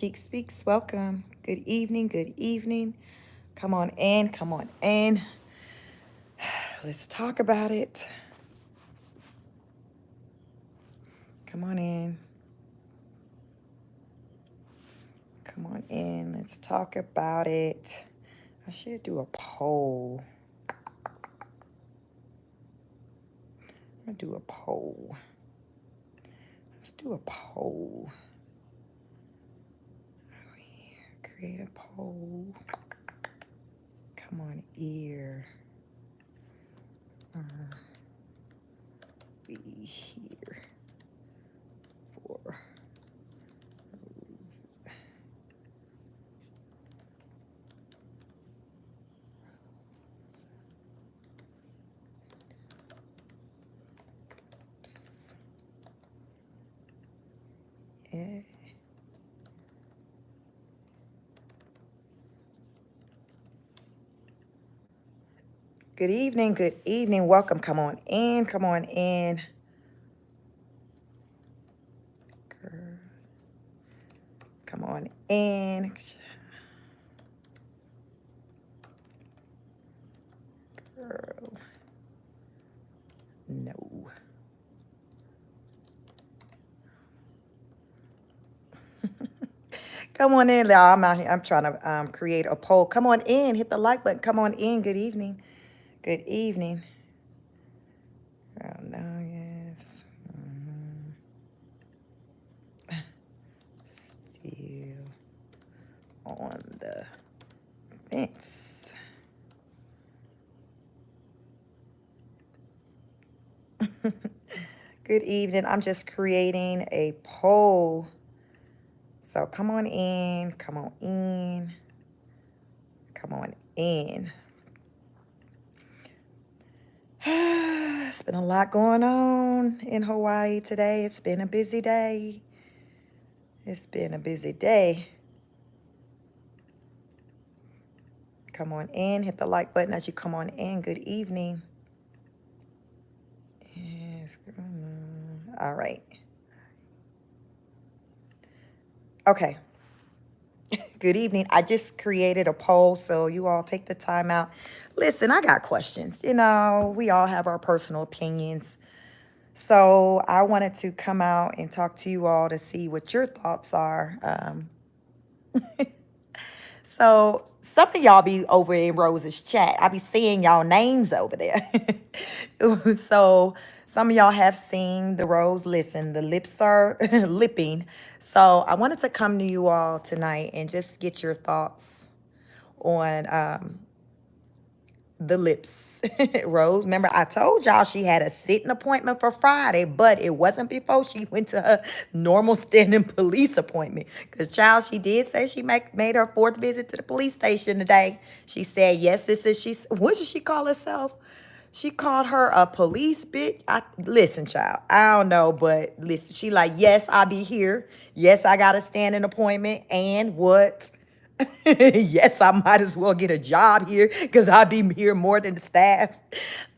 Cheek Speaks, welcome. Good evening, good evening. Come on in, come on in. Let's talk about it. Come on in. Come on in, let's talk about it. I should do a poll. I'm gonna do a poll. Let's do a poll. Over here, create a poll. Come on, ear. Be here for yeah. Good evening, good evening. Welcome. Come on in, come on in. Come on in. Girl. No. Come on in, y'all. I'm out here. I'm trying to create a poll. Come on in. Hit the like button. Come on in. Good evening. Good evening. Oh, no, yes. Still on the fence. Good evening. I'm just creating a poll. So come on in. Come on in. Come on in. It's been a lot going on in Hawaii today. It's been a busy day. It's been a busy day. Come on in. Hit the like button as you come on in. Good evening. Yes. All right. Okay. Good evening. I just created a poll, so you all take the time out. Listen, I got questions. You know, we all have our personal opinions. So I wanted to come out and talk to you all to see what your thoughts are. So some of y'all be over in Rose's chat. I be seeing y'all names over there. So some of y'all have seen the Rose. Listen, the lips are lipping. So I wanted to come to you all tonight and just get your thoughts on the lips. Rose, remember I told y'all she had a sitting appointment for Friday, but it wasn't before she went to her normal standing police appointment. Because, child, she did say she made her fourth visit to the police station today. She said, yes, what did she call herself? She called her a police bitch. Listen, child, I don't know, but listen, she like, yes, I'll be here. Yes, I got a standing appointment. And what? Yes, I might as well get a job here because I be here more than the staff.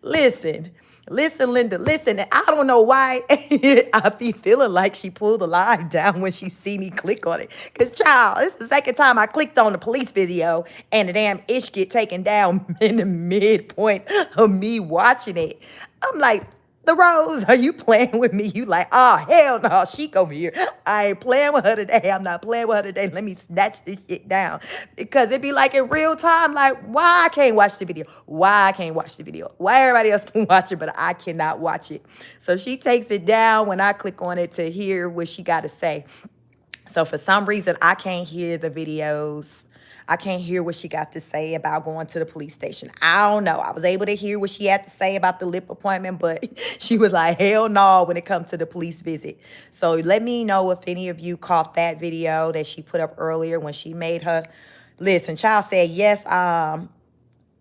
Listen, Linda, listen. I don't know why I be feeling like she pulled the line down when she see me click on it. Because, child, this is the second time I clicked on the police video and the damn ish get taken down in the midpoint of me watching it. I'm like, the Rose, are you playing with me? You like, oh, hell no, Sheik over here. I ain't playing with her today. I'm not playing with her today. Let me snatch this shit down. Because it be like in real time, like, why I can't watch the video? Why I can't watch the video? Why everybody else can watch it, but I cannot watch it? So she takes it down when I click on it to hear what she got to say. So for some reason, I can't hear the videos. I can't hear what she got to say about going to the police station. I don't know. I was able to hear what she had to say about the lip appointment, but she was like, hell no when it comes to the police visit. So let me know if any of you caught that video that she put up earlier when she made her. Listen, child said, yes,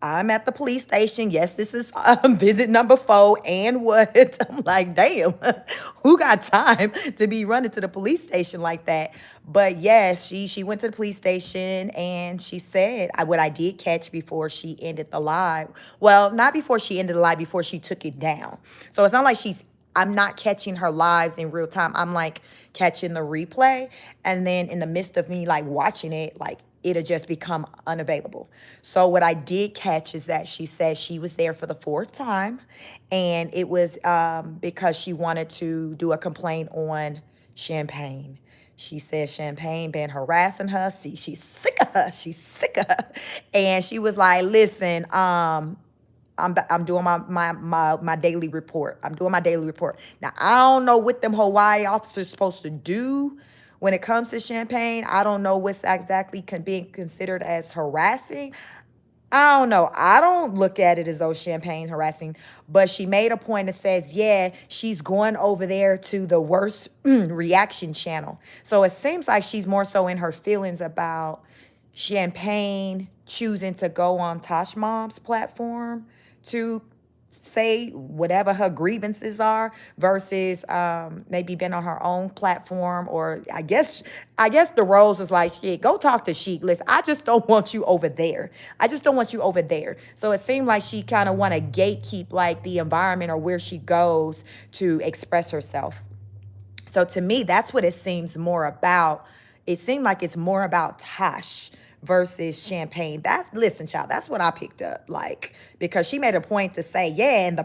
I'm at the police station. Yes, this is visit number 4. And what? I'm like, damn, who got time to be running to the police station like that? But yes, she went to the police station and she said what I did catch before she ended the live. Well, not before she ended the live, before she took it down. So it's not like she's I'm not catching her lives in real time. I'm like catching the replay. And then in the midst of me like watching it, like it'll just become unavailable. So what I did catch is that she said she was there for the fourth time. And it was because she wanted to do a complaint on Champagne. She said Champagne been harassing her. See, she's sick of her. She's sick of her. And she was like, listen, I'm doing my daily report. I'm doing my daily report. Now, I don't know what them Hawaii officers supposed to do when it comes to Champagne. I don't know what's exactly being considered as harassing. I don't know. I don't look at it as though Champagne harassing, but she made a point that says, yeah, she's going over there to the worst reaction channel. So it seems like she's more so in her feelings about Champagne choosing to go on Tosh Mom's platform to say whatever her grievances are versus maybe been on her own platform. Or I guess the Rose was like, shit, go talk to Sheik. Listen, I just don't want you over there. I just don't want you over there. So it seemed like she kind of want to gatekeep like the environment or where she goes to express herself. So to me, that's what it seems more about. It seemed like it's more about Tosh versus Champagne. Listen, child, that's what I picked up. Like, because she made a point to say, yeah,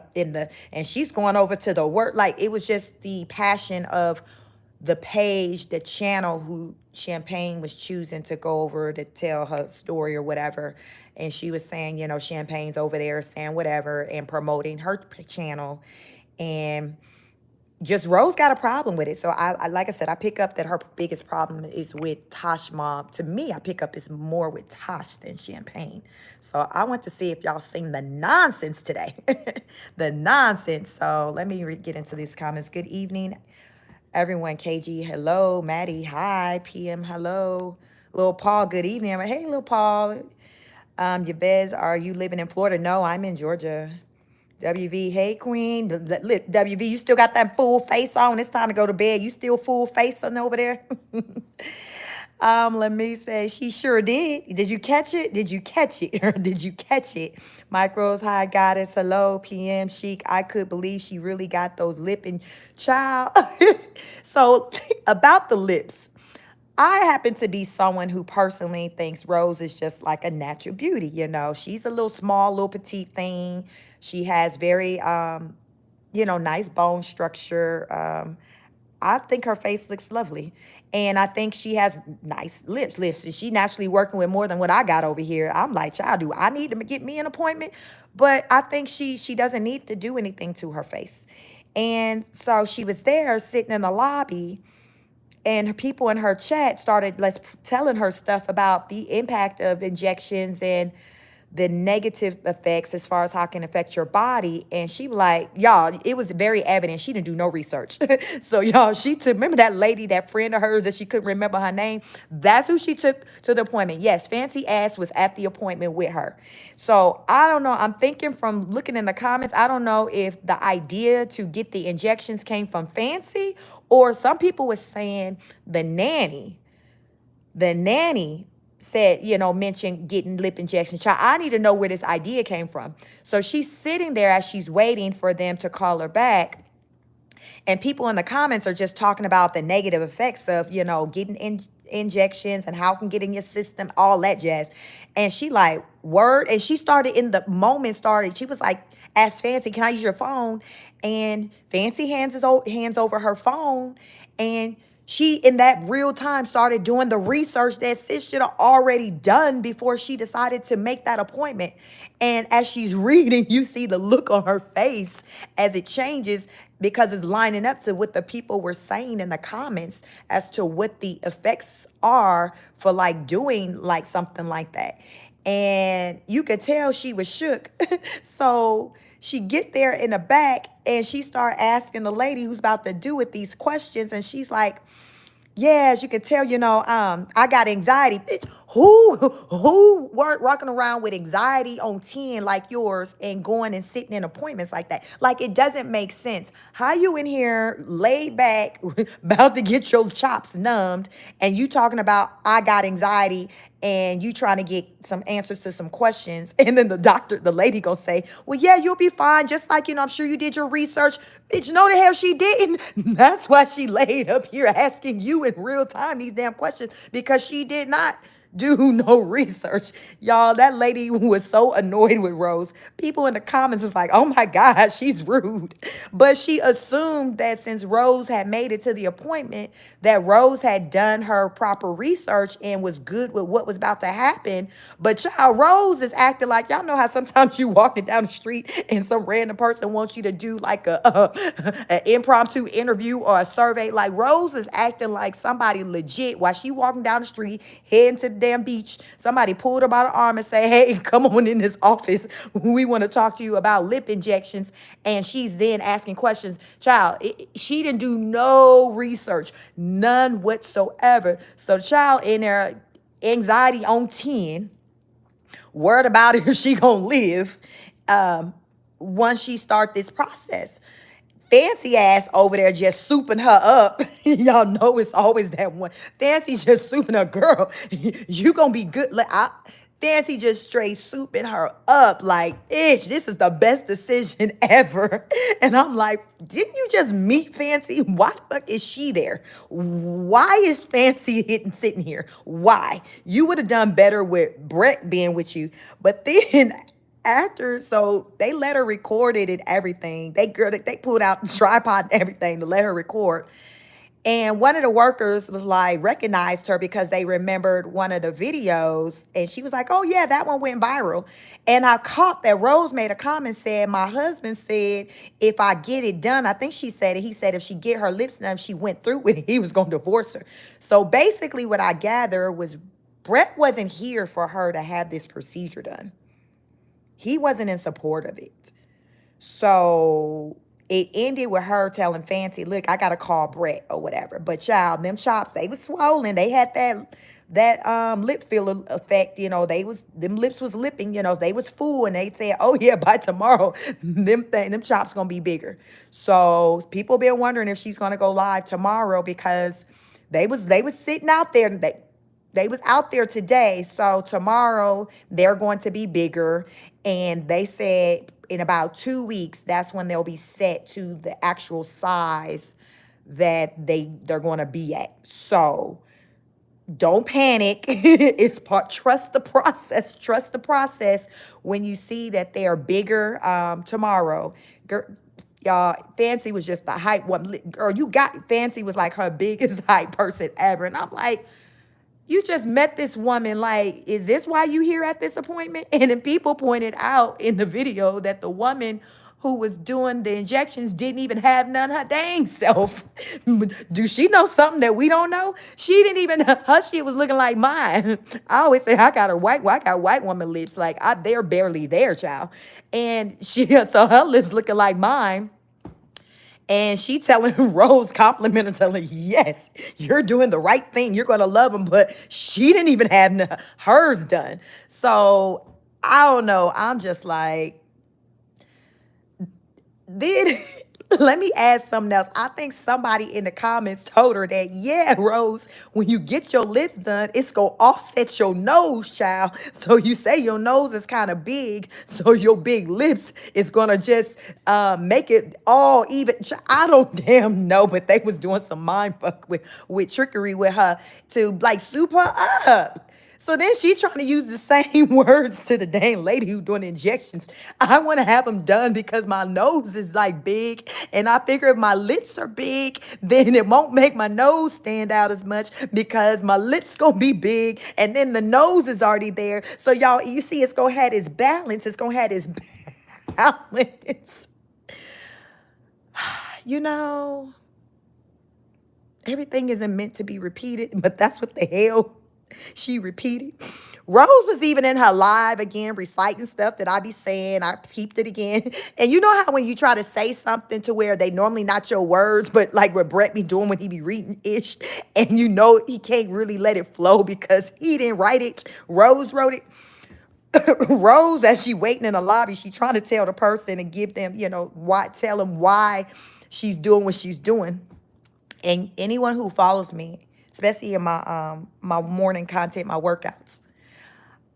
and she's going over to the work. Like, it was just the passion of the page, the channel who Champagne was choosing to go over to tell her story or whatever. And she was saying, Champagne's over there saying whatever and promoting her channel. And just Rose got a problem with it. So I like I said, I pick up that her biggest problem is with Tosh Mob. To me, I pick up it's more with Tosh than Champagne. So I want to see if y'all seen the nonsense today. The nonsense. So let me get into these comments. Good evening, everyone. KG, hello. Maddie, hi. PM, hello. Little Paul, good evening. I'm like, hey, little Paul. Yabez, are you living in Florida? No, I'm in Georgia. WV, hey queen. WV, you still got that full face on. It's time to go to bed. You still full face on over there? Let me say, she sure did. Did you catch it? Did you catch it? Or did you catch it? Micros, hi goddess, hello, PM Chic. I could believe she really got those lip and child. So about the lips. I happen to be someone who personally thinks Rose is just like a natural beauty. She's a little small, little petite thing. She has very, nice bone structure. I think her face looks lovely. And I think she has nice lips. Listen, she naturally working with more than what I got over here. I'm like, child, do I need to get me an appointment? But I think she doesn't need to do anything to her face. And so she was there sitting in the lobby, and people in her chat started telling her stuff about the impact of injections and the negative effects as far as how it can affect your body. And she was like, y'all, it was very evident. She didn't do no research. So y'all, remember that lady, that friend of hers that she couldn't remember her name? That's who she took to the appointment. Yes, Fancy Ass was at the appointment with her. So I don't know. I'm thinking from looking in the comments, I don't know if the idea to get the injections came from Fancy, or some people were saying the nanny said, mentioned getting lip injections. Child, I need to know where this idea came from. So she's sitting there as she's waiting for them to call her back. And people in the comments are just talking about the negative effects of, getting injections and how it can get in your system, all that jazz. And she like, word. And she she was like, ask Fancy, can I use your phone? And Fancy hands over her phone. And she, in that real time, started doing the research that sis should have already done before she decided to make that appointment. And as she's reading, you see the look on her face as it changes, because it's lining up to what the people were saying in the comments as to what the effects are for like doing like something like that. And you could tell she was shook. So she get there in the back and she start asking the lady who's about to do it these questions. And she's like, yeah, as you can tell, I got anxiety. Bitch, who walking around with anxiety on 10 like yours and going and sitting in appointments like that? Like, it doesn't make sense. How you in here laid back, about to get your chops numbed, and you talking about I got anxiety and you trying to get some answers to some questions, and then the lady gonna say, well, yeah, you'll be fine, just like, I'm sure you did your research. Bitch, no the hell she didn't. That's why she laid up here asking you in real time these damn questions, because she did not do no research. Y'all, that lady was so annoyed with Rose. People in the comments was like, oh my God, she's rude. But she assumed that since Rose had made it to the appointment, that Rose had done her proper research and was good with what was about to happen. But child, Rose is acting like, y'all know how sometimes you walking down the street and some random person wants you to do like an impromptu interview or a survey. Like, Rose is acting like somebody legit while she walking down the street, heading to the damn beach. Somebody pulled her by the arm and say, hey, come on in this office. We want to talk to you about lip injections. And she's then asking questions. Child, she didn't do no research, none whatsoever. So child in there, anxiety on 10, worried about if she gonna live once she start this process. Fancy ass over there just souping her up. Y'all know it's always that one. Fancy just souping her, girl. You gonna be good. Fancy just straight souping her up like, ish, this is the best decision ever. And I'm like, didn't you just meet Fancy? Why the fuck is she there? Why is Fancy sitting here? Why? You would have done better with Brett being with you. But then after, so they let her record it and everything. They pulled out the tripod and everything to let her record. And one of the workers was like, recognized her because they remembered one of the videos. And she was like, oh yeah, that one went viral. And I caught that Rose made a comment, said, my husband said, if I get it done, I think she said it. He said if she get her lips done, she went through with it, he was going to divorce her. So basically what I gather was Brett wasn't here for her to have this procedure done. He wasn't in support of it. So it ended with her telling Fancy, look, I got to call Brett or whatever. But child, them chops, they was swollen. They had that lip filler effect. Them lips was lipping, they was full. And they said, oh yeah, by tomorrow, them chops going to be bigger. So people been wondering if she's going to go live tomorrow, because they was sitting out there. They was out there today. So tomorrow they're going to be bigger. And they said in about 2 weeks, that's when they'll be set to the actual size that they're going to be at. So don't panic. Trust the process. Trust the process when you see that they are bigger tomorrow. Y'all, Fancy was just the hype one. Girl, Fancy was like her biggest hype person ever. And I'm like, you just met this woman. Like, is this why you here at this appointment? And then people pointed out in the video that the woman who was doing the injections didn't even have none her dang self. Do she know something that we don't know? She didn't even, her shit was looking like mine. I always say I got white woman lips. Like, they're barely there, child. And so her lips looking like mine. And she telling Rose, complimenting, telling, yes, you're doing the right thing. You're going to love him. But she didn't even have hers done. So I don't know. I'm just like, let me add something else. I think somebody in the comments told her that, yeah, Rose, when you get your lips done, it's going to offset your nose, child. So you say your nose is kind of big, so your big lips is going to just make it all even. I don't damn know, but they was doing some mind fuck with trickery with her to like soup her up. So then she trying to use the same words to the dang lady who doing injections. I want to have them done because my nose is like big. And I figure if my lips are big, then it won't make my nose stand out as much because my lips going to be big. And then the nose is already there. So y'all, you see, it's going to have this balance. It's going to have this balance. Everything isn't meant to be repeated, but that's what the hell she repeated. Rose was even in her live again, reciting stuff that I be saying. I peeped it again. And you know how when you try to say something to where they normally not your words, but like what Brett be doing when he be reading ish, and he can't really let it flow because he didn't write it. Rose wrote it. Rose, as she waiting in the lobby, she trying to tell the person and give them, tell them why she's doing what she's doing. And anyone who follows me, especially in my my morning content, my workouts,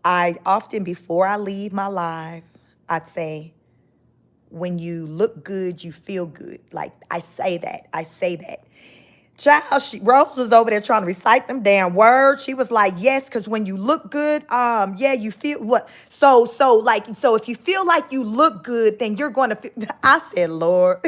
I often, before I leave my live, I'd say, when you look good, you feel good. Like, I say that. I say that. Child, Rose was over there trying to recite them damn words. She was like, yes, because when you look good, yeah, you feel what? So if you feel like you look good, then you're going to feel. I said, Lord.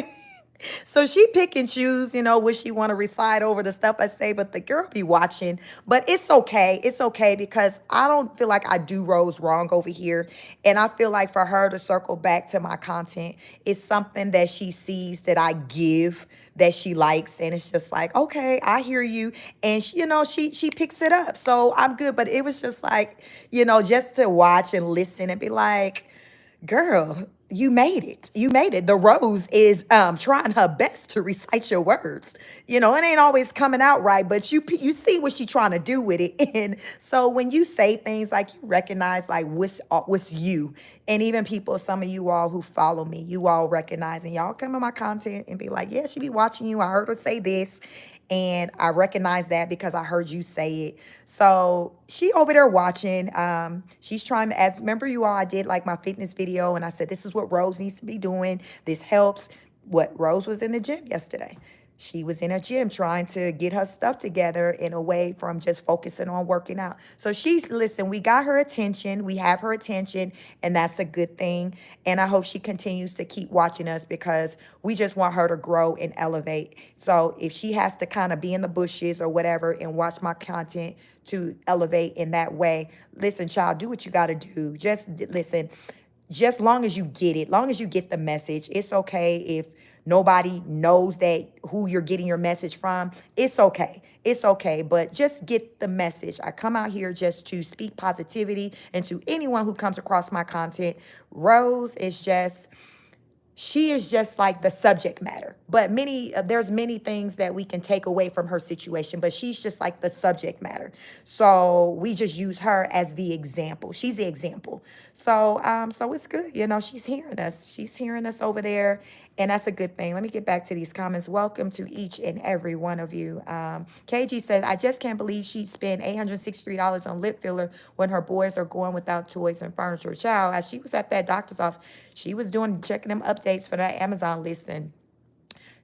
So she pick and choose, what she want to recite over the stuff I say, but the girl be watching. But it's okay. It's okay because I don't feel like I do Rose wrong over here. And I feel like for her to circle back to my content is something that she sees that I give that she likes. And it's just like, okay, I hear you. And she picks it up. So I'm good. But it was just like, just to watch and listen and be like, girl, you made it. You made it. The Rose is trying her best to recite your words. It ain't always coming out right, but you see what she trying to do with it. And so when you say things like, you recognize like what's you, and even people, some of you all who follow me, you all recognize, and y'all come in my content and be like, yeah, she be watching you. I heard her say this. And I recognize that because I heard you say it. So she over there watching. She's trying to, as remember you all, I did like my fitness video and I said, this is what Rose needs to be doing. This helps. What Rose was in the gym yesterday. She was in a gym trying to get her stuff together in a way from just focusing on working out. So listen, we got her attention. We have her attention, and that's a good thing. And I hope she continues to keep watching us because we just want her to grow and elevate. So if she has to kind of be in the bushes or whatever and watch my content to elevate in that way, listen, child, do what you got to do. Just listen. Just long as you get it, long as you get the message, it's okay if nobody knows that who you're getting your message from. It's okay. It's okay. But just get the message. I come out here just to speak positivity, and to anyone who comes across my content, Rose is just, she is just like the subject matter. But there's many things that we can take away from her situation, but she's just like the subject matter. So we just use her as the example. She's the example. So it's good. She's hearing us. She's hearing us over there. And that's a good thing. Let me get back to these comments. Welcome to each and every one of you. KG says, I just can't believe she spent $863 on lip filler when her boys are going without toys and furniture. Child, as she was at that doctor's office, she was checking them updates for that Amazon list, and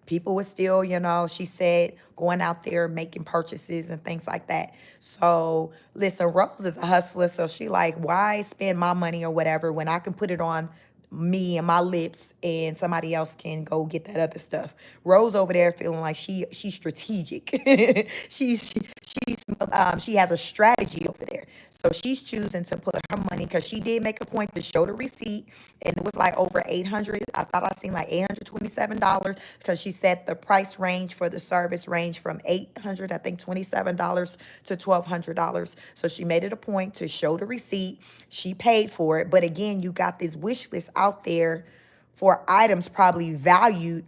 people were still, she said, going out there making purchases and things like that. So listen, Rose is a hustler. So she like, why spend my money or whatever when I can put it on me and my lips and somebody else can go get that other stuff. Rose over there feeling like she's strategic. She has a strategy over there. So she's choosing to put her money, because she did make a point to show the receipt, and it was like over 800. I thought I seen like $827, because she said the price range for the service range from $27 to $1,200. So she made it a point to show the receipt. She paid for it. But again, you got this wish list out there for items probably valued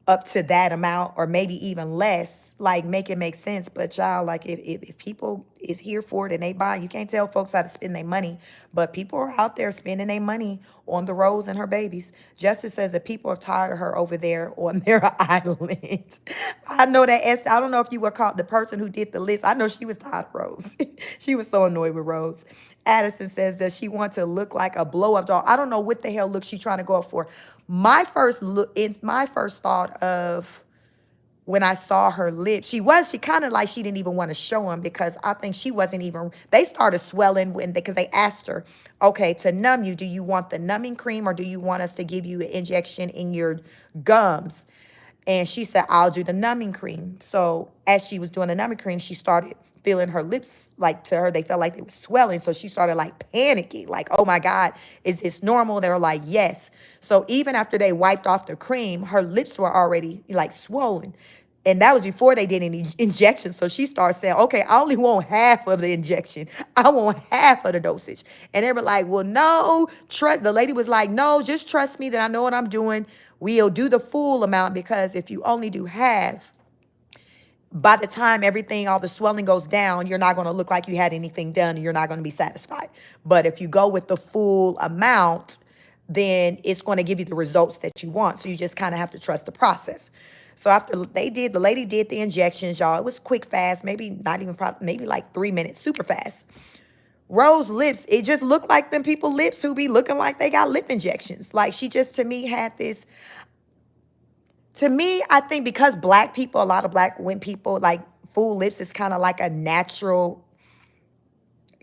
up to that amount or maybe even less. Like, make it make sense. But y'all, like, if people is here for it and they buy, you can't tell folks how to spend their money, but people are out there spending their money on the Rose and her babies. Justice says that people are tired of her over there on their island. I know that Esther, I don't know if you were called the person who did the list. I know she was tired of Rose. She was so annoyed with Rose. Addison says that she wants to look like a blow-up doll. I don't know what the hell look she's trying to go up for. My first thought of when I saw her lips, she kind of like she didn't even want to show them, because I think she wasn't even, they started swelling because they asked her, okay, to numb you, do you want the numbing cream or do you want us to give you an injection in your gums? And she said, I'll do the numbing cream. So as she was doing the numbing cream, she started feeling her lips, like, to her, they felt like they were swelling. So she started like panicking, like, oh my God, is this normal? They were like, yes. So even after they wiped off the cream, her lips were already like swollen. And that was before they did any injections. So she started saying, okay, I only want half of the injection. I want half of the dosage. And they were like, well, no, trust. The lady was like, no, just trust me that I know what I'm doing. We'll do the full amount, because if you only do half, by the time all the swelling goes down, you're not going to look like you had anything done, and you're not going to be satisfied. But if you go with the full amount, then it's going to give you the results that you want. So you just kind of have to trust the process. So after the lady did the injections, y'all, it was quick, fast, maybe not even, maybe like 3 minutes, super fast. Rose lips, it just looked like them people lips who be looking like they got lip injections. Like she just to me had this, to me, I think because black people, a lot of black women people like full lips is kind of like a natural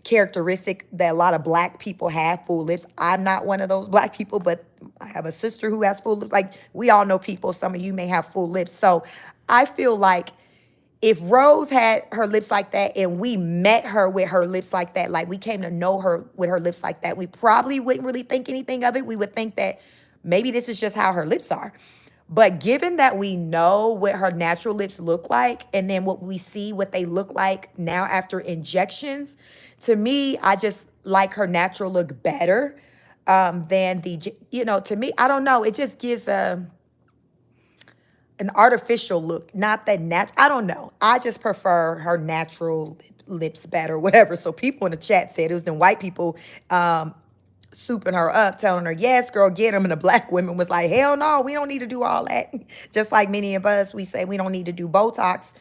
characteristic that a lot of black people have, full lips. I'm not one of those black people, but I have a sister who has full lips. Like we all know people, some of you may have full lips. So I feel like if Rose had her lips like that and we met her with her lips like that, like we came to know her with her lips like that, we probably wouldn't really think anything of it. We would think that maybe this is just how her lips are. But given that we know what her natural lips look like, and then what we see what they look like now after injections, to me, I just like her natural look better than to me, I don't know. It just gives an artificial look, not that I don't know. I just prefer her natural lips better, whatever. So people in the chat said it was them white people souping her up, telling her, yes, girl, get them. And the black women was like, hell no, we don't need to do all that. Just like many of us, we say we don't need to do Botox.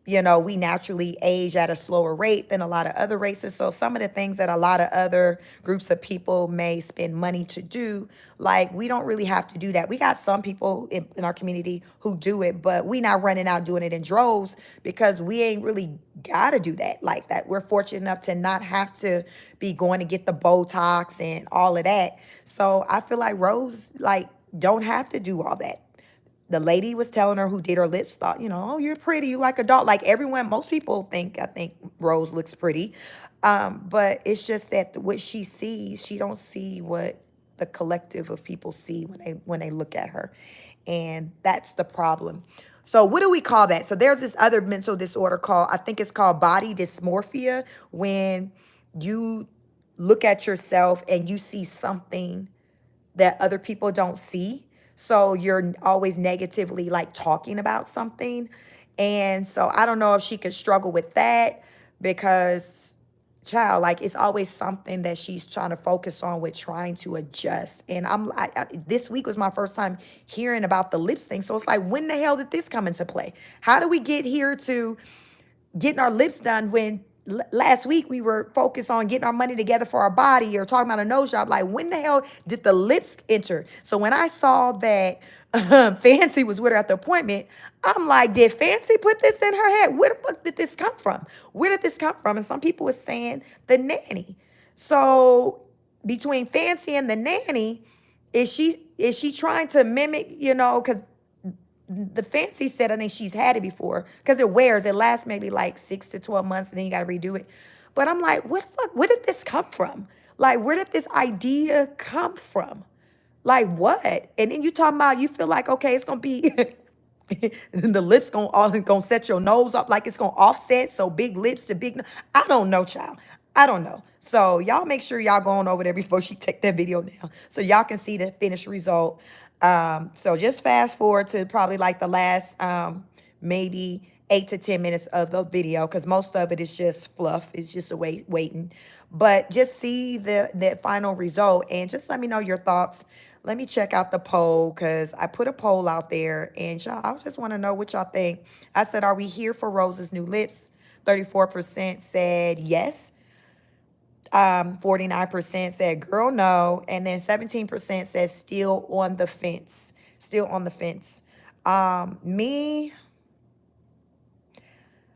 We naturally age at a slower rate than a lot of other races. So some of the things that a lot of other groups of people may spend money to do, like we don't really have to do that. We got some people in our community who do it, but we not running out doing it in droves because we ain't really got to do that like that. We're fortunate enough to not have to be going to get the Botox and all of that. So I feel like Rose, like, don't have to do all that. The lady was telling her who did her lips, thought, oh, you're pretty, you like a doll. Like everyone, most people I think Rose looks pretty. But it's just that what she sees, she don't see what the collective of people see when they look at her. And that's the problem. So what do we call that? So there's this other mental disorder called, I think it's called body dysmorphia, when you look at yourself and you see something that other people don't see. So you're always negatively like talking about something. And so I don't know if she could struggle with that because child, like it's always something that she's trying to focus on with trying to adjust. And this week was my first time hearing about the lips thing. So it's like, when the hell did this come into play? How do we get here to getting our lips done when last week we were focused on getting our money together for our body or talking about a nose job? Like, when the hell did the lips enter? So when I saw that Fancy was with her at the appointment, I'm like, did Fancy put this in her head? Where the fuck did this come from? Where did this come from? And some people were saying the nanny. So between Fancy and the nanny, is she trying to mimic, because the Fancy said, I think she's had it before because it lasts maybe like 6 to 12 months and then you got to redo it. But I'm like, what the fuck? Where did this come from? Like, where did this idea come from? Like, what? And then you talking about, you feel like, okay, it's going to be, the lips gonna set your nose up like it's going to offset. So big lips to big, I don't know, child. I don't know. So y'all make sure y'all going over there before she take that video down so y'all can see the finished result. So just fast forward to probably like the last maybe 8 to 10 minutes of the video because most of it is just fluff. It's just waiting. But just see the final result and just let me know your thoughts. Let me check out the poll because I put a poll out there and y'all, I just want to know what y'all think. I said, are we here for Rose's new lips? 34% said yes. 49% said girl no, and then 17% said still on the fence. Me,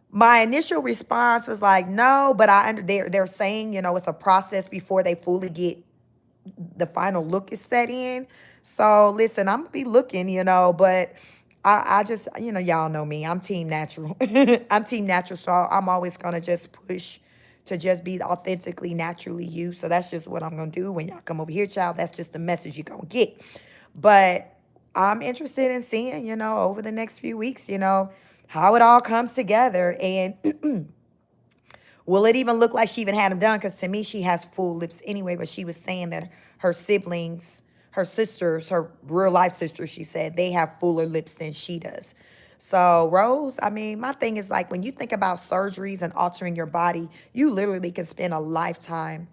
my initial response was like no, but they're saying it's a process before they fully get the final look is set in. So listen, I'm gonna be looking, but I just, y'all know me, I'm team natural. I'm team natural, so I'm always gonna just push to just be authentically, naturally you. So that's just what I'm going to do when y'all come over here, child. That's just the message you're going to get. But I'm interested in seeing, over the next few weeks, how it all comes together. And will it even look like she even had them done? Because to me, she has full lips anyway. But she was saying that her siblings, her sisters, her real life sisters, she said, they have fuller lips than she does. So Rose, I mean, my thing is like when you think about surgeries and altering your body, you literally can spend a lifetime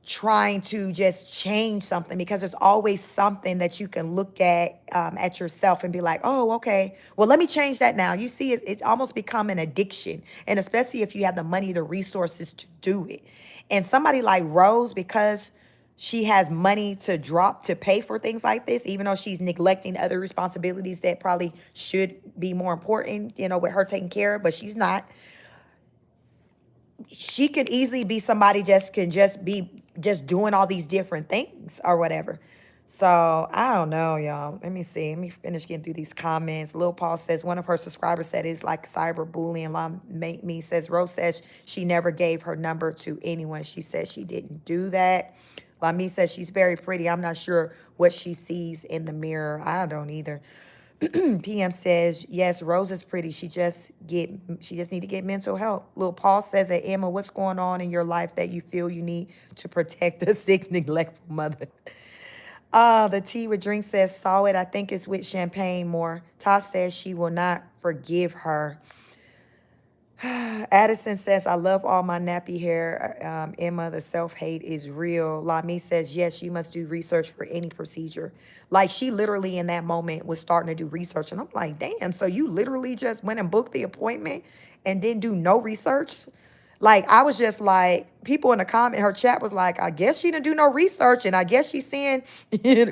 trying to just change something, because there's always something that you can look at yourself and be like, oh, okay, well, let me change that now. You see, it's almost become an addiction. And especially if you have the money, the resources to do it. And somebody like Rose, because she has money to drop to pay for things like this, even though she's neglecting other responsibilities that probably should be more important, with her taken care of, but she's not. She could easily be somebody just be just doing all these different things or whatever. So I don't know, y'all. Let me see. Let me finish getting through these comments. Lil Paul says one of her subscribers said it's like cyberbullying. Make me says Rose says she never gave her number to anyone. She said she didn't do that. Lami says she's very pretty. I'm not sure what she sees in the mirror. I don't either. PM says, yes, Rose is pretty. She just need to get mental help. Lil Paul says that, Emma, what's going on in your life that you feel you need to protect a sick, neglectful mother? The tea with drink says, saw it. I think it's with champagne more. Todd says she will not forgive her. Addison says, I love all my nappy hair. Emma, the self-hate is real. Lami says, yes, you must do research for any procedure. Like, she literally in that moment was starting to do research. And I'm like, damn, so you literally just went and booked the appointment and didn't do no research? Like, I was just like, people in the comment, her chat was like, I guess she didn't do no research. And I guess she's seeing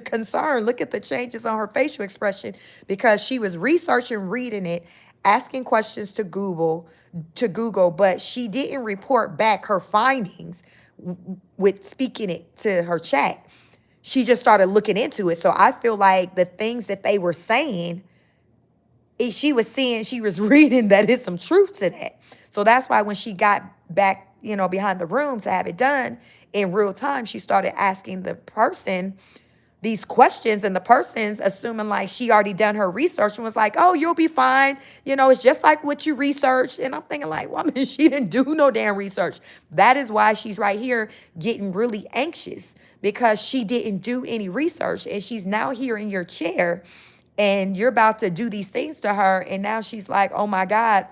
concern. Look at the changes on her facial expression, because she was researching, reading it, asking questions to Google, but she didn't report back her findings with speaking it to her chat. She just started looking into it. So I feel like the things that they were saying, she was reading that there's some truth to that. So that's why when she got back, behind the room to have it done in real time, she started asking the person these questions, and the person's assuming like she already done her research and was like, oh, you'll be fine. It's just like what you researched. And I'm thinking like, well, I mean, she didn't do no damn research. That is why she's right here getting really anxious, because she didn't do any research. And she's now here in your chair and you're about to do these things to her. And now she's like, oh my God,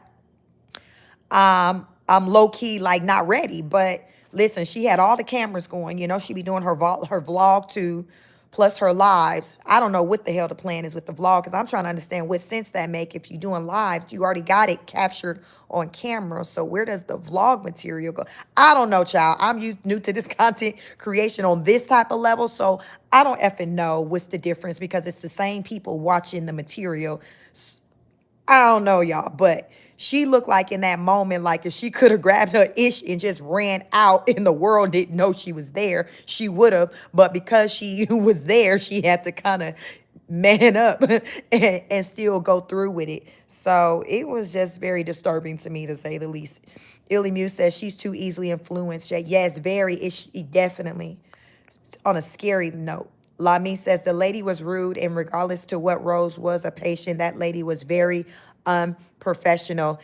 I'm low key, like not ready. But listen, she had all the cameras going, she be doing her vlog too, plus her lives. I don't know what the hell the plan is with the vlog, because I'm trying to understand what sense that make. If you're doing lives, you already got it captured on camera. So where does the vlog material go? I don't know, child. I'm new to this content creation on this type of level. So I don't effing know what's the difference, because it's the same people watching the material. I don't know, y'all, but she looked like in that moment, like if she could have grabbed her ish and just ran out and the world didn't know she was there, she would have. But because she was there, she had to kind of man up and still go through with it. So it was just very disturbing to me, to say the least. Illy Mew says she's too easily influenced. Yes, very, definitely. On a scary note. Lami says the lady was rude, and regardless to what Rose was a patient, that lady was very unprofessional.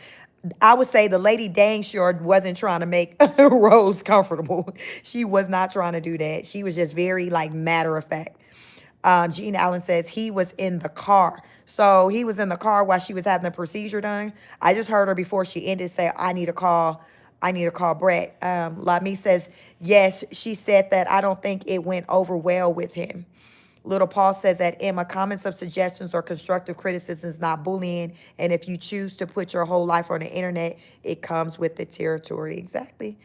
I would say the lady dang sure wasn't trying to make Rose comfortable. She was not trying to do that. She was just very like matter of fact. Gene Allen says he was in the car. So he was in the car while she was having the procedure done. I just heard her before she ended say, I need to call Brett. Lami says, yes, she said that I don't think it went over well with him. Little Paul says that, Emma, comments of suggestions or constructive criticism is not bullying. And if you choose to put your whole life on the internet, it comes with the territory. Exactly.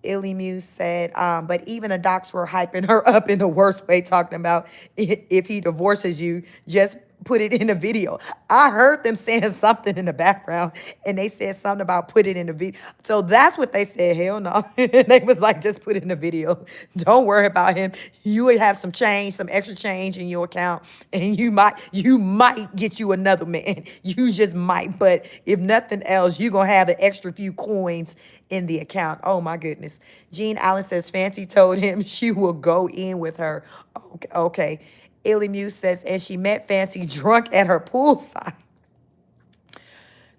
Illy Muse said, but even the docs were hyping her up in the worst way, talking about if he divorces you, just put it in a video. I heard them saying something in the background, and they said something about put it in a video. So that's what they said. Hell no. They was like, just put it in a video. Don't worry about him. You would have some change, some extra change in your account, and you might get you another man. You just might. But if nothing else, you're going to have an extra few coins in the account. Oh my goodness. Jean Allen says Fancy told him she will go in with her. Okay. Illy Muse says, and she met Fancy drunk at her poolside.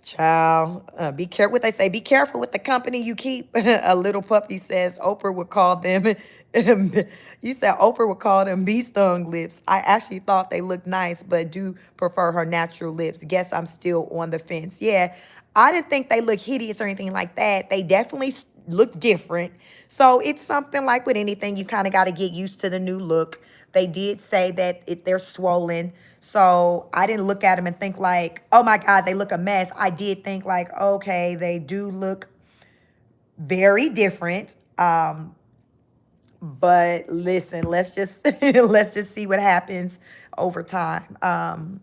Child, be careful what they say. Be careful with the company you keep. A little puppy says Oprah would call them. You said Oprah would call them bee stung lips. I actually thought they looked nice, but do prefer her natural lips. Guess I'm still on the fence. Yeah, I didn't think they look hideous or anything like that. They definitely look different. So it's something like with anything, you kind of got to get used to the new look. They did say that they're swollen. So I didn't look at them and think like, oh my God, they look a mess. I did think like, okay, they do look very different. But listen, let's just let's just see what happens over time.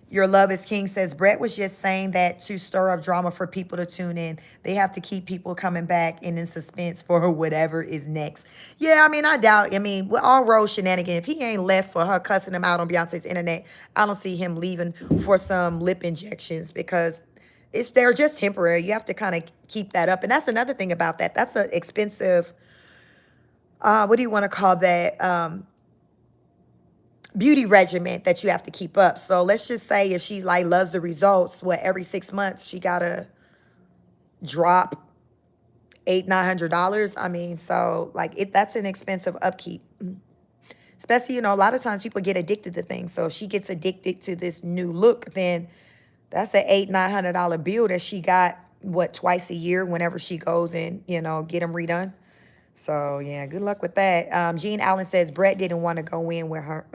Your Love is King says, Brett was just saying that to stir up drama for people to tune in. They have to keep people coming back and in suspense for whatever is next. Yeah, I mean, I doubt. I mean, with all Rose shenanigans, if he ain't left for her cussing him out on Beyonce's internet, I don't see him leaving for some lip injections because they're just temporary. You have to kind of keep that up. And that's another thing about that. That's an expensive, what do you want to call that? Beauty regimen that you have to keep up. So let's just say if she like loves the results, every 6 months she gotta drop $800-900. I mean, so like that's an expensive upkeep. Especially, a lot of times people get addicted to things. So if she gets addicted to this new look, then that's an $800-900 bill that she got twice a year whenever she goes and get them redone. So, yeah, good luck with that. Jean Allen says, Brett didn't want to go in with her.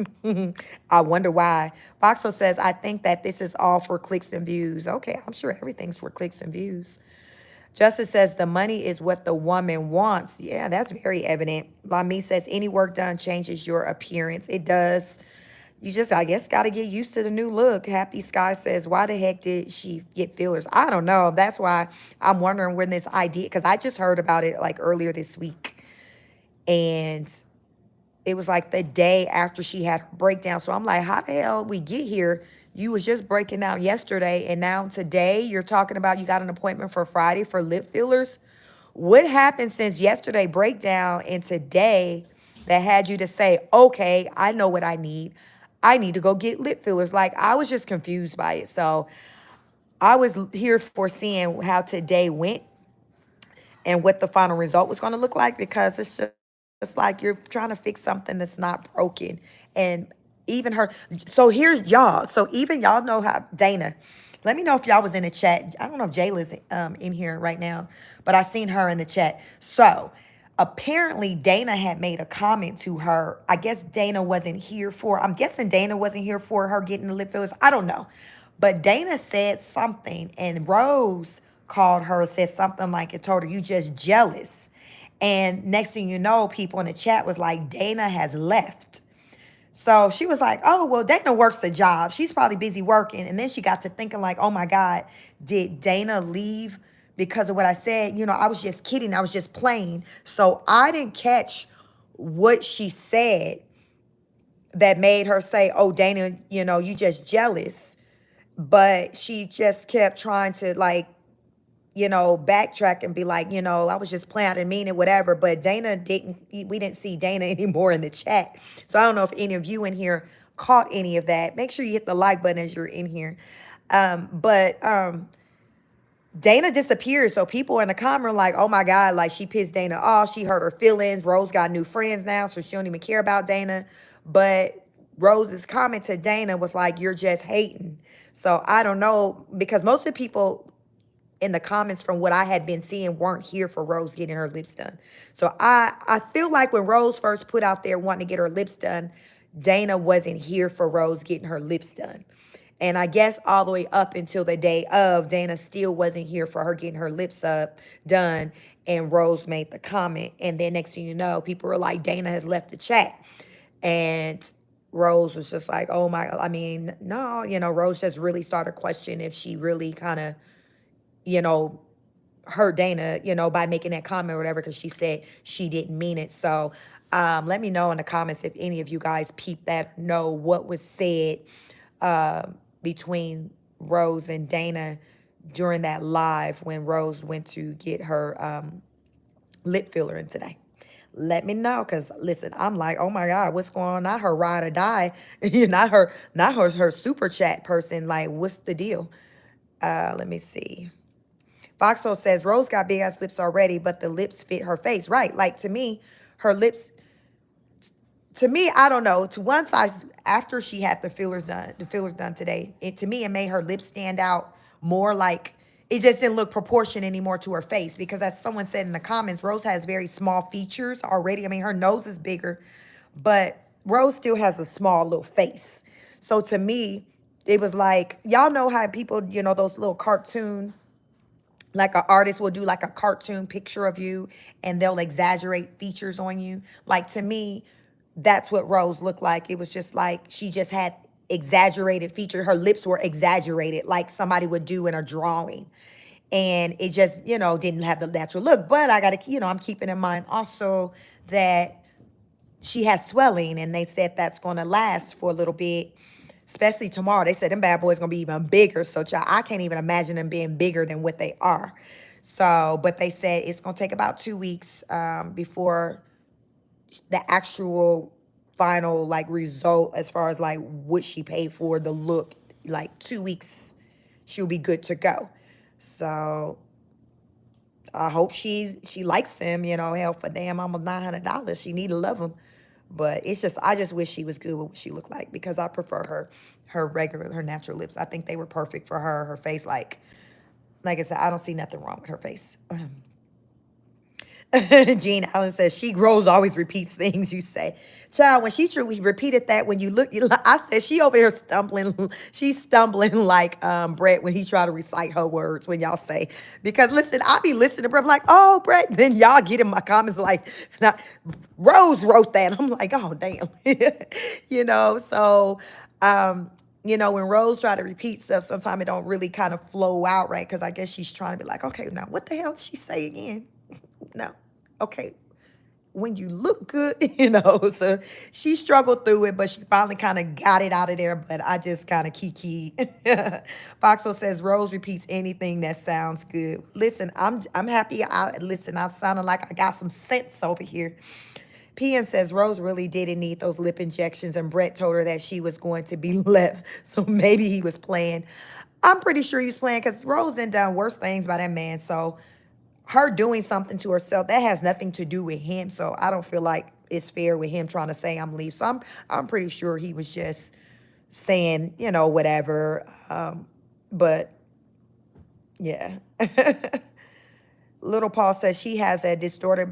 I wonder why. Boxo says, I think that this is all for clicks and views. Okay, I'm sure everything's for clicks and views. Justice says, the money is what the woman wants. Yeah, that's very evident. Lami says, any work done changes your appearance. It does. You just, I guess, got to get used to the new look. Happy Sky says, why the heck did she get fillers? I don't know. That's why I'm wondering when this idea, because I just heard about it like earlier this week. And it was like the day after she had her breakdown. So I'm like, how the hell we get here? You was just breaking out yesterday. And now today you're talking about you got an appointment for Friday for lip fillers. What happened since yesterday breakdown and today that had you to say, okay, I know what I need. I need to go get lip fillers. Like, I was just confused by it. So I was here for seeing how today went and what the final result was going to look like, because it's like you're trying to fix something that's not broken. And even her, so here's y'all. So even y'all know how Dana, let me know if y'all was in the chat. I don't know if Jayla's in here right now, but I seen her in the chat. So apparently Dana had made a comment to her. I guess Dana wasn't here for, I'm guessing Dana wasn't here for her getting the lip fillers. I don't know. But Dana said something and Rose called her, said something like it, told her, you just jealous. And next thing you know, people in the chat was like, Dana has left. So she was like, oh, well, Dana works a job. She's probably busy working. And then she got to thinking like, oh my God, did Dana leave because of what I said? I was just kidding. I was just playing. So I didn't catch what she said that made her say, oh, Dana, you just jealous. But she just kept trying to backtrack and be like, I was just playing, I didn't mean it, whatever. But we didn't see Dana anymore in the chat. So I don't know if any of you in here caught any of that. Make sure you hit the like button as you're in here. But Dana disappeared. So people in the comment are like, oh my God, like she pissed Dana off. She hurt her feelings. Rose got new friends now, so she don't even care about Dana. But Rose's comment to Dana was like, you're just hating. So I don't know, because most of the people in the comments from what I had been seeing weren't here for Rose getting her lips done. So I feel like when Rose first put out there wanting to get her lips done, Dana wasn't here for Rose getting her lips done. And I guess all the way up until the day of, Dana still wasn't here for her getting her lips up done. And Rose made the comment. And then next thing you know, people were like, Dana has left the chat. And Rose was just like, oh my, I mean, no, Rose just really started questioning if she really kind of, hurt Dana, by making that comment or whatever, because she said she didn't mean it. So let me know in the comments if any of you guys peeped that, know what was said between Rose and Dana during that live when Rose went to get her lip filler in today. Let me know, because listen, I'm like, oh my God, what's going on? Not her ride or die, not her super chat person. Like, what's the deal? Let me see. Foxhole says, Rose got big ass lips already, but the lips fit her face. Right. Like, to me, her lips, to me, I don't know. To one side, after she had the fillers done today, to me, it made her lips stand out more. Like, it just didn't look proportioned anymore to her face because, as someone said in the comments, Rose has very small features already. I mean, her nose is bigger, but Rose still has a small little face. So to me, it was like, y'all know how people, those little cartoon, like an artist will do like a cartoon picture of you and they'll exaggerate features on you. Like to me, that's what Rose looked like. It was just like she just had exaggerated features. Her lips were exaggerated like somebody would do in a drawing. And it just, didn't have the natural look. But I got to, I'm keeping in mind also that she has swelling, and they said that's going to last for a little bit, especially tomorrow. They said them bad boys going to be even bigger. So I can't even imagine them being bigger than what they are. So, but they said it's going to take about 2 weeks before the actual final like result, as far as like what she paid for the look. Like 2 weeks, she'll be good to go. So I hope she likes them. Hell, for damn almost $900, she need to love them. But it's just, I just wish she was good with what she looked like, because I prefer her natural lips. I think they were perfect for her. Her face, like I said, I don't see nothing wrong with her face. Jean Allen says, she grows always repeats things you say. Child, when she truly repeated that, when you look, I said, she over here stumbling. She's stumbling like Brett when he tried to recite her words when y'all say. Because listen, I be listening to Brett, I'm like, oh, Brett. Then y'all get in my comments like, Rose wrote that. I'm like, oh, damn. So, when Rose try to repeat stuff, sometimes it don't really kind of flow out right. Because I guess she's trying to be like, okay, now what the hell did she say again? No. Okay. When you look good, so she struggled through it, but she finally kind of got it out of there. But I just kind of kiki. Foxo says Rose repeats anything that sounds good. Listen, I'm happy. I'm sounding like I got some sense over here. PM says Rose really didn't need those lip injections, and Brett told her that she was going to be left. So maybe he was playing. I'm pretty sure he was playing, because Rose done worse things by that man. So her doing something to herself, that has nothing to do with him. So I don't feel like it's fair with him trying to say I'm leave. So I'm pretty sure he was just saying, whatever. But yeah. Little Paul says she has a distorted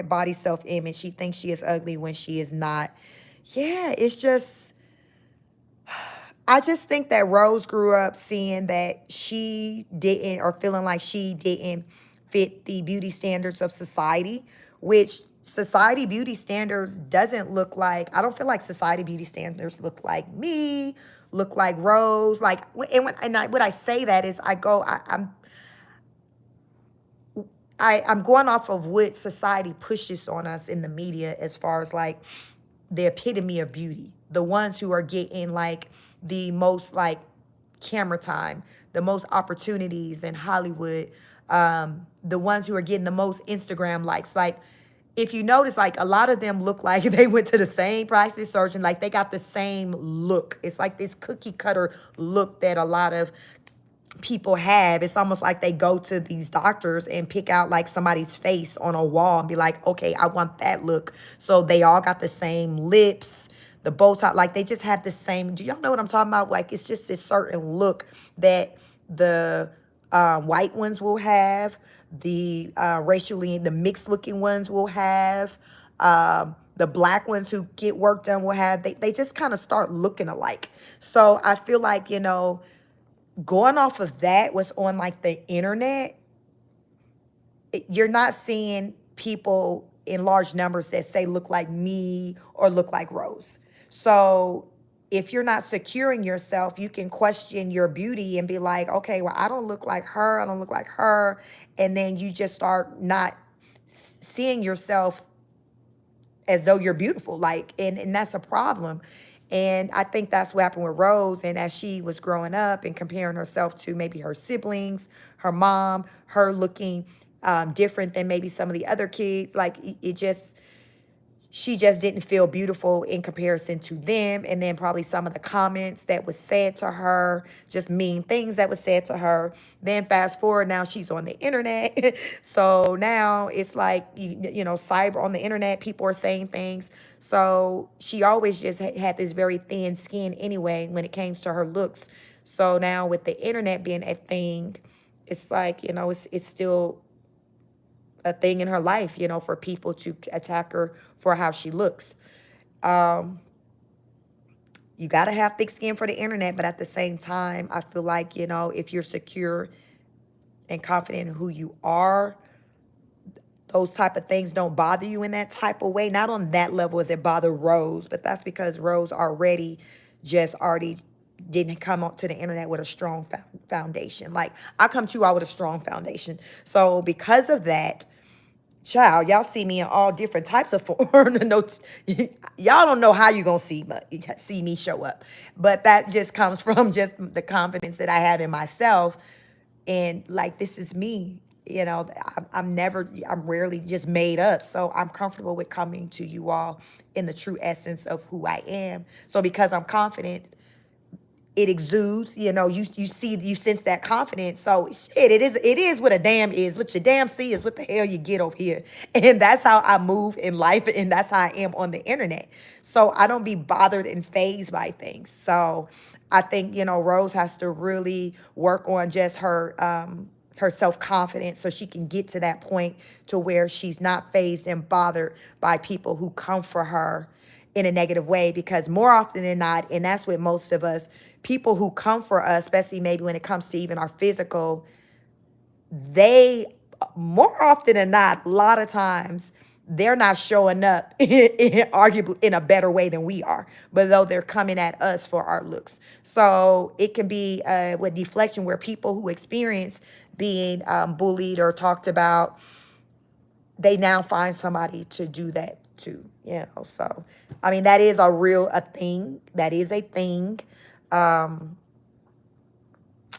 body self-image. She thinks she is ugly when she is not. Yeah, it's just, I just think that Rose grew up seeing that she didn't, or feeling like she didn't fit the beauty standards of society, which society beauty standards doesn't look like. I don't feel like society beauty standards look like me, look like Rose. Like, and when I say that is I'm going off of what society pushes on us in the media, as far as like the epitome of beauty, the ones who are getting like the most like camera time, the most opportunities in Hollywood, the ones who are getting the most Instagram likes. Like, if you notice, like a lot of them look like they went to the same plastic surgeon, like they got the same look. It's like this cookie cutter look that a lot of people have. It's almost like they go to these doctors and pick out like somebody's face on a wall and be like, okay, I want that look. So they all got the same lips, the Botox, like they just have the same. Do y'all know what I'm talking about? Like, it's just this certain look that the white ones will have, the the mixed looking ones will have, the black ones who get work done will have. They just kind of start looking alike. So I feel like, going off of that, what's on like the internet, you're not seeing people in large numbers that say look like me or look like Rose. So if you're not securing yourself, you can question your beauty and be like, okay, well, I don't look like her. I don't look like her. And then you just start not seeing yourself as though you're beautiful. Like, and that's a problem. And I think that's what happened with Rose. And as she was growing up and comparing herself to maybe her siblings, her mom, her looking different than maybe some of the other kids, like she just didn't feel beautiful in comparison to them. And then probably some of the comments that was said to her, just mean things that was said to her. Then fast forward, now she's on the internet. So now it's like, cyber on the internet, people are saying things. So she always just had this very thin skin anyway when it came to her looks. So now with the internet being a thing, it's like, it's still a thing in her life, for people to attack her for how she looks. Um, you got to have thick skin for the internet, but at the same time, I feel like, if you're secure and confident in who you are, those type of things don't bother you in that type of way. Not on that level as it bother Rose, but that's because Rose already didn't come up to the internet with a strong foundation. Like, I come to you out with a strong foundation. So because of that, child, y'all see me in all different types of form. Notes. Y'all don't know how you gonna see me show up, but that just comes from just the confidence that I have in myself, and like, this is me. I'm rarely just made up, so I'm comfortable with coming to you all in the true essence of who I am. So because I'm confident, it exudes. You sense that confidence. So shit, it is what a damn is. What your damn see is what the hell you get over here. And that's how I move in life, and that's how I am on the internet. So I don't be bothered and fazed by things. So I think, Rose has to really work on just her self-confidence, so she can get to that point to where she's not fazed and bothered by people who come for her in a negative way. Because more often than not, and that's with most of us, people who come for us, especially maybe when it comes to even our physical, they, more often than not, a lot of times, they're not showing up arguably in a better way than we are, but though they're coming at us for our looks. So it can be with deflection, where people who experience being bullied or talked about, they now find somebody to do that too. So I mean, that is a thing. That is a thing.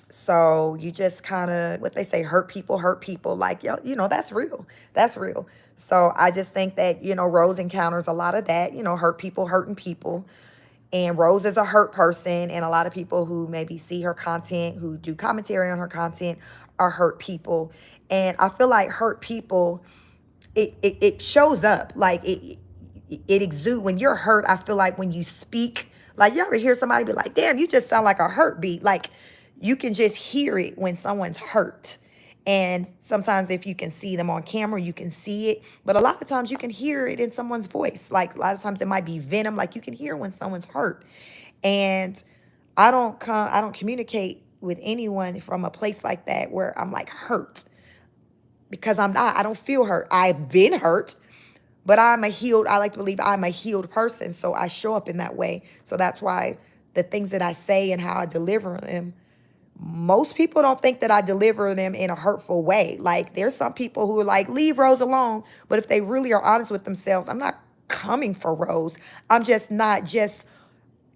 So you just kind of, what they say, hurt people. Like, that's real. That's real. So I just think that, Rose encounters a lot of that, hurt people, hurting people. And Rose is a hurt person. And a lot of people who maybe see her content, who do commentary on her content, are hurt people. And I feel like hurt people, it shows up. Like, it exudes. When you're hurt, I feel like when you speak, like, you ever hear somebody be like, damn, you just sound like a hurt beat. Like, you can just hear it when someone's hurt. And sometimes if you can see them on camera, you can see it. But a lot of times you can hear it in someone's voice. Like, a lot of times it might be venom. Like, you can hear when someone's hurt. And I don't communicate with anyone from a place like that where I'm like hurt, because I don't feel hurt. I've been hurt, but I like to believe I'm a healed person. So I show up in that way. So that's why the things that I say and how I deliver them, most people don't think that I deliver them in a hurtful way. Like, there's some people who are like, leave Rose alone. But if they really are honest with themselves, I'm not coming for Rose. I'm just not just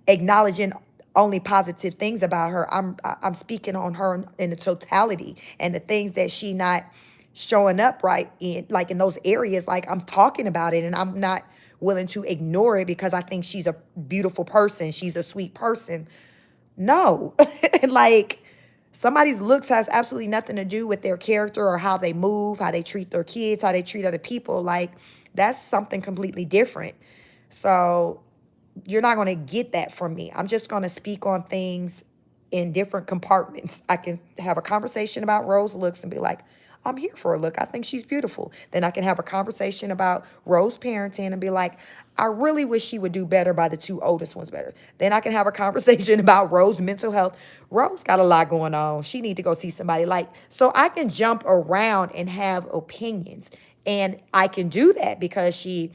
acknowledging only positive things about her. I'm speaking on her in the totality, and the things that she not showing up right in, like in those areas, like, I'm talking about it, and I'm not willing to ignore it because I think she's a beautiful person. She's a sweet person. No, like, somebody's looks has absolutely nothing to do with their character or how they move, how they treat their kids, how they treat other people. Like, that's something completely different. So you're not going to get that from me. I'm just going to speak on things in different compartments. I can have a conversation about Rose looks and be like, I'm here for a look. I think she's beautiful. Then I can have a conversation about Rose parenting and be like, I really wish she would do better by the two oldest ones better. Then I can have a conversation about Rose mental health. Rose got a lot going on. She need to go see somebody. Like, so I can jump around and have opinions. And I can do that because she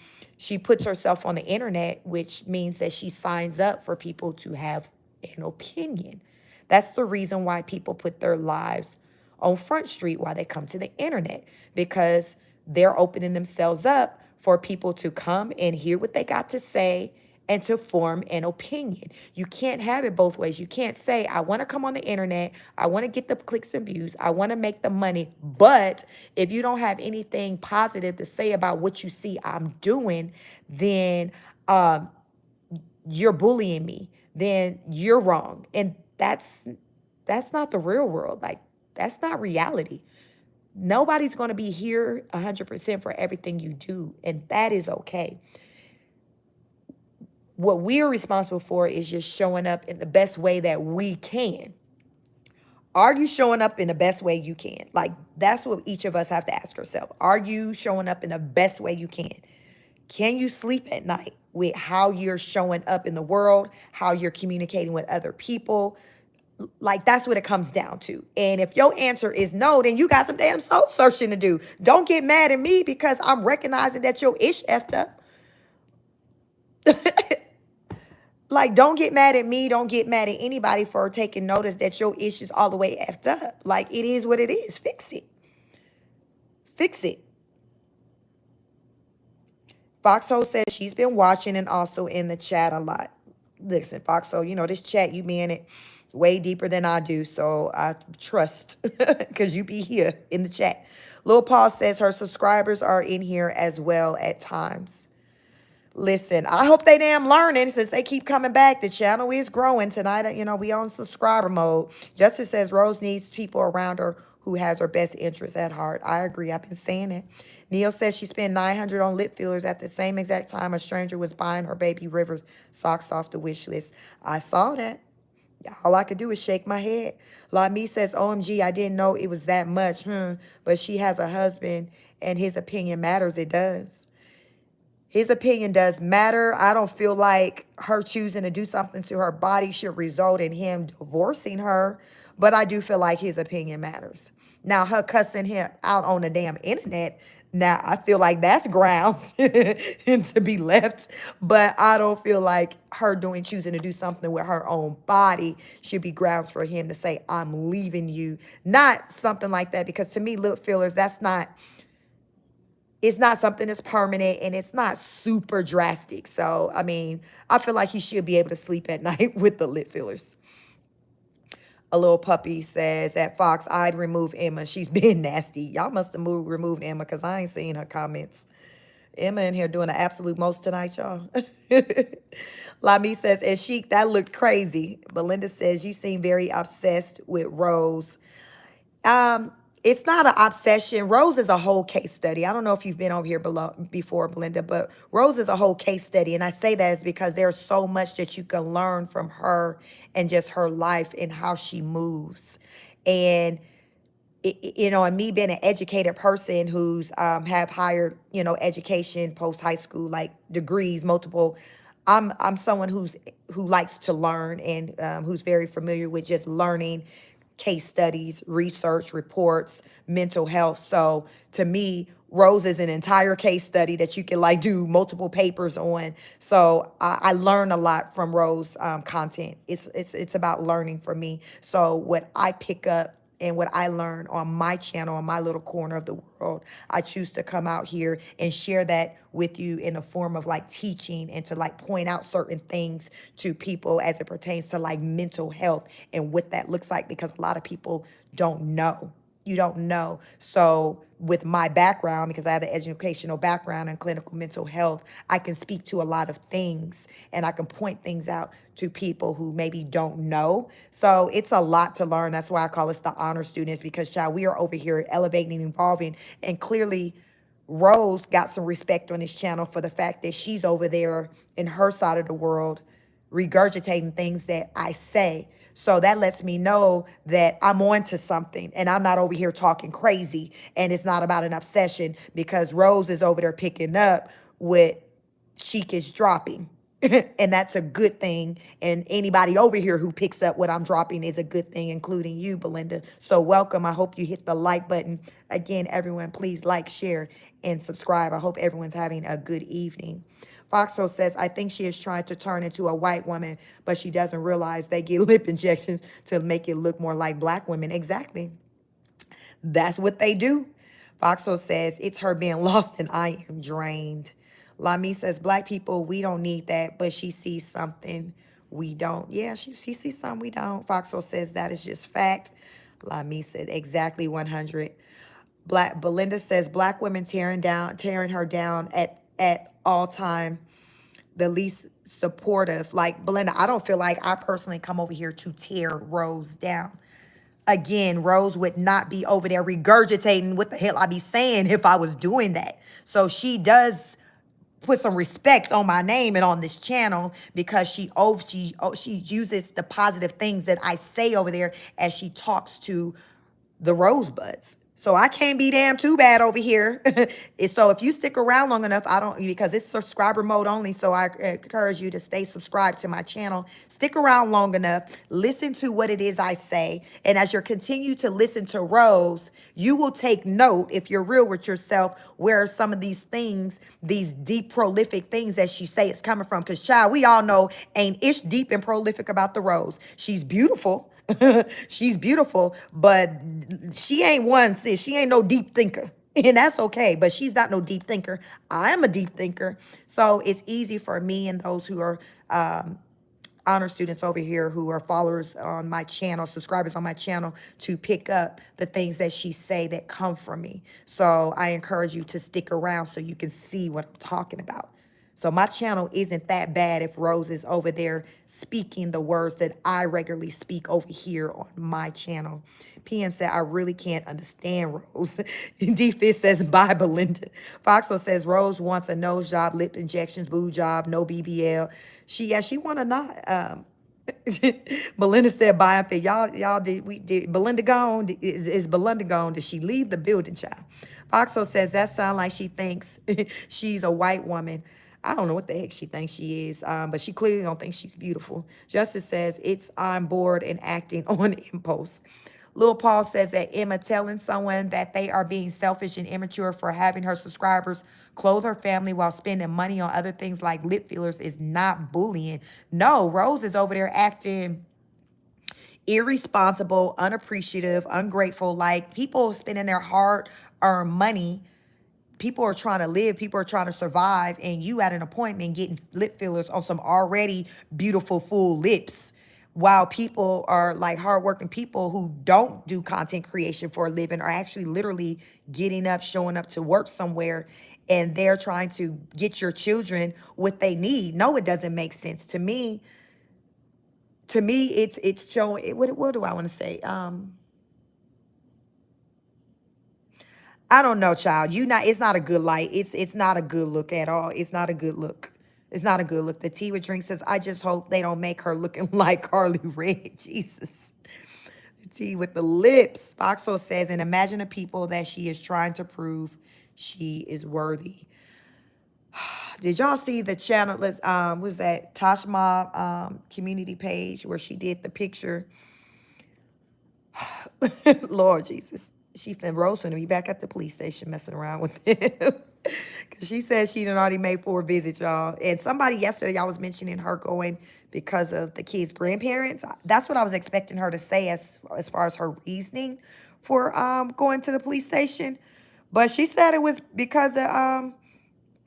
puts herself on the internet, which means that she signs up for people to have an opinion. That's the reason why people put their lives on Front Street, why they come to the internet, because they're opening themselves up for people to come and hear what they got to say and to form an opinion. You can't have it both ways. You can't say, I want to come on the internet, I want to get the clicks and views, I want to make the money, but if you don't have anything positive to say about what you see I'm doing, then you're bullying me, then you're wrong. And that's not the real world. Like, that's not reality. Nobody's going to be here 100% for everything you do, and that is okay. What we're responsible for is just showing up in the best way that we can. Are you showing up in the best way you can? Like, that's what each of us have to ask ourselves. Are you showing up in the best way you can? Can you sleep at night with how you're showing up in the world, how you're communicating with other people? Like, that's what it comes down to. And if your answer is no, then you got some damn soul searching to do. Don't get mad at me because I'm recognizing that your ish effed up. Like, don't get mad at me. Don't get mad at anybody for taking notice that your ish is all the way effed up. Like, it is what it is. Fix it. Fix it. Foxhole says she's been watching and also in the chat a lot. Listen, Foxhole, you know, this chat, you be in it way deeper than I do. So I trust because you be here in the chat. Lil Paul says her subscribers are in here as well at times. Listen, I hope they damn learning since they keep coming back. The channel is growing tonight. You know, we on subscriber mode. Justice says Rose needs people around her who has her best interests at heart. I agree. I've been saying it. Neil says she spent $900 on lip fillers at the same exact time a stranger was buying her baby Rivers socks off the wish list. I saw that. All I could do is shake my head. Lami says, OMG, I didn't know it was that much. But she has a husband and his opinion matters. It does. His opinion does matter. I don't feel like her choosing to do something to her body should result in him divorcing her. But I do feel like his opinion matters. Now, her cussing him out on the damn internet, now I feel like that's grounds to be left. But I don't feel like her choosing to do something with her own body should be grounds for him to say, I'm leaving you. Not something like that. Because to me, lip fillers, it's not something that's permanent and it's not super drastic. So, I mean, I feel like he should be able to sleep at night with the lip fillers. A little puppy says at Fox, I'd remove Emma. She's been nasty. Y'all must have removed Emma because I ain't seen her comments. Emma in here doing the absolute most tonight, y'all. Lami says, and Chic, that looked crazy. Belinda says, you seem very obsessed with Rose. It's not an obsession. Rose is a whole case study. I don't know if you've been over here before, Belinda, but Rose is a whole case study. And I say that is because there's so much that you can learn from her and just her life and how she moves. And, you know, and me being an educated person who's have higher, you know, education, post-high school, like degrees, multiple, I'm someone who likes to learn and who's very familiar with just learning case studies, research, reports, mental health. So to me, Rose is an entire case study that you can like do multiple papers on. So I learn a lot from Rose content. It's about learning for me. So what I pick up and what I learn on my channel, on my little corner of the world, I choose to come out here and share that with you in a form of like teaching and to like point out certain things to people as it pertains to like mental health and what that looks like, because a lot of people don't know. You don't know. So with my background, because I have an educational background in clinical mental health, I can speak to a lot of things and I can point things out to people who maybe don't know. So it's a lot to learn. That's why I call us the honor students, because child, we are over here elevating and evolving. And clearly Rose got some respect on this channel for the fact that she's over there in her side of the world regurgitating things that I say. So that lets me know that I'm on to something and I'm not over here talking crazy and it's not about an obsession, because Rose is over there picking up what Chic is dropping. And that's a good thing. And anybody over here who picks up what I'm dropping is a good thing, including you, Belinda. So welcome. I hope you hit the like button. Again, everyone, please like, share, and subscribe. I hope everyone's having a good evening. Foxo says, I think she is trying to turn into a white woman, but she doesn't realize they get lip injections to make it look more like black women. Exactly. That's what they do. Foxo says, it's her being lost and I am drained. Lami says, black people, we don't need that, but she sees something we don't. Yeah, she sees something we don't. Foxo says that is just fact. Lami said, exactly 100. Belinda says, black women tearing her down at all time, the least supportive. Like, Belinda, I don't feel like I personally come over here to tear Rose down. Again, Rose would not be over there regurgitating what the hell I be saying if I was doing that. So she does put some respect on my name and on this channel, because she uses the positive things that I say over there as she talks to the rosebuds. So I can't be damn too bad over here. So if you stick around long enough, because it's subscriber mode only. So I encourage you to stay subscribed to my channel. Stick around long enough. Listen to what it is I say. And as you continue to listen to Rose, you will take note, if you're real with yourself, where some of these things, these deep, prolific things that she say is coming from. Because, child, we all know ain't ish deep and prolific about the Rose. She's beautiful. She's beautiful, but she ain't one, sis. She ain't no deep thinker. And that's okay, but she's not no deep thinker. I am a deep thinker. So it's easy for me and those who are honor students over here who are followers on my channel, subscribers on my channel, to pick up the things that she say that come from me. So I encourage you to stick around so you can see what I'm talking about. So my channel isn't that bad if Rose is over there speaking the words that I regularly speak over here on my channel. PM said, I really can't understand Rose. D-Fist says, bye, Belinda. Foxo says, Rose wants a nose job, lip injections, boob job, no BBL. She want to not. Belinda said, bye. I said, y'all did Belinda gone? Is Belinda gone? Did she leave the building, child? Foxo says, that sounds like she thinks she's a white woman. I don't know what the heck she thinks she is, but she clearly don't think she's beautiful. Justice says, I'm bored and acting on impulse. Lil Paul says that Emma telling someone that they are being selfish and immature for having her subscribers clothe her family while spending money on other things like lip fillers is not bullying. No, Rose is over there acting irresponsible, unappreciative, ungrateful, like people spending their hard-earned money. People are trying to live, people are trying to survive, and you at an appointment getting lip fillers on some already beautiful, full lips, while people are like hardworking people who don't do content creation for a living are actually literally getting up, showing up to work somewhere, and they're trying to get your children what they need. No, it doesn't make sense to me. To me, it's showing. What do I want to say? I don't know, child. It's not a good light. It's not a good look at all. It's not a good look. It's not a good look. The tea with drink says, I just hope they don't make her looking like Carly Rae. Jesus. The tea with the lips. Foxo says, and imagine the people that she is trying to prove she is worthy. Did y'all see the channel? Was that Tosh Mob community page where she did the picture? Lord Jesus. Rose finna be back at the police station messing around with him. Because she said she done already made 4 visits, y'all. And somebody yesterday, y'all was mentioning her going because of the kids' grandparents. That's what I was expecting her to say as far as her reasoning for going to the police station. But she said it was because of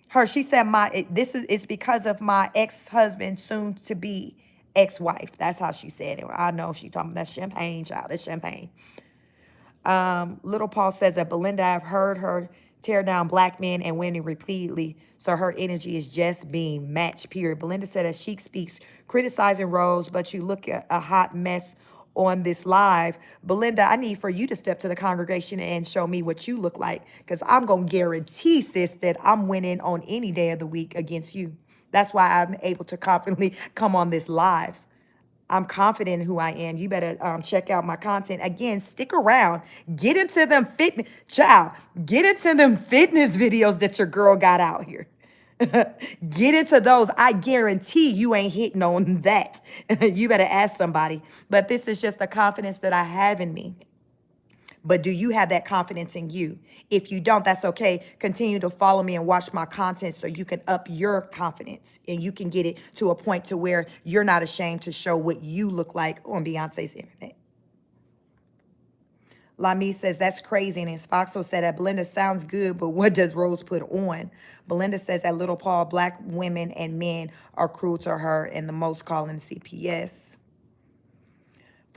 her. She said it's because of my ex-husband, soon to be ex-wife. That's how she said it. I know she talking about that champagne, child. That's champagne. Little Paul says that Belinda, I've heard her tear down black men and women repeatedly, so her energy is just being matched, period. Belinda said as Sheik speaks, criticizing Rose, but you look at a hot mess on this live. Belinda, I need for you to step to the congregation and show me what you look like, because I'm going to guarantee, sis, that I'm winning on any day of the week against you. That's why I'm able to confidently come on this live. I'm confident in who I am. You better check out my content. Again, stick around. Get into them fitness. Child, get into them fitness videos that your girl got out here. Get into those. I guarantee you ain't hitting on that. You better ask somebody. But this is just the confidence that I have in me. But do you have that confidence in you? If you don't, that's okay. Continue to follow me and watch my content so you can up your confidence and you can get it to a point to where you're not ashamed to show what you look like on Beyonce's internet. Lami says, that's crazy. And as Foxo said, that Belinda sounds good, but what does Rose put on? Belinda says that Little Paul, black women and men are cruel to her and the most calling CPS.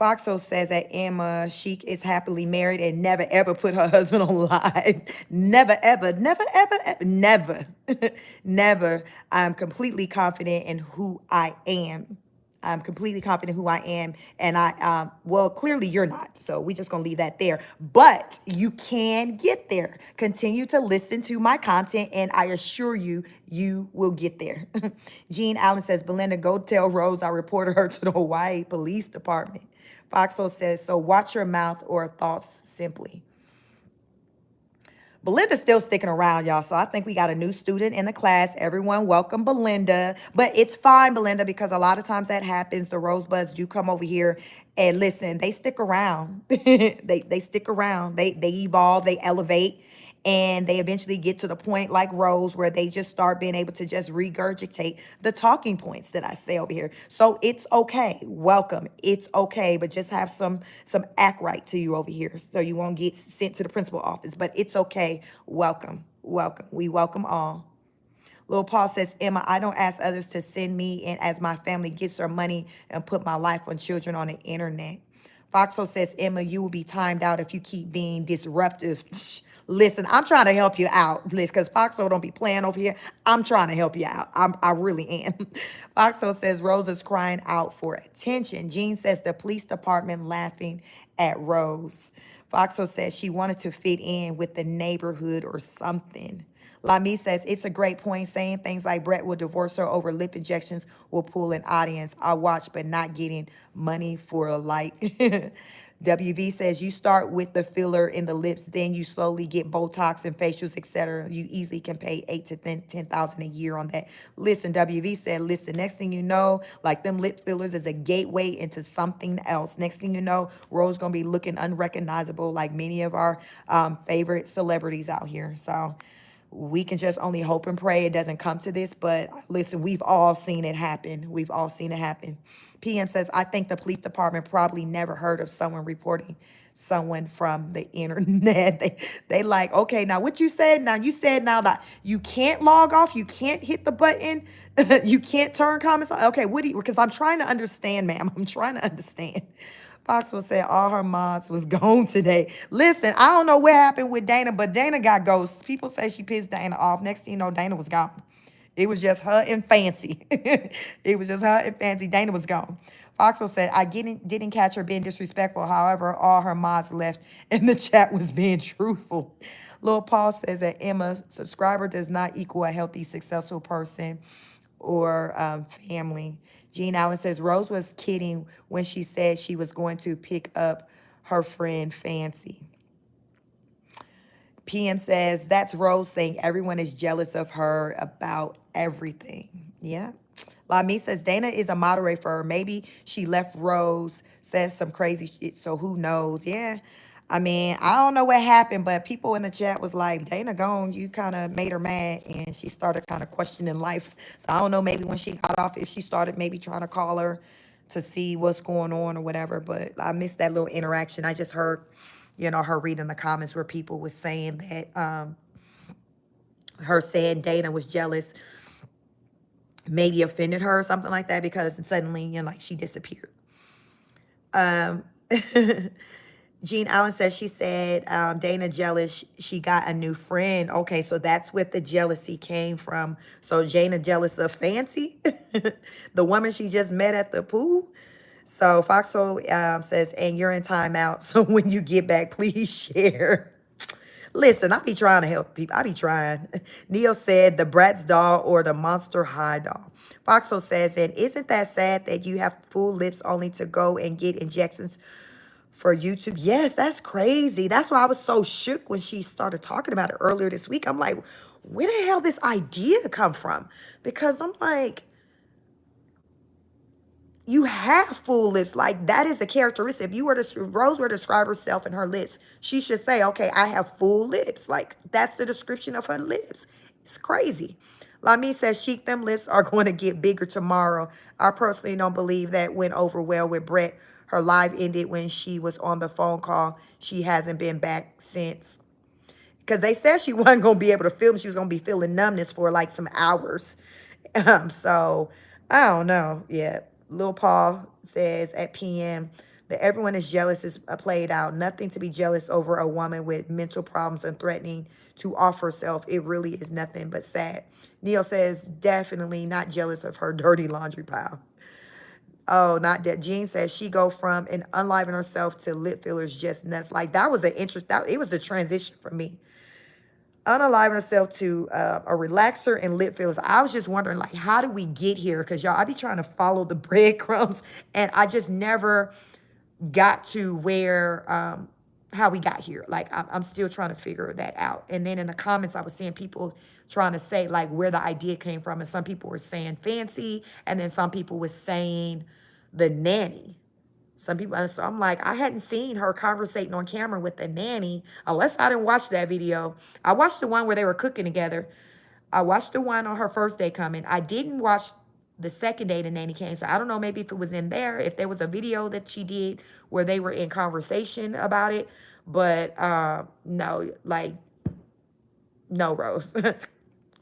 Foxo says that Emma Sheik is happily married and never, ever put her husband on live. Never, ever, never, ever, ever, never, never. I'm completely confident in who I am. I'm completely confident who I am. And well, clearly you're not. So we just going to leave that there. But you can get there. Continue to listen to my content, and I assure you, you will get there. Jean Allen says, Belinda, go tell Rose I reported her to the Hawaii Police Department. Foxo says, so watch your mouth or thoughts simply. Belinda's still sticking around, y'all. So I think we got a new student in the class. Everyone welcome Belinda. But it's fine, Belinda, because a lot of times that happens. The Rosebuds do come over here and listen, they stick around. They stick around. They evolve, they elevate. And they eventually get to the point like Rose where they just start being able to just regurgitate the talking points that I say over here. So it's okay. Welcome. It's okay. But just have some act right to you over here so you won't get sent to the principal office. But it's okay. Welcome. Welcome. We welcome all. Lil Paul says, Emma, I don't ask others to send me and as my family gifts or money and put my life on children on the internet. Foxo says, Emma, you will be timed out if you keep being disruptive. Listen, I'm trying to help you out, because Foxo don't be playing over here. I'm trying to help you out. I really am. Foxo says, Rose is crying out for attention. Jean says, the police department laughing at Rose. Foxo says she wanted to fit in with the neighborhood or something. Lamy says, it's a great point. Saying things like Brett will divorce her over lip injections will pull an audience. I watch, but not getting money for a like. WV says, you start with the filler in the lips, then you slowly get Botox and facials, etc. You easily can pay 8 to 10,000 a year on that. Listen, WV said, listen, next thing you know, like them lip fillers is a gateway into something else. Next thing you know, Rose gonna be looking unrecognizable like many of our favorite celebrities out here. So we can just only hope and pray it doesn't come to this. But listen, we've all seen it happen. We've all seen it happen. PM says, I think the police department probably never heard of someone reporting someone from the internet. They like, okay, now what you said, now you said now that you can't log off, you can't hit the button, you can't turn comments on. Okay, what do you, because I'm trying to understand, ma'am. I'm trying to understand. Fox will say all her mods was gone today. Listen, I don't know what happened with Dana, but Dana got ghosts. People say she pissed Dana off. Next thing you know, Dana was gone. It was just her and Fancy. It was just her and Fancy. Dana was gone. Foxwell said, I didn't catch her being disrespectful. However, all her mods left and the chat was being truthful. Lil Paul says that Emma, subscriber does not equal a healthy, successful person or family. Jean Allen says, Rose was kidding when she said she was going to pick up her friend Fancy. PM says, that's Rose saying everyone is jealous of her about everything. Yeah. Lamy says, Dana is a moderator for her. Maybe she left Rose, says some crazy shit, so who knows? Yeah. I mean, I don't know what happened, but people in the chat was like, Dana gone, you kind of made her mad, and she started kind of questioning life. So I don't know, maybe when she got off, if she started maybe trying to call her to see what's going on or whatever, but I missed that little interaction. I just heard, her reading the comments where people was saying that her saying Dana was jealous maybe offended her or something like that because suddenly, like she disappeared. Jean Allen says, she said, Dana jealous, she got a new friend. Okay, so that's what the jealousy came from. So Dana jealous of Fancy, the woman she just met at the pool. So Foxo says, and you're in timeout. So when you get back, please share. Listen, I be trying to help people. I be trying. Neil said the Bratz doll or the Monster High doll. Foxo says, and isn't that sad that you have full lips only to go and get injections for YouTube? Yes, that's crazy. That's why I was so shook when she started talking about it earlier this week. I'm like, where the hell this idea come from? Because I'm like, you have full lips. Like, that is a characteristic. If Rose were to describe herself and her lips, she should say, okay, I have full lips. Like, that's the description of her lips. It's crazy. Lamy says, Chic, them lips are going to get bigger tomorrow. I personally don't believe that went over well with Brett. Her live ended when she was on the phone call. She hasn't been back since. Because they said she wasn't going to be able to film. She was going to be feeling numbness for like some hours. So, I don't know. Yeah. Lil Paul says at PM that everyone is jealous is played out. Nothing to be jealous over a woman with mental problems and threatening to off herself. It really is nothing but sad. Neil says definitely not jealous of her dirty laundry pile. Oh, not that. Jean says she go from an unliving herself to lip fillers just nuts. Like that was an interest. That it was a transition for me. Unaliving herself to a relaxer and lip fillers. I was just wondering, like, how do we get here? Because y'all, I be trying to follow the breadcrumbs, and I just never got to where how we got here. Like I'm still trying to figure that out. And then in the comments, I was seeing people trying to say like where the idea came from, and some people were saying fancy, and then some people were saying the nanny. Some people, so I'm like, I hadn't seen her conversating on camera with the nanny unless I didn't watch that video. I watched the one where they were cooking together. I watched the one on her first day coming. I didn't watch the second day the nanny came. So I don't know, maybe if it was in there, if there was a video that she did where they were in conversation about it. But no, like, no, Rose.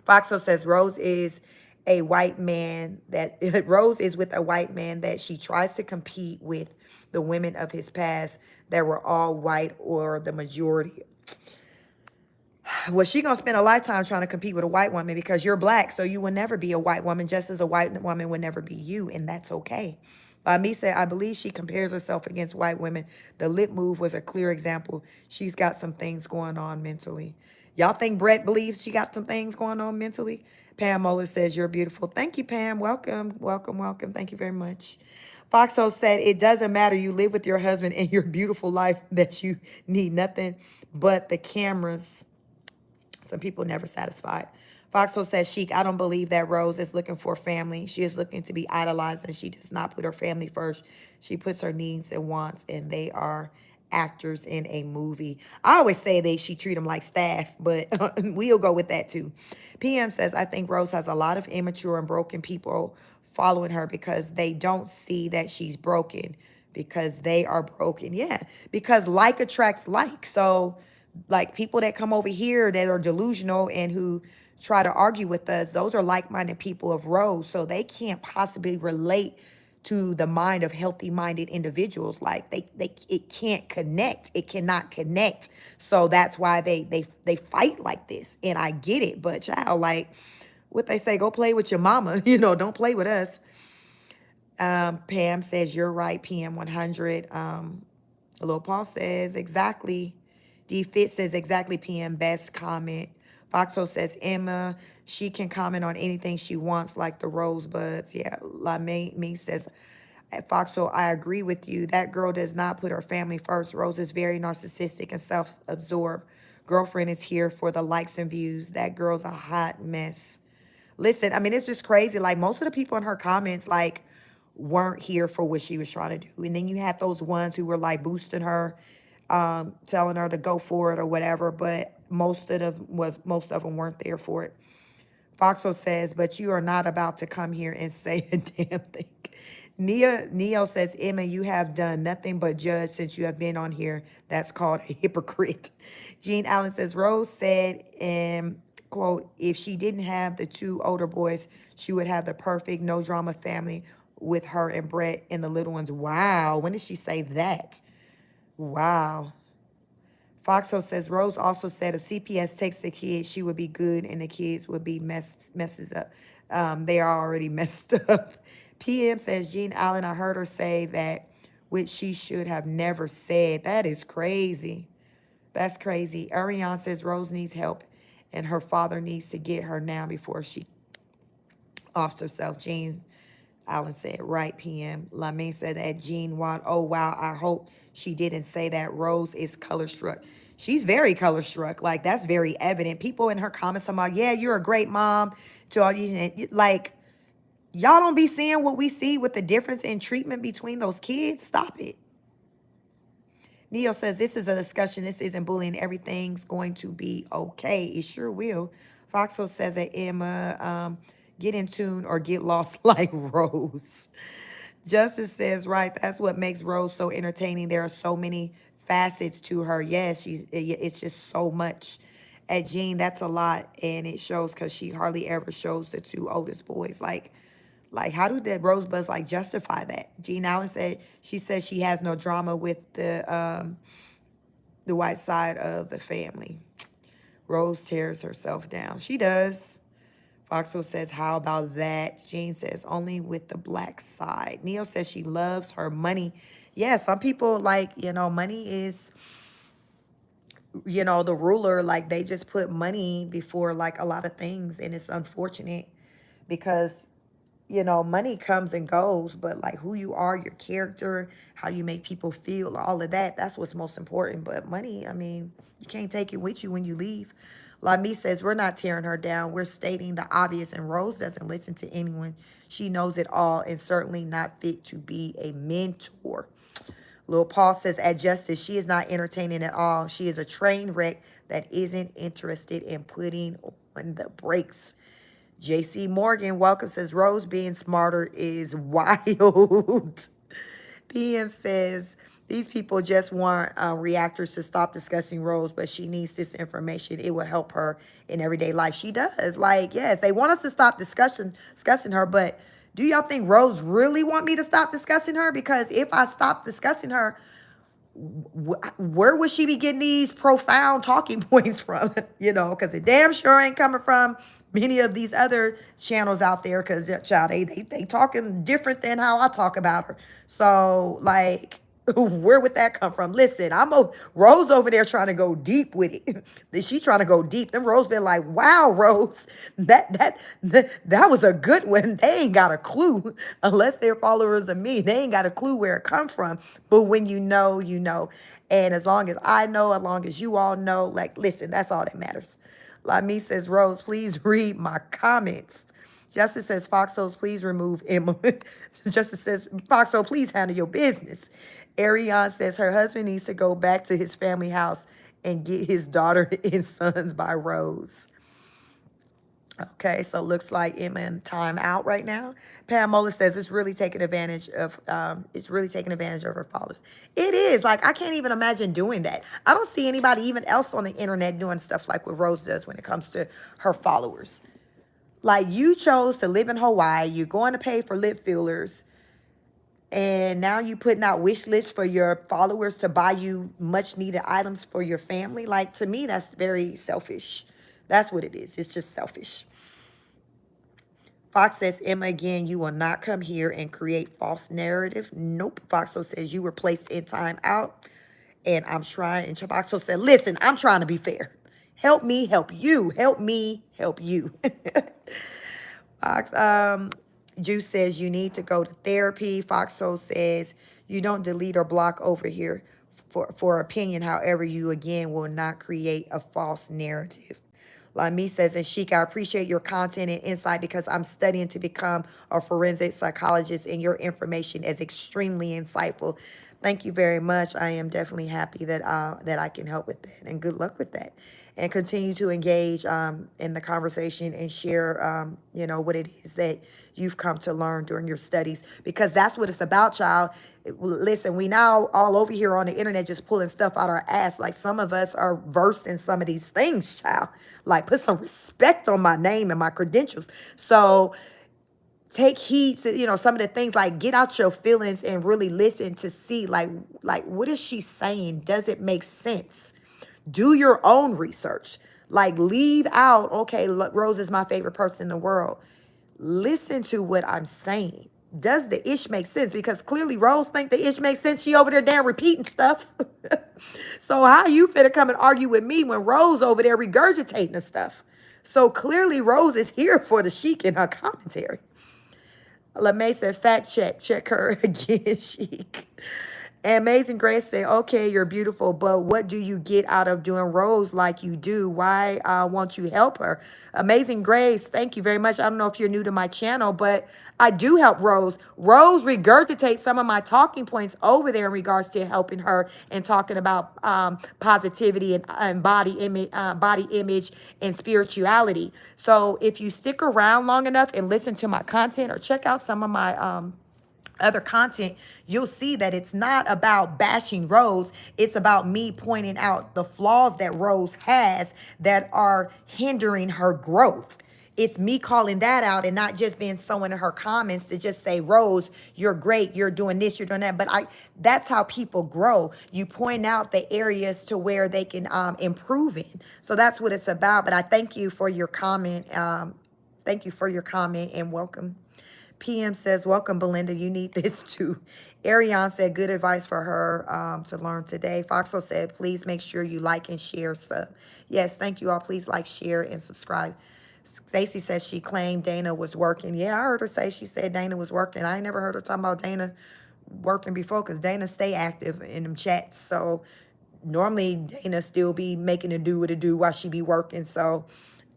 Foxo says Rose is a white man that Rose is with a white man that she tries to compete with the women of his past that were all white or the majority. Well, she gonna spend a lifetime trying to compete with a white woman because you're black, so you will never be a white woman, just as a white woman would never be you, and that's okay. Me said, I believe she compares herself against white women. The lip move was a clear example. She's got some things going on mentally. Y'all think Brett believes she got some things going on mentally? Pam Moeller says, you're beautiful. Thank you, Pam. Welcome, welcome, welcome. Thank you very much. Foxo said, it doesn't matter. You live with your husband in your beautiful life that you need nothing but the cameras. Some people never satisfied. Foxhole says, Sheik, I don't believe that Rose is looking for family. She is looking to be idolized, and she does not put her family first. She puts her needs and wants, and they are actors in a movie. I always say she treat them like staff, but we'll go with that too. PM says, I think Rose has a lot of immature and broken people following her because they don't see that she's broken, because they are broken. Yeah, because like attracts like. So like people that come over here that are delusional and who try to argue with us, those are like-minded people of Rose, so they can't possibly relate to the mind of healthy-minded individuals. Like it can't connect. It cannot connect. So that's why they fight like this. And I get it, but child, like what they say, go play with your mama. Don't play with us. Pam says, you're right, PM 100. Lil Paul says, exactly. D Fit says, exactly, PM, best comment. Foxo says, Emma, she can comment on anything she wants, like the rosebuds. Yeah, La Me says, Foxo, I agree with you. That girl does not put her family first. Rose is very narcissistic and self-absorbed. Girlfriend is here for the likes and views. That girl's a hot mess. Listen, I mean, it's just crazy. Like, most of the people in her comments, like, weren't here for what she was trying to do. And then you had those ones who were, like, boosting her, telling her to go for it or whatever. But most of them weren't there for it. Foxo says, but you are not about to come here and say a damn thing. Neo says, Emma, you have done nothing but judge since you have been on here. That's called a hypocrite. Jean Allen says, Rose said, quote, if she didn't have the two older boys, she would have the perfect no drama family with her and Brett and the little ones. Wow. When did she say that? Wow. Foxo says, Rose also said if CPS takes the kids, she would be good and the kids would be messes up. They are already messed up. PM says, Jean Allen, I heard her say that, which she should have never said. That is crazy. That's crazy. Ariane says Rose needs help and her father needs to get her now before she offs herself. Jean Allen said, right, PM. Lamine said that. Jean Watt, oh, wow, I hope she didn't say that. Rose is color struck. She's very color struck. Like, that's very evident. People in her comments are like, yeah, you're a great mom to all you. Like, y'all don't be seeing what we see with the difference in treatment between those kids. Stop it. Neo says, this is a discussion. This isn't bullying. Everything's going to be okay. It sure will. Foxhole says that Emma, get in tune or get lost like Rose. Justice says, right, that's what makes Rose so entertaining. There are so many facets to her. Yes, it's just so much. At Jean, that's a lot, and it shows because she hardly ever shows the two oldest boys. Like how do the Rosebuds like justify that? Jean Allen said she says she has no drama with the white side of the family. Rose tears herself down. She does. Foxwell says, how about that? Jean says, only with the black side. Neil says she loves her money. Yeah, some people like, money is, the ruler. Like they just put money before like a lot of things. And it's unfortunate because, money comes and goes, but like who you are, your character, how you make people feel, all of that, that's what's most important. But money, I mean, you can't take it with you when you leave. Lami says, we're not tearing her down. We're stating the obvious, and Rose doesn't listen to anyone. She knows it all and certainly not fit to be a mentor. Lil Paul says, at Justice, she is not entertaining at all. She is a train wreck that isn't interested in putting on the brakes. JC Morgan, welcome, says, Rose being smarter is wild. PM says, these people just want reactors to stop discussing Rose, but she needs this information. It will help her in everyday life. She does. Like, yes, they want us to stop discussing her, but do y'all think Rose really want me to stop discussing her? Because if I stop discussing her, where would she be getting these profound talking points from? Because it damn sure ain't coming from many of these other channels out there. Because, child, they talking different than how I talk about her. So, like, where would that come from? Listen, Rose over there trying to go deep with it. She trying to go deep. Then Rose been like, wow, Rose, that was a good one. They ain't got a clue unless they're followers of me. They ain't got a clue where it come from. But when you know, you know. And as long as I know, as long as you all know, like, listen, that's all that matters. Lami says, Rose, please read my comments. Justice says, Foxholes, please remove Emma. Justice says, Foxhole, please handle your business. Ariane says her husband needs to go back to his family house and get his daughter and sons by Rose. Okay, so looks like Emma in time out right now. Pam says it's really taking advantage of her followers. It is. Like, I can't even imagine doing that. I don't see anybody even else on the internet doing stuff like what Rose does when it comes to her followers. Like, you chose to live in Hawaii, you're going to pay for lip fillers, and now you putting out wish lists for your followers to buy you much needed items for your family. Like, to me, that's very selfish. That's what it is. It's just selfish. Fox says, Emma, again, you will not come here and create false narrative. Nope. Foxo says you were placed in time out, and I'm trying. And Foxo said, listen, I'm trying to be fair. Help me, help you. Help me, help you. Fox, Juice says you need to go to therapy. Foxo says you don't delete or block over here for opinion. However, you again will not create a false narrative. Lami says, and Sheik, I appreciate your content and insight because I'm studying to become a forensic psychologist, and your information is extremely insightful. Thank you very much. I am definitely happy that I can help with that, and good luck with that. And continue to engage in the conversation and share, what it is that you've come to learn during your studies, because that's what it's about, child. Listen, we now all over here on the internet just pulling stuff out our ass. Like, some of us are versed in some of these things, child. Like, put some respect on my name and my credentials. So take heed to, some of the things, like, get out your feelings and really listen to see, like what is she saying? Does it make sense? Do your own research. Like, leave out, okay, look, Rose is my favorite person in the world. Listen to what I'm saying. Does the ish make sense? Because clearly Rose think the ish makes sense. She over there damn repeating stuff. So how you finna come and argue with me when Rose over there regurgitating the stuff? So clearly Rose is here for the Sheik in her commentary. LeMay said, fact check her again, Sheik. And Amazing Grace said, okay, you're beautiful, but what do you get out of doing Rose like you do? Why won't you help her? Amazing Grace, thank you very much. I don't know if you're new to my channel, but I do help Rose. Rose regurgitates some of my talking points over there in regards to helping her and talking about positivity and body image and spirituality. So if you stick around long enough and listen to my content or check out some of my other content, you'll see that it's not about bashing Rose. It's about me pointing out the flaws that Rose has that are hindering her growth. It's me calling that out and not just being someone in her comments to just say, Rose, you're great, you're doing this, you're doing that. But that's how people grow. You point out the areas to where they can improve in. So that's what it's about. But I thank you for your comment, Thank you for your comment and welcome. PM says, welcome, Belinda. You need this too. Ariane said, good advice for her to learn today. Foxo said, please make sure you like and share sub. Yes, thank you all. Please like, share, and subscribe. Stacy says she claimed Dana was working. Yeah, I heard her say she said Dana was working. I ain't never heard her talking about Dana working before because Dana stay active in them chats. So normally Dana still be making it do what it do while she be working. So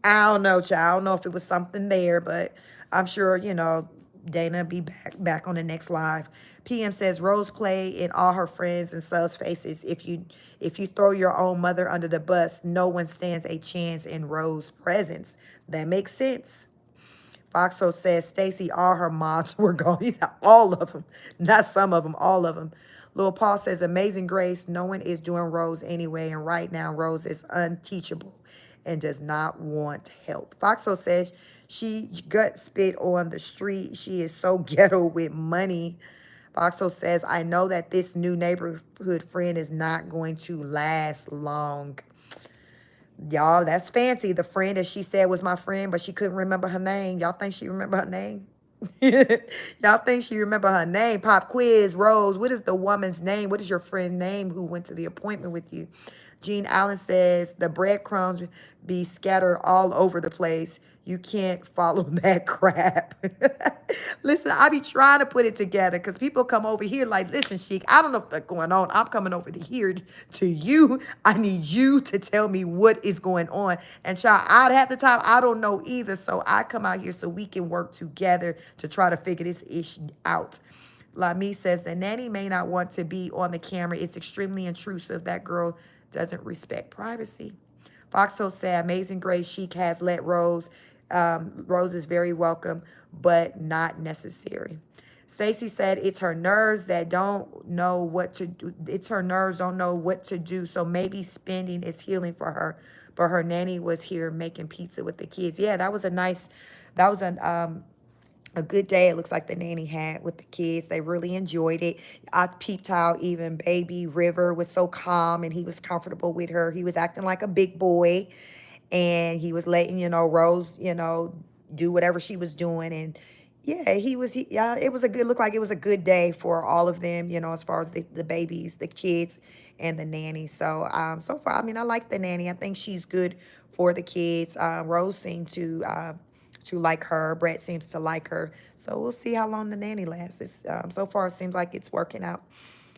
I don't know, child. I don't know if it was something there, but I'm sure, Dana be back on the next live. PM says Rose play in all her friends and subs faces. If you throw your own mother under the bus, no one stands a chance in Rose's presence. That makes sense. Foxo says Stacy, all her mods were gone. All of them. Not some of them, all of them. Lil Paul says, Amazing Grace, no one is doing Rose anyway, and right now Rose is unteachable and does not want help. Foxo says she gut spit on the street. She is so ghetto with money. Foxo says, I know that this new neighborhood friend is not going to last long. Y'all, that's fancy. The friend that she said was my friend, but she couldn't remember her name. Y'all think she remember her name? Y'all think she remember her name? Pop quiz, Rose. What is the woman's name? What is your friend's name who went to the appointment with you? Jean Allen says the breadcrumbs be scattered all over the place. You can't follow that crap. Listen, I be trying to put it together because people come over here like, listen, Sheik, I don't know what's going on. I'm coming over to here to you. I need you to tell me what is going on. And child, I'd have the time. I don't know either. So I come out here so we can work together to try to figure this issue out. Lami says the nanny may not want to be on the camera. It's extremely intrusive. That girl doesn't respect privacy. Foxo said, Amazing Grace Chic has let Rose. Rose is very welcome, but not necessary. Stacey said it's her nerves that don't know what to do. It's her nerves don't know what to do. So maybe spending is healing for her. But her nanny was here making pizza with the kids. Yeah, that was a good day. It looks like the nanny had with the kids. They really enjoyed it. I peeped how even baby River was so calm and he was comfortable with her. He was acting like a big boy and he was letting, Rose, do whatever she was doing. And yeah, it was a good, looked like it was a good day for all of them, as far as the babies, the kids and the nanny. So, so far, I mean, I like the nanny. I think she's good for the kids. Rose seemed to like her. Brett seems to like her. So we'll see how long the nanny lasts. So far, it seems like it's working out.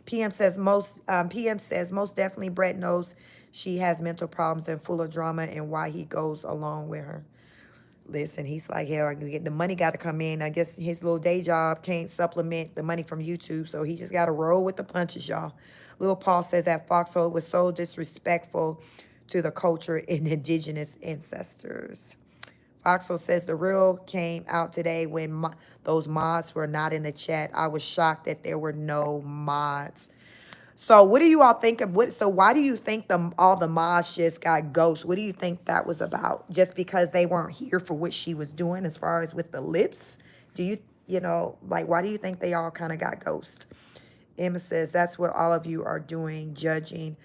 PM says most definitely Brett knows she has mental problems and full of drama and why he goes along with her. Listen, he's like, hell, the money got to come in. I guess his little day job can't supplement the money from YouTube, so he just got to roll with the punches, y'all. Lil Paul says that Foxhole was so disrespectful to the culture and indigenous ancestors. Foxhole says the real came out today when those mods were not in the chat. I was shocked that there were no mods. So what do you all think of so why do you think all the mods just got ghosts? What do you think that was about? Just because they weren't here for what she was doing as far as with the lips? Do you, why do you think they all kind of got ghost? Emma says that's what all of you are doing, judging.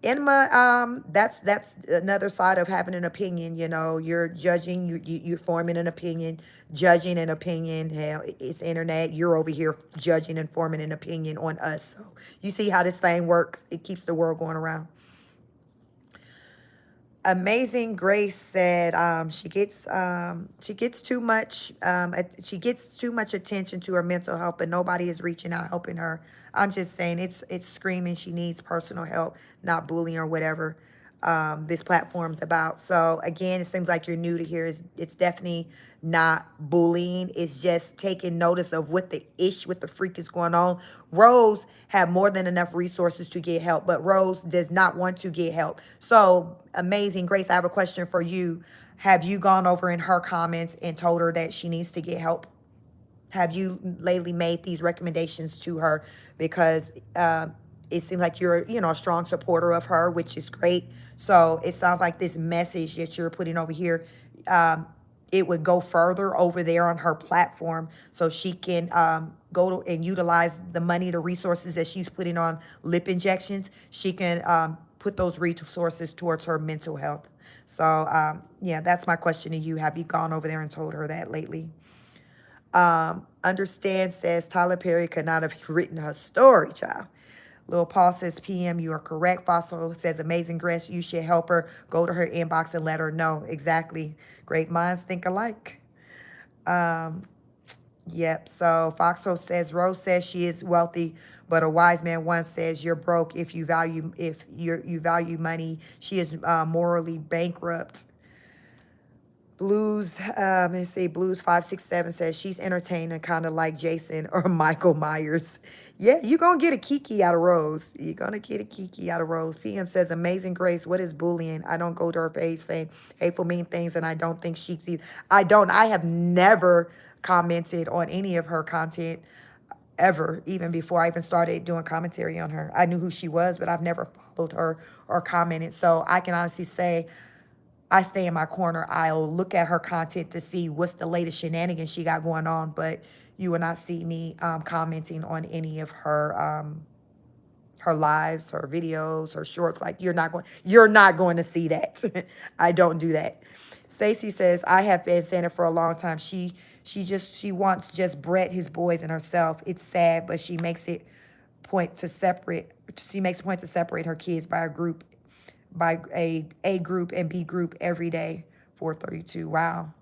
Emma, that's another side of having an opinion. You're judging, you're forming an opinion, judging an opinion. Hell, it's internet. You're over here judging and forming an opinion on us. So you see how this thing works. It keeps the world going around. Amazing Grace said she gets too much attention to her mental health, but nobody is reaching out helping her. I'm just saying it's screaming she needs personal help, not bullying or whatever this platform's about. So again, it seems like you're new to here. It's definitely not bullying. It's just taking notice of what the freak is going on. Rose had more than enough resources to get help, but Rose does not want to get help. So Amazing Grace, I have a question for you. Have you gone over in her comments and told her that she needs to get help? Have you lately made these recommendations to her? Because it seems like you're, a strong supporter of her, which is great. So it sounds like this message that you're putting over here, it would go further over there on her platform so she can go and utilize the money, the resources that she's putting on lip injections. She can put those resources towards her mental health. So, yeah, that's my question to you. Have you gone over there and told her that lately? Understand says Tyler Perry could not have written her story, child. Lil Paul says, PM, you are correct. Fossil says, amazing Grace, you should help her. Go to her inbox and let her know. Exactly. Great minds think alike. Yep. So Foxhole says, Rose says she is wealthy, but a wise man once says, you're broke if you value money. She is morally bankrupt. Blues, let's see, Blues 567 says she's entertaining, kind of like Jason or Michael Myers. Yeah, you're going to get a Kiki out of Rose. You're going to get a Kiki out of Rose. PM says, amazing Grace, what is bullying? I don't go to her page saying hateful, mean things, and I don't think she's either. I have never commented on any of her content ever, even before I even started doing commentary on her. I knew who she was, but I've never followed her or commented. So I can honestly say, I stay in my corner. I'll look at her content to see what's the latest shenanigans she got going on, but you will not see me commenting on any of her lives, her videos, her shorts. Like you're not going to see that. I don't do that. Stacy says, I have been saying it for a long time. She wants just Brett, his boys, and herself. It's sad, but she makes it point to separate her kids by a group, by a group and B group every day. 432. Wow.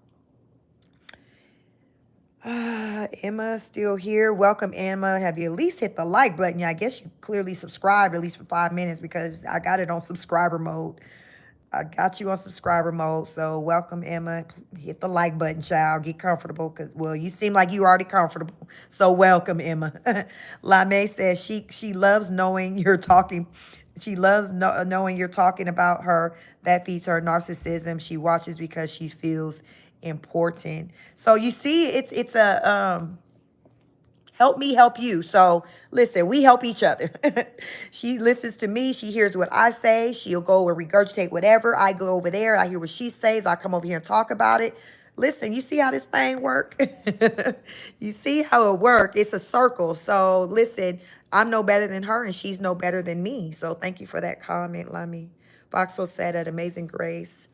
Emma still here. Welcome, Emma. Have you at least hit the like button? Yeah, I guess you clearly subscribed at least for 5 minutes because I got it on subscriber mode. I got you on subscriber mode. So welcome, Emma. Hit the like button, child. Get comfortable because, well, you seem like you're already comfortable. So welcome, Emma. Lame says she loves knowing you're talking. She loves knowing you're talking about her. That feeds her narcissism. She watches because she feels important. So you see, it's a help me help you. So listen, we help each other. She listens to me. She hears what I say. She'll go and regurgitate whatever. I go over there. I hear what she says. I come over here and talk about it. Listen, you see how this thing work? You see how it work? It's a circle. So listen, I'm no better than her and she's no better than me. So thank you for that comment, Lami. Foxwell said at Amazing Grace,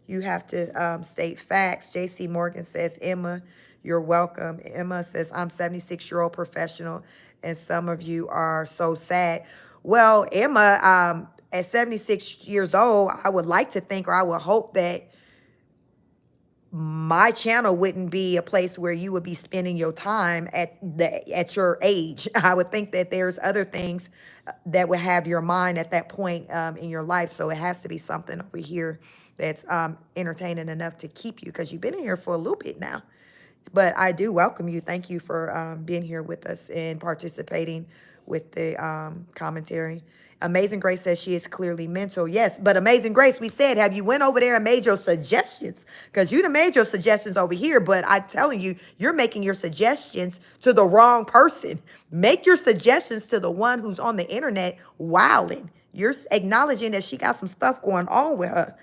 you have to state facts. JC Morgan says, Emma, you're welcome. Emma says, I'm 76-year-old professional, and some of you are so sad. Well, Emma, at 76 years old, I would like to think, or I would hope that my channel wouldn't be a place where you would be spending your time at your age. I would think that there's other things that would have your mind at that point in your life. So it has to be something over here that's entertaining enough to keep you, because you've been in here for a little bit now. But I do welcome you. Thank you for being here with us and participating with the commentary. Amazing Grace says she is clearly mental. Yes, but Amazing Grace, we said, have you went over there and made your suggestions? Because you done made your suggestions over here, but I'm telling you, you're making your suggestions to the wrong person. Make your suggestions to the one who's on the internet wilding. You're acknowledging that she got some stuff going on with her,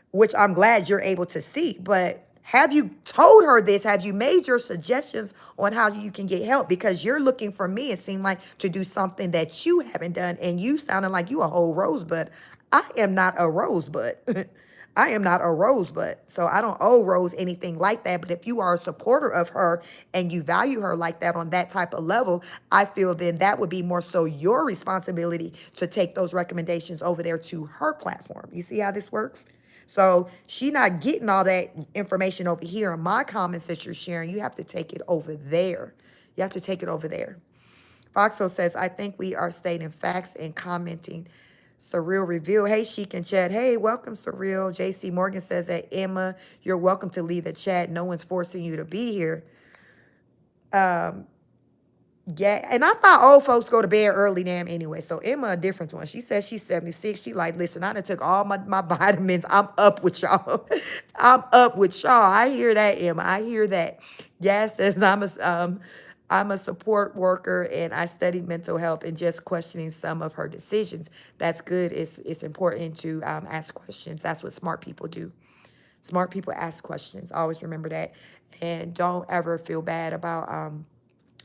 which I'm glad you're able to see. But have you told her this? Have you made your suggestions on how you can get help? Because you're looking for me, it seemed like, to do something that you haven't done. And you sounding like you a whole rosebud. I am not a rosebud. I am not a rosebud. So I don't owe Rose anything like that. But if you are a supporter of her and you value her like that on that type of level, I feel then that would be more so your responsibility to take those recommendations over there to her platform. You see how this works? So she not getting all that information over here in my comments that you're sharing. You have to take it over there. You have to take it over there. Foxo says, I think we are stating facts and commenting. Surreal Reveal. Hey, Sheik and Chat. Hey, welcome, Surreal. JC Morgan says that, Emma, you're welcome to leave the chat. No one's forcing you to be here. Yeah, and I thought old folks go to bed early damn anyway. So Emma, a different one. She says she's 76. She like, listen, I done took all my vitamins. I'm up with y'all. I'm up with y'all. I hear that, Emma. I hear that. Yes, says I'm a support worker and I study mental health and just questioning some of her decisions. That's good. It's important to ask questions. That's what smart people do. Smart people ask questions. Always remember that. And don't ever feel bad about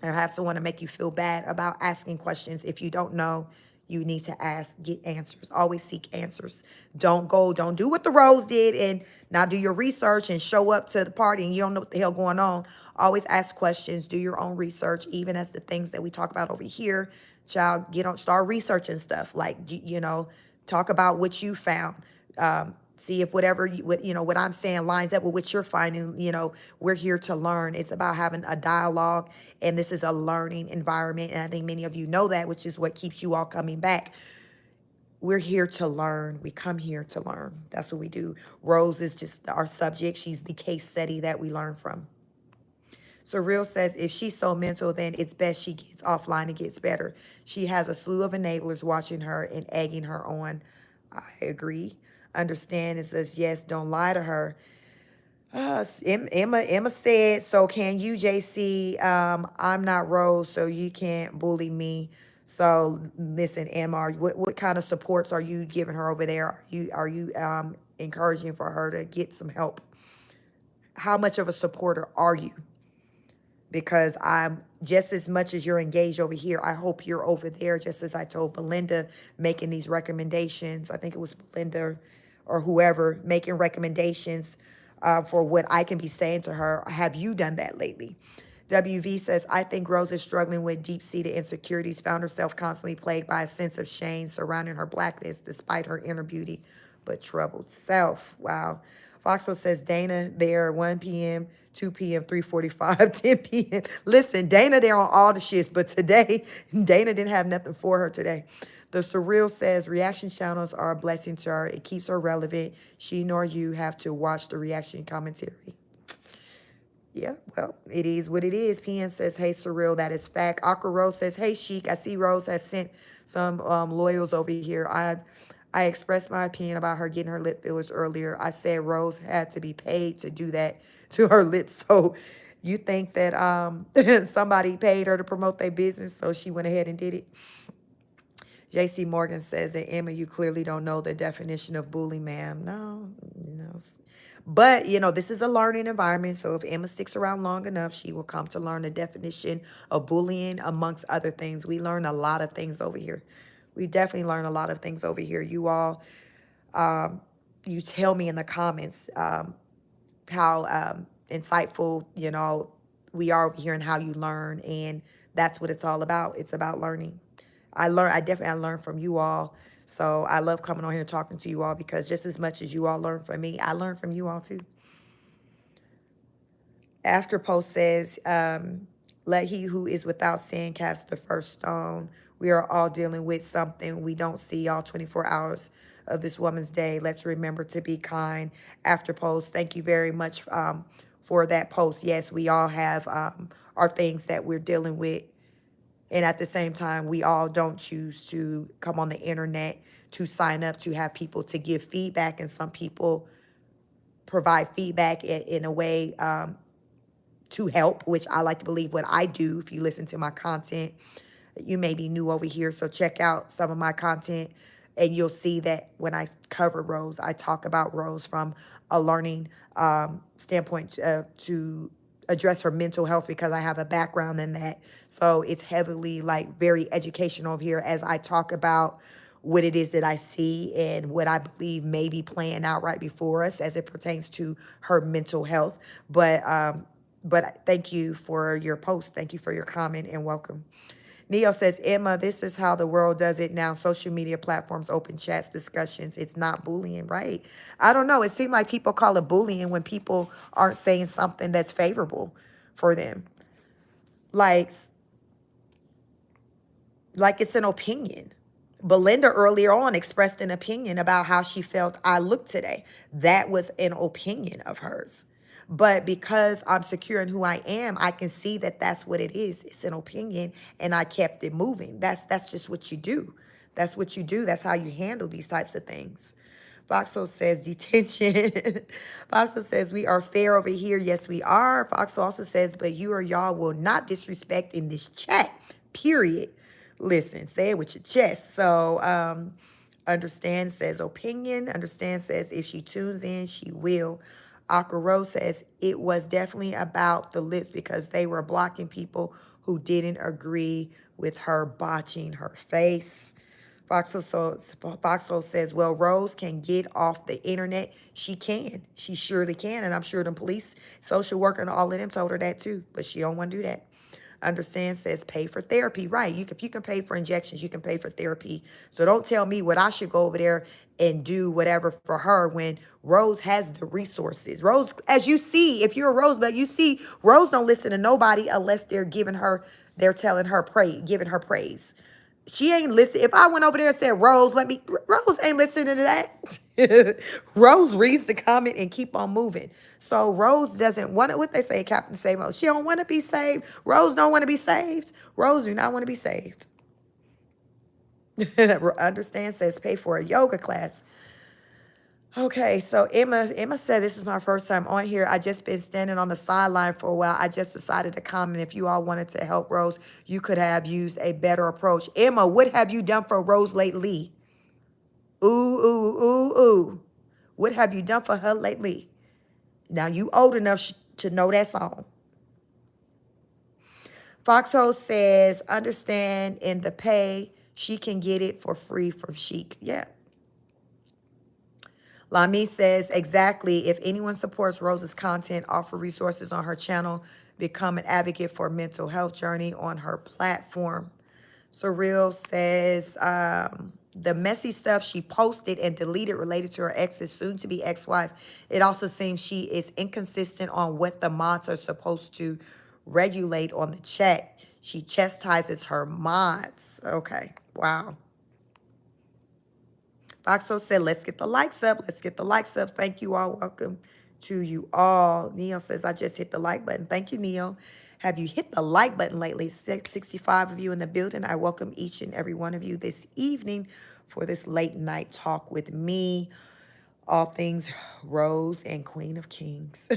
or have someone to make you feel bad about asking questions. If you don't know, You need to ask, get answers. Always seek answers. Don't do what the Rose did and not do your research and show up to the party and you don't know what the hell going on. Always ask questions, do your own research, even as the things that we talk about over here. Child, start researching stuff. Like, talk about what you found. See if what I'm saying lines up with what you're finding. We're here to learn. It's about having a dialogue, and this is a learning environment. And I think many of you know that, which is what keeps you all coming back. We're here to learn. We come here to learn. That's what we do. Rose is just our subject. She's the case study that we learn from. So Real says, if she's so mental, then it's best she gets offline and gets better. She has a slew of enablers watching her and egging her on. I agree. Understand. It says, yes, don't lie to her. Emma said, so can you, JC? I'm not Rose, so you can't bully me. So listen, Emma, what kind of supports are you giving her over there? Are you encouraging for her to get some help? How much of a supporter are you? Because I'm just as much as you're engaged over here, I hope you're over there, just as I told Belinda, making these recommendations. I think it was Belinda or whoever making recommendations for what I can be saying to her. Have you done that lately? WV says, I think Rose is struggling with deep-seated insecurities, found herself constantly plagued by a sense of shame surrounding her blackness despite her inner beauty, but troubled self. Wow. Foxwell says, Dana there, 1 p.m., 2 p.m., 3:45, 10 p.m. Listen, Dana there on all the shifts, but today, Dana didn't have nothing for her today. The Surreal says, reaction channels are a blessing to her. It keeps her relevant. She nor you have to watch the reaction commentary. Yeah, well, it is what it is. PM says, hey, Surreal, that is fact. Aqua Rose says, hey, Chic, I see Rose has sent some loyals over here. I expressed my opinion about her getting her lip fillers earlier. I said Rose had to be paid to do that to her lips. So you think that somebody paid her to promote their business, so she went ahead and did it? JC Morgan says that, Emma, you clearly don't know the definition of bully, ma'am. No. But, this is a learning environment. So if Emma sticks around long enough, she will come to learn the definition of bullying, amongst other things. We learn a lot of things over here. We definitely learn a lot of things over here. You all, you tell me in the comments how insightful, we are over here and how you learn. And that's what it's all about. It's about learning. I learn from you all. So I love coming on here and talking to you all, because just as much as you all learn from me, I learn from you all too. After post says, let he who is without sin cast the first stone. We are all dealing with something we don't see all 24 hours of this woman's day. Let's remember to be kind. After post, thank you very much for that post. Yes, we all have our things that we're dealing with. And at the same time, we all don't choose to come on the internet to sign up to have people to give feedback. And some people provide feedback in a way to help, which I like to believe what I do. If you listen to my content, you may be new over here, so check out some of my content, and you'll see that when I cover Rose, I talk about Rose from a learning standpoint to address her mental health, because I have a background in that. So it's heavily very educational over here as I talk about what it is that I see and what I believe may be playing out right before us as it pertains to her mental health. But thank you for your post. Thank you for your comment, and welcome. Neo says, Emma, this is how the world does it now. Social media platforms, open chats, discussions. It's not bullying, right? I don't know. It seems like people call it bullying when people aren't saying something that's favorable for them. Like it's an opinion. Belinda earlier on expressed an opinion about how she felt I looked today. That was an opinion of hers. But because I'm secure in who I am, I can see that that's what it is. It's an opinion, and I kept it moving. That's just what you do. That's what you do. That's how you handle these types of things. Foxo says detention. Foxo says we are fair over here. Yes, we are. Foxo also says, but you or y'all will not disrespect in this chat, period. Listen, say it with your chest. So understand says opinion. Understand says if she tunes in, she will. Akaro says it was definitely about the lips because they were blocking people who didn't agree with her botching her face. Foxhole says, well, Rose can get off the internet. She can. She surely can. And I'm sure the police, social worker, and all of them told her that too. But she don't want to do that. Understand says pay for therapy. Right. If you can pay for injections, you can pay for therapy. So don't tell me what I should go over there and do whatever for her when Rose has the resources. Rose, as you see, if you're a Rosebud, you see Rose don't listen to nobody unless they're telling her giving her praise. She ain't listen. If I went over there and said, Rose, Rose ain't listening to that. Rose reads the comment and keep on moving. So Rose doesn't want to, what they say, Captain Savo. She don't want to be saved. Rose don't want to be saved. Rose do not want to be saved. Understand says pay for a yoga class. Okay, so Emma said, this is my first time on here. I just been standing on the sideline for a while. I just decided to comment. If you all wanted to help Rose, you could have used a better approach. Emma, what have you done for Rose lately? Ooh, ooh, ooh, ooh. What have you done for her lately? Now, you old enough to know that song. Foxhole says, understand in the pay, she can get it for free from Chic. Yeah. Lami says, exactly. If anyone supports Rose's content, offer resources on her channel, become an advocate for mental health journey on her platform. Surreal says, the messy stuff she posted and deleted related to her ex's soon-to-be ex-wife. It also seems she is inconsistent on what the mods are supposed to regulate on the chat. She chastises her mods. Okay, wow. Foxo said, let's get the likes up. Let's get the likes up. Thank you all. Welcome to you all. Neil says, I just hit the like button. Thank you, Neil. Have you hit the like button lately? 65 of you in the building. I welcome each and every one of you this evening for this late night talk with me. All things Rose and Queen of Kings.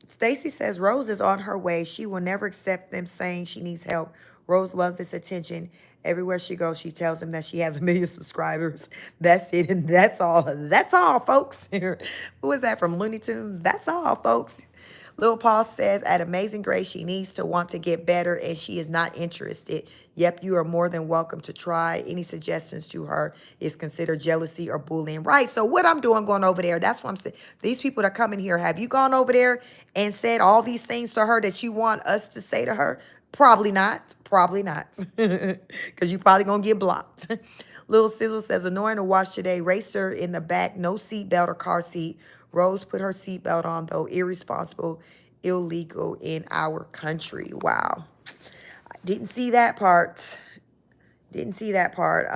Stacy says, Rose is on her way. She will never accept them saying she needs help. Rose loves this attention. Everywhere she goes, she tells them that she has 1 million subscribers. That's it, and that's all. That's all, folks. Who is that from Looney Tunes? That's all, folks. Lil Paul says, at Amazing Grace, she needs to want to get better, and she is not interested. Yep, you are more than welcome to try. Any suggestions to her is considered jealousy or bullying. Right, so what I'm doing going over there, that's what I'm saying. These people that come in here, have you gone over there and said all these things to her that you want us to say to her? Probably not. Probably not. Because you probably going to get blocked. Little Sizzle says, annoying to watch today. Racer in the back, no seatbelt or car seat. Rose put her seatbelt on, though. Irresponsible, illegal in our country. Wow. I didn't see that part. Didn't see that part.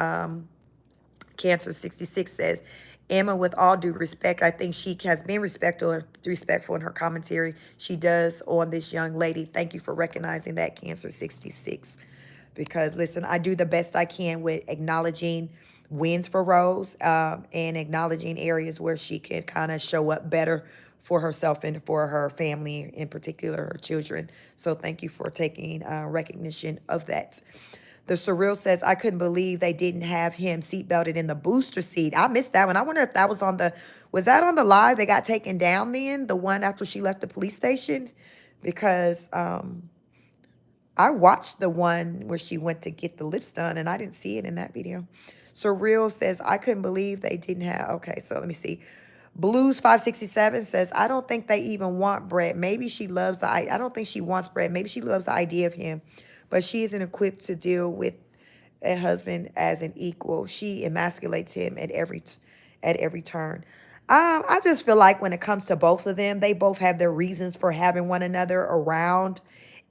Cancer 66 says, Emma, with all due respect, I think she has been respectful in her commentary she does on this young lady. Thank you for recognizing that, Cancer 66. Because, listen, I do the best I can with acknowledging wins for Rose and acknowledging areas where she can kind of show up better for herself and for her family, in particular her children. So thank you for taking recognition of that. The Surreal says, I couldn't believe they didn't have him seatbelted in the booster seat. I missed that one. I wonder if that was was that on the live they got taken down then? The one after she left the police station? Because I watched the one where she went to get the lips done, and I didn't see it in that video. Surreal says, I couldn't believe they didn't have. Okay, so let me see. Blues 567 says, I don't think they even want Brett. Maybe she loves I don't think she wants Brett. Maybe she loves the idea of him, but she isn't equipped to deal with a husband as an equal. She emasculates him at every turn. I just feel like when it comes to both of them, they both have their reasons for having one another around,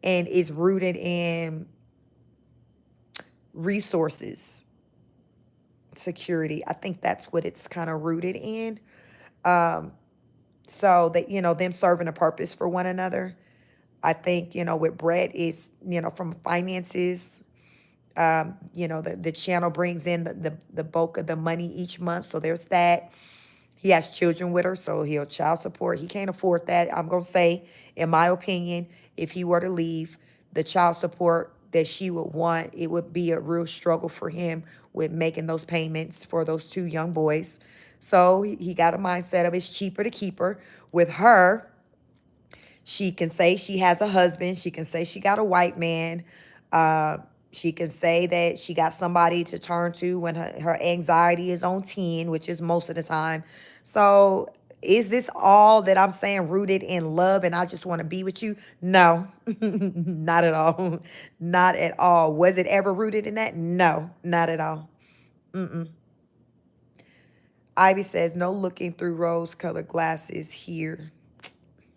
and it's rooted in resources, security. I think that's what it's kind of rooted in. So that, them serving a purpose for one another. I think, with Brett, it's, from finances, the channel brings in the bulk of the money each month. So there's that. He has children with her, so he'll child support. He can't afford that. I'm going to say, in my opinion, if he were to leave, the child support that she would want, it would be a real struggle for him with making those payments for those 2 young boys. So he got a mindset of it's cheaper to keep her. With her, she can say she has a husband. She can say she got a white man. She can say that she got somebody to turn to when her anxiety is on 10, which is most of the time. So is this all that I'm saying rooted in love and I just want to be with you? No, not at all. Not at all. Was it ever rooted in that? No, not at all. Ivy says, no looking through rose colored glasses here.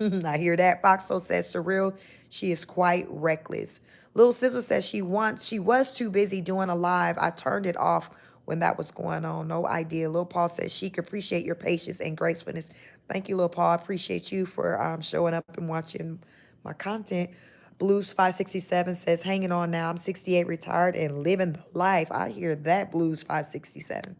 I hear that. Foxo says, surreal. She is quite reckless. Little Sizzle says she was too busy doing a live. I turned it off when that was going on. No idea. Lil Paul says she could appreciate your patience and gracefulness. Thank you, Lil Paul. I appreciate you for showing up and watching my content. Blues 567 says, hanging on now. I'm 68, retired, and living the life. I hear that, Blues 567.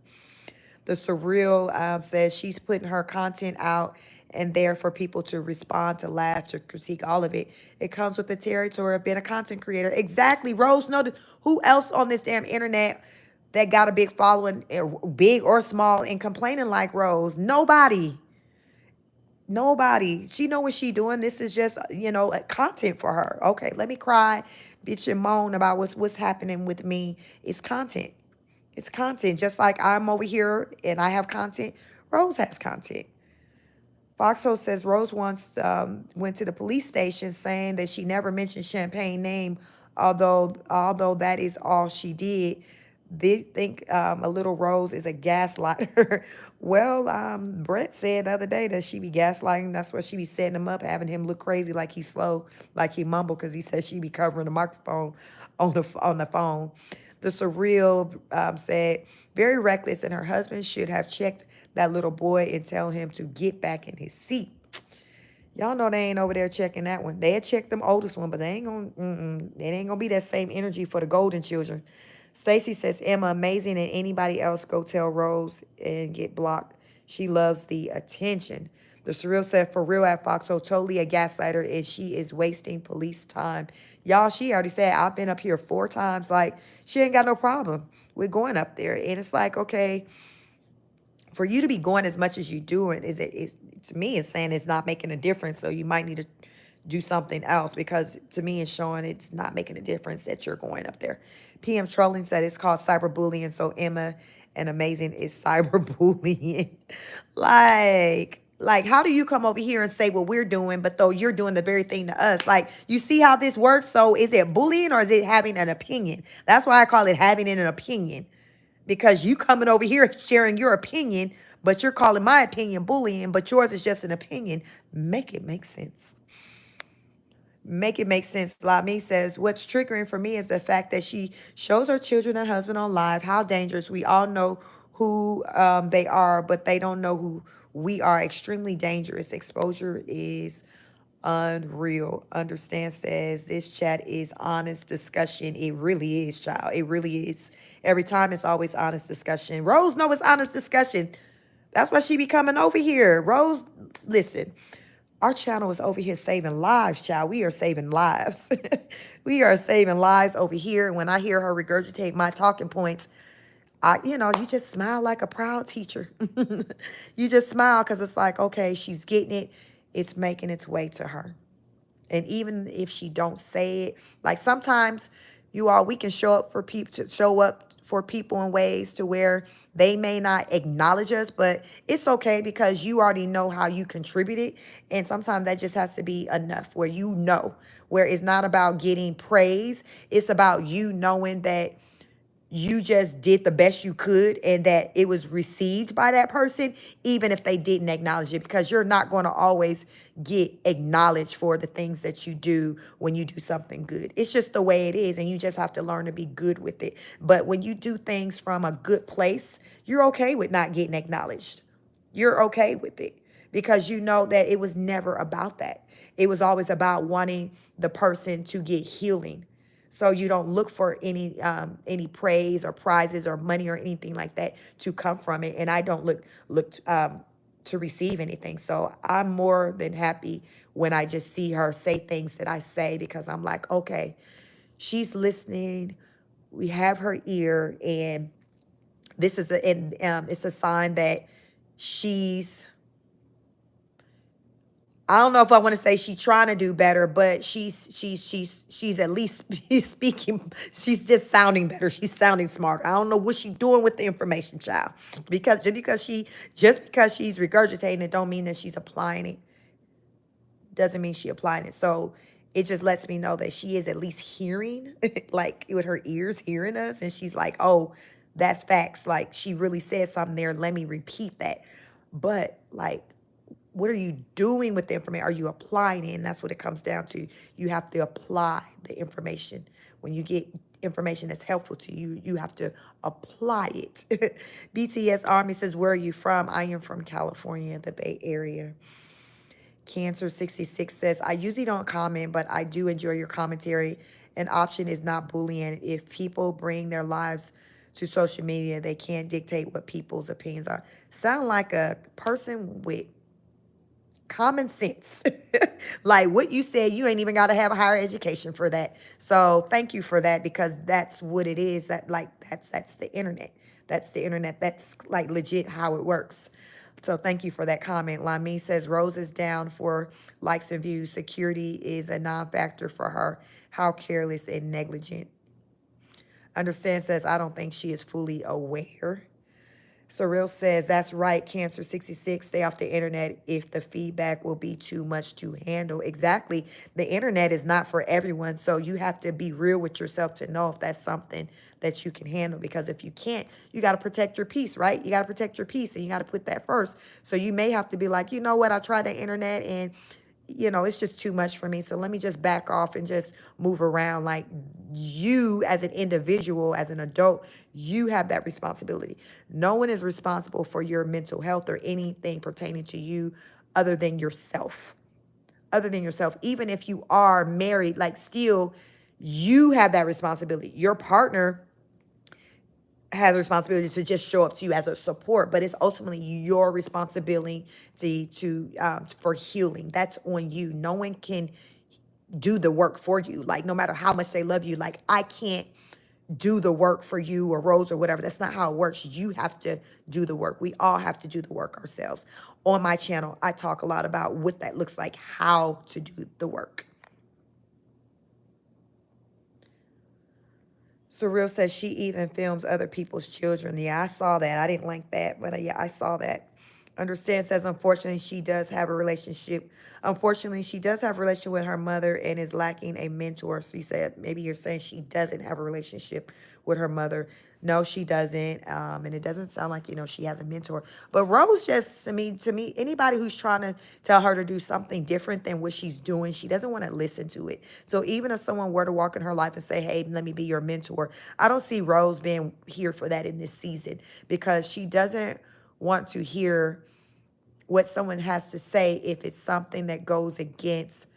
The Surreal says she's putting her content out and there for people to respond, to laugh, to critique, all of it. It comes with the territory of being a content creator. Exactly. Rose, know who else on this damn internet that got a big following, big or small, and complaining like Rose? Nobody. Nobody. She know what she doing. This is just, content for her. Okay, let me cry, bitch, and moan about what's happening with me. It's content. It's content. Just like I'm over here and I have content, Rose has content. Foxhole says Rose once went to the police station saying that she never mentioned Champagne name, although that is all she did. They think a little Rose is a gaslighter. Well, Brett said the other day that she be gaslighting. That's why she be setting him up, having him look crazy, like he's slow, like he mumble, because he said she be covering the microphone on the phone. The Surreal said, very reckless, and her husband should have checked that little boy and tell him to get back in his seat. Y'all know they ain't over there checking that one. They had checked them oldest one, but they ain't gonna, it ain't gonna be that same energy for the golden children. Stacy says, Emma, amazing, and anybody else go tell Rose and get blocked. She loves the attention. The Surreal said, for real at Foxo, totally a gaslighter, and she is wasting police time. Y'all, she already said, I've been up here 4 times. Like, she ain't got no problem with going up there. And it's like, okay, for you to be going as much as you doing, to me, it's saying it's not making a difference. So you might need to do something else, because to me it's showing it's not making a difference that you're going up there. PM Trolling said it's called cyberbullying. So Emma and Amazing is cyberbullying. like how do you come over here and say what we're doing, but though you're doing the very thing to us? Like, you see how this works? So is it bullying or is it having an opinion? That's why I call it having an opinion, because you coming over here sharing your opinion, but you're calling my opinion bullying, but yours is just an opinion. Make it make sense. Make it make sense. Lami says, what's triggering for me is the fact that she shows her children and husband on live. How dangerous. We all know who they are, but they don't know who we are. Extremely dangerous. Exposure is unreal. Understand says, this chat is honest discussion. It really is, child. It really is. Every time it's always honest discussion. Rose know it's honest discussion. That's why she be coming over here. Rose, listen. Our channel is over here saving lives, child. We are saving lives. We are saving lives over here. When I hear her regurgitate my talking points, you just smile like a proud teacher. You just smile because it's like, okay, she's getting it. It's making its way to her. And even if she don't say it, like sometimes we can show up for people in ways to where they may not acknowledge us, but it's okay because you already know how you contributed. And sometimes that just has to be enough where it's not about getting praise. It's about you knowing that you just did the best you could and that it was received by that person, even if they didn't acknowledge it, because you're not going to always get acknowledged for the things that you do when you do something good. It's just the way it is, and you just have to learn to be good with it. But when you do things from a good place, you're okay with not getting acknowledged. You're okay with it because you know that it was never about that. It was always about wanting the person to get healing. So you don't look for any praise or prizes or money or anything like that to come from it. And I don't look to receive anything. So I'm more than happy when I just see her say things that I say, because I'm like, okay, she's listening. We have her ear, and this is it's a sign that she's I don't know if I want to say she's trying to do better, but she's at least speaking. She's just sounding better. She's sounding smarter. I don't know what she's doing with the information, child. Because just because she's regurgitating it, don't mean that she's applying it. Doesn't mean she applying it. So it just lets me know that she is at least hearing, like with her ears hearing us, and she's like, "Oh, that's facts." Like she really said something there. Let me repeat that. But like, what are you doing with the information? Are you applying it? And that's what it comes down to. You have to apply the information. When you get information that's helpful to you, you have to apply it. BTS Army says, where are you from? I am from California, the Bay Area. Cancer 66 says, I usually don't comment, but I do enjoy your commentary. An option is not bullying. If people bring their lives to social media, they can't dictate what people's opinions are. Sound like a person with common sense. Like what you said, you ain't even got to have a higher education for that. So thank you for that, because that's what it is. That's the internet. That's the internet. That's like legit how it works. So thank you for that comment. Lami says Rose is down for likes and views. Security is a non-factor for her. How careless and negligent. Understand says I don't think she is fully aware. Surreal says, that's right, Cancer 66, stay off the internet if the feedback will be too much to handle. Exactly. The internet is not for everyone, so you have to be real with yourself to know if that's something that you can handle, because if you can't, you got to protect your peace, right? You got to protect your peace, and you got to put that first. So you may have to be like, you know what, I tried the internet, and it's just too much for me. So let me just back off and just move around. Like you as an individual, as an adult, you have that responsibility. No one is responsible for your mental health or anything pertaining to you other than yourself. Other than yourself. Even if you are married, like still, you have that responsibility. Your partner has a responsibility to just show up to you as a support, but it's ultimately your responsibility for healing. That's on you. No one can do the work for you. Like no matter how much they love you, like I can't do the work for you or Rose or whatever. That's not how it works. You have to do the work. We all have to do the work ourselves. On my channel, I talk a lot about what that looks like, how to do the work. Surreal says she even films other people's children. Yeah, I saw that. I didn't like that, but yeah, I saw that. Understand says, unfortunately, she does have a relationship. Unfortunately, she does have a relationship with her mother and is lacking a mentor. So you said maybe you're saying she doesn't have a relationship with her mother. No, she doesn't. And it doesn't sound like, she has a mentor. But Rose just, to me, anybody who's trying to tell her to do something different than what she's doing, she doesn't want to listen to it. So even if someone were to walk in her life and say, hey, let me be your mentor, I don't see Rose being here for that in this season, because she doesn't want to hear what someone has to say if it's something that goes against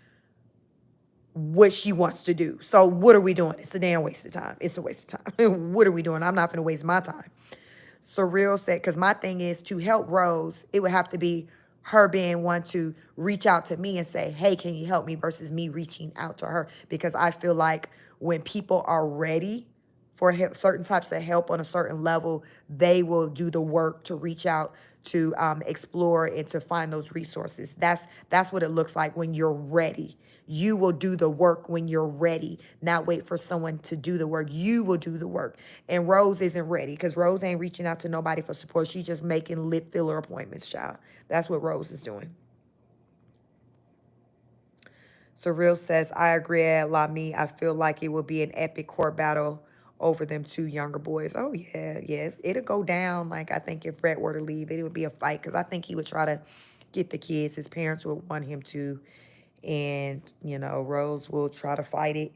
what she wants to do. So what are we doing? It's a damn waste of time. It's a waste of time. What are we doing? I'm not going to waste my time. Surreal said, because my thing is to help Rose, it would have to be her being one to reach out to me and say, hey, can you help me, versus me reaching out to her. Because I feel like when people are ready for certain types of help on a certain level, they will do the work to reach out to explore and to find those resources. That's what it looks like when you're ready. You will do the work when you're ready, not wait for someone to do the work. You will do the work. And Rose isn't ready, because Rose ain't reaching out to nobody for support. She's just making lip filler appointments, child. That's what Rose is doing. Surreal says, I agree at Lami. I feel like it will be an epic court battle over them two younger boys. Oh, yeah, yes. It'll go down. Like, I think if Brett were to leave, it would be a fight, because I think he would try to get the kids. His parents would want him to. And, Rose will try to fight it.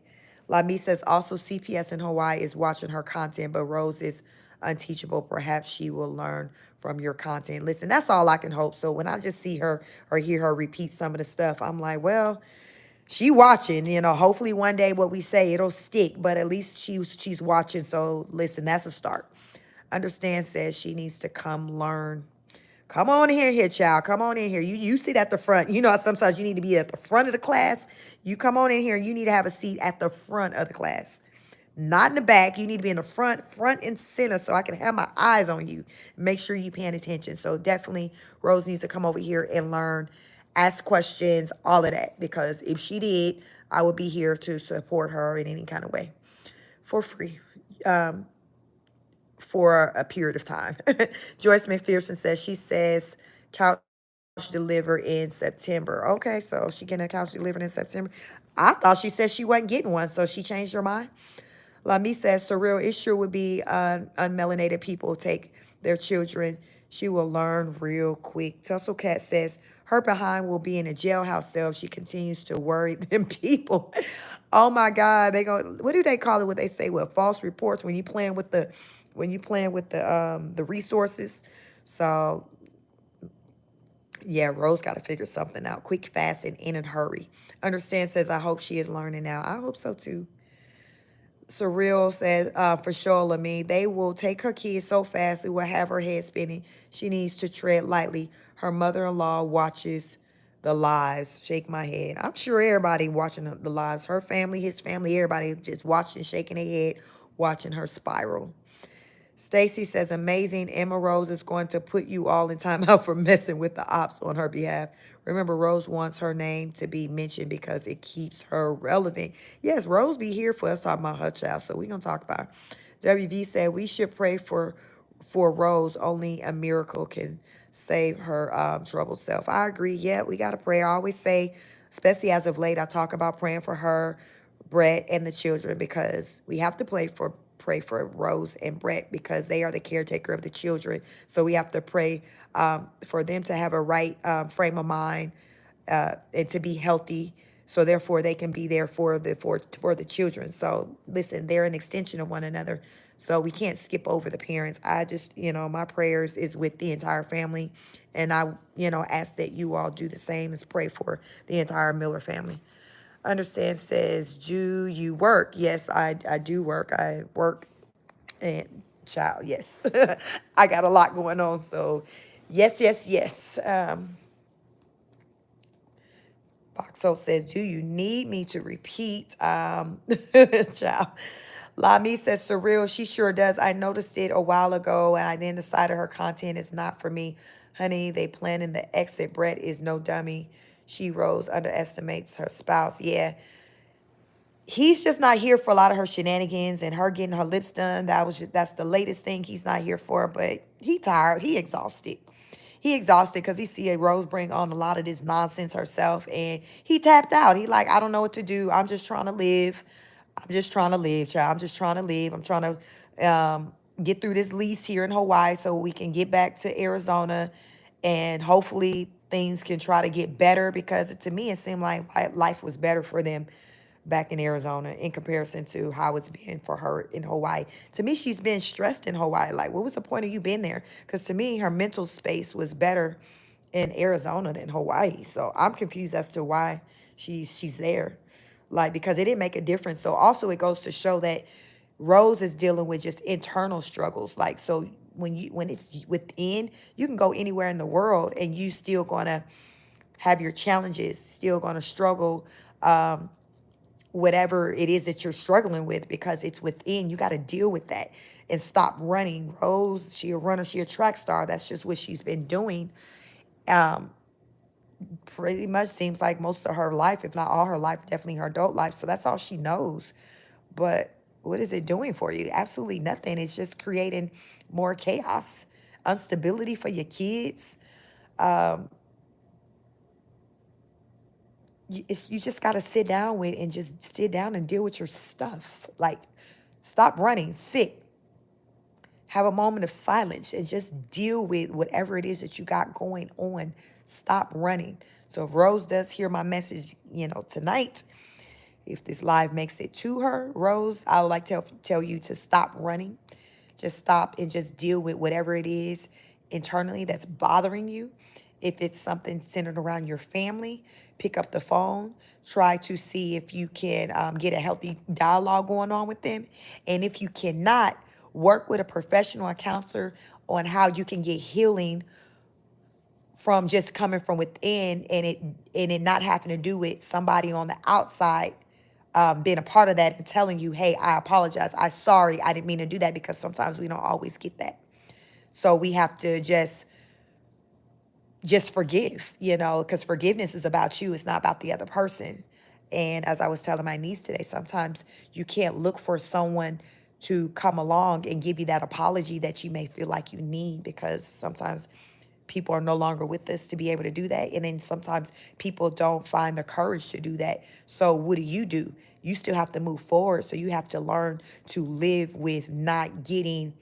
Lami says, also CPS in Hawaii is watching her content, but Rose is unteachable. Perhaps she will learn from your content. Listen, that's all I can hope. So when I just see her or hear her repeat some of the stuff, I'm like, well, she watching, hopefully one day what we say, it'll stick, but at least she's watching. So listen, that's a start. Understand says she needs to come learn. Come on in here, child. Come on in here. You sit at the front. Sometimes you need to be at the front of the class. You come on in here and you need to have a seat at the front of the class. Not in the back. You need to be in the front and center, so I can have my eyes on you. Make sure you're paying attention. So definitely Rose needs to come over here and learn ask questions, all of that. Because if she did, I would be here to support her in any kind of way for free. For a period of time. Joyce McPherson says, she says couch deliver in September. Okay, so she getting a couch delivered in September. I thought she said she wasn't getting one, so she changed her mind. Lami says, surreal, it sure would be unmelanated people take their children. She will learn real quick. Tussle Cat says, her behind will be in a jailhouse cell if she continues to worry them people. Oh my God, they go. What do they call it? What they say? What, false reports when you playing with the resources. So yeah, Rose got to figure something out quick, fast, and in a hurry. Understand says, I hope she is learning now. I hope so too. Surreal says, for sure, Lamy, they will take her kids so fast it will have her head spinning. She needs to tread lightly. Her mother-in-law watches the lives. Shake my head. I'm sure everybody watching the lives. Her family, his family, everybody just watching, shaking their head, watching her spiral. Stacy says, amazing. Emma Rose is going to put you all in timeout for messing with the ops on her behalf. Remember, Rose wants her name to be mentioned because it keeps her relevant. Yes, Rose be here for us talking about her child, so we're going to talk about her. WV said, we should pray for Rose. Only a miracle can save her troubled self. I agree. Yeah, we got to pray. I always say, especially as of late, I talk about praying for her, Brett, and the children because we have to pray for Rose and Brett because they are the caretaker of the children. So we have to pray for them to have a right frame of mind and to be healthy. So therefore, they can be there for the children. So listen, they're an extension of one another. So we can't skip over the parents. I just, my prayers is with the entire family, and I, ask that you all do the same as pray for the entire Miller family. Understand says, do you work? Yes, I do work. I work and child, yes. I got a lot going on. So yes, yes, yes. Boxo says, do you need me to repeat? Child. Lami says, surreal. She sure does. I noticed it a while ago and I then decided her content is not for me. Honey, they planning the exit. Brett is no dummy. She Rose underestimates her spouse. Yeah. He's just not here for a lot of her shenanigans and her getting her lips done. That's the latest thing he's not here for. But he tired. He exhausted. He exhausted because he see a Rose bring on a lot of this nonsense herself, and he tapped out. He like, I don't know what to do. I'm just trying to live. I'm just trying to live, child. I'm just trying to live. I'm trying to get through this lease here in Hawaii so we can get back to Arizona, and hopefully things can try to get better because to me it seemed like life was better for them back in Arizona in comparison to how it's been for her in Hawaii. To me, she's been stressed in Hawaii. Like, what was the point of you being there? Because to me, her mental space was better in Arizona than Hawaii. So I'm confused as to why she's there. Like, because it didn't make a difference. So also it goes to show that Rose is dealing with just internal struggles. Like, so when it's within, you can go anywhere in the world and you still gonna have your challenges, still gonna struggle. Whatever it is that you're struggling with because it's within. You got to deal with that and stop running. Rose, she a runner, she a track star. That's just what she's been doing. Pretty much seems like most of her life, if not all her life, definitely her adult life. So that's all she knows. But what is it doing for you? Absolutely nothing. It's just creating more chaos, instability for your kids. You just got to sit down with and just sit down and deal with your stuff. Like, stop running, sit, have a moment of silence, and just deal with whatever it is that you got going on. Stop running. So if Rose does hear my message, tonight, if this live makes it to her, Rose, I would like to tell you to stop running. Just stop and just deal with whatever it is internally that's bothering you. If it's something centered around your family, pick up the phone. Try to see if you can get a healthy dialogue going on with them. And if you cannot, work with a professional, a counselor, on how you can get healing from just coming from within and it not having to do with somebody on the outside being a part of that and telling you, hey, I apologize. I'm sorry. I didn't mean to do that, because sometimes we don't always get that. So we have to just just forgive, because forgiveness is about you. It's not about the other person. And as I was telling my niece today, sometimes you can't look for someone to come along and give you that apology that you may feel like you need, because sometimes people are no longer with us to be able to do that. And then sometimes people don't find the courage to do that. So what do? You still have to move forward. So you have to learn to live with not getting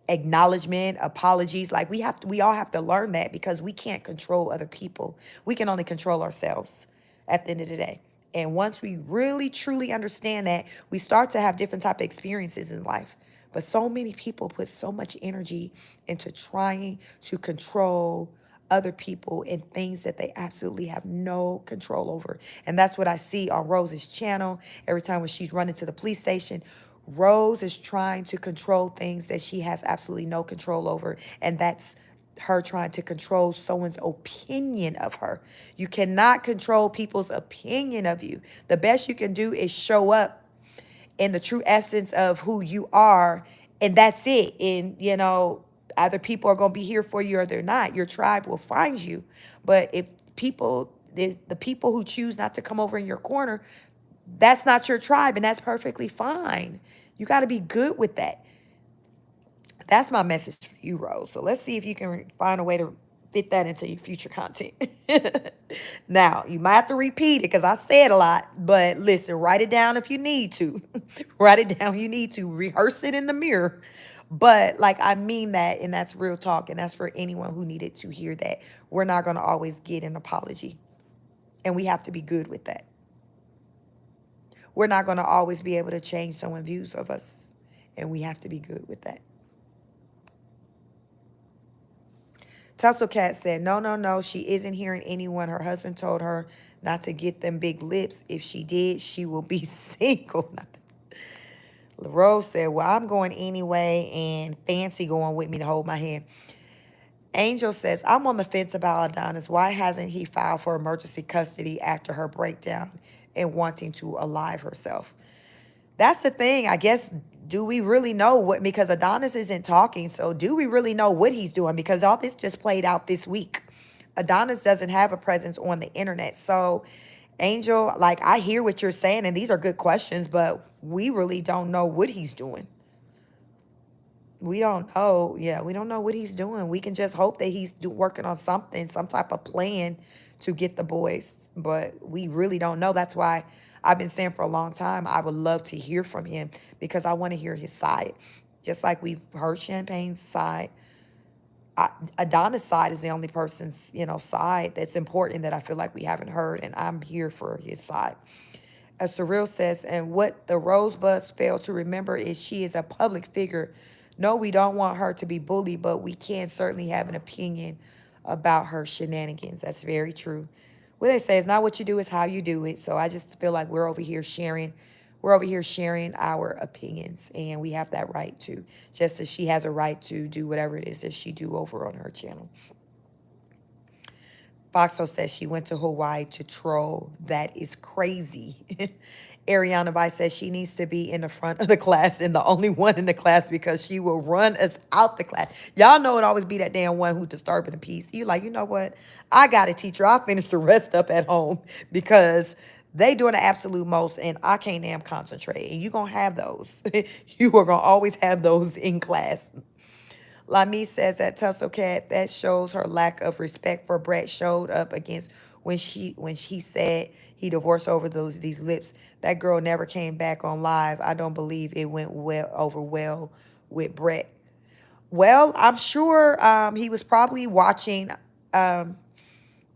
acknowledgement, apologies. Like we all have to learn that, because we can't control other people. We can only control ourselves at the end of the day. And once we really truly understand that, we start to have different type of experiences in life. But so many people put so much energy into trying to control other people and things that they absolutely have no control over. And that's what I see on Rose's channel. Every time when she's running to the police station, Rose is trying to control things that she has absolutely no control over. And that's her trying to control someone's opinion of her. You cannot control people's opinion of you. The best you can do is show up in the true essence of who you are, and that's it. And either people are going to be here for you or they're not. Your tribe will find you. But if the people who choose not to come over in your corner, that's not your tribe, and that's perfectly fine. You got to be good with that. That's my message for you, Rose. So let's see if you can find a way to fit that into your future content. Now, you might have to repeat it because I said a lot, but listen, write it down if you need to. Write it down if you need to. Rehearse it in the mirror. But like, I mean that, and that's real talk, and that's for anyone who needed to hear that. We're not going to always get an apology, and we have to be good with that. We're not going to always be able to change someone's views of us, and we have to be good with that. Tussle Cat said, no, she isn't hearing anyone. Her husband told her not to get them big lips. If she did, she will be single. Rose said, well, I'm going anyway, and Fancy going with me to hold my hand. Angel says, I'm on the fence about Adonis. Why hasn't he filed for emergency custody after her breakdown and wanting to alive herself? That's the thing. I guess, do we really know what, because Adonis isn't talking, so do we really know what he's doing? Because all this just played out this week. Adonis doesn't have a presence on the internet. So, Angel, like, I hear what you're saying, and these are good questions, but we really don't know what he's doing. We don't know. Yeah, we don't know what he's doing. We can just hope that he's working on something, some type of plan to get the boys. But we really don't know. That's why I've been saying for a long time, I would love to hear from him, because I want to hear his side. Just like we've heard Champagne's side, Adonis' side is the only person's, side that's important that I feel like we haven't heard, and I'm here for his side. As Surreal says, and what the Rosebuds fail to remember is she is a public figure. No, we don't want her to be bullied, but we can certainly have an opinion about her shenanigans. That's very true. What they say is not what you do, is how you do it. So I just feel like we're over here sharing our opinions, and we have that right to, just as she has a right to do whatever it is that she do over on her channel. Foxo says she went to Hawaii to troll. That is crazy. Ariana Vice says she needs to be in the front of the class and the only one in the class, because she will run us out the class. Y'all know it always be that damn one who's disturbing the peace. You like, you know what? I got a teacher. I'll finish the rest up at home, because they doing the absolute most, and I can't damn concentrate. And you're going to have those. You are going to always have those in class. Lamy says that Tussle Cat, that shows her lack of respect for Brett, showed up against when he said he divorced over these lips. That girl never came back on live. I don't believe it went well with Brett. Well, I'm sure he was probably watching the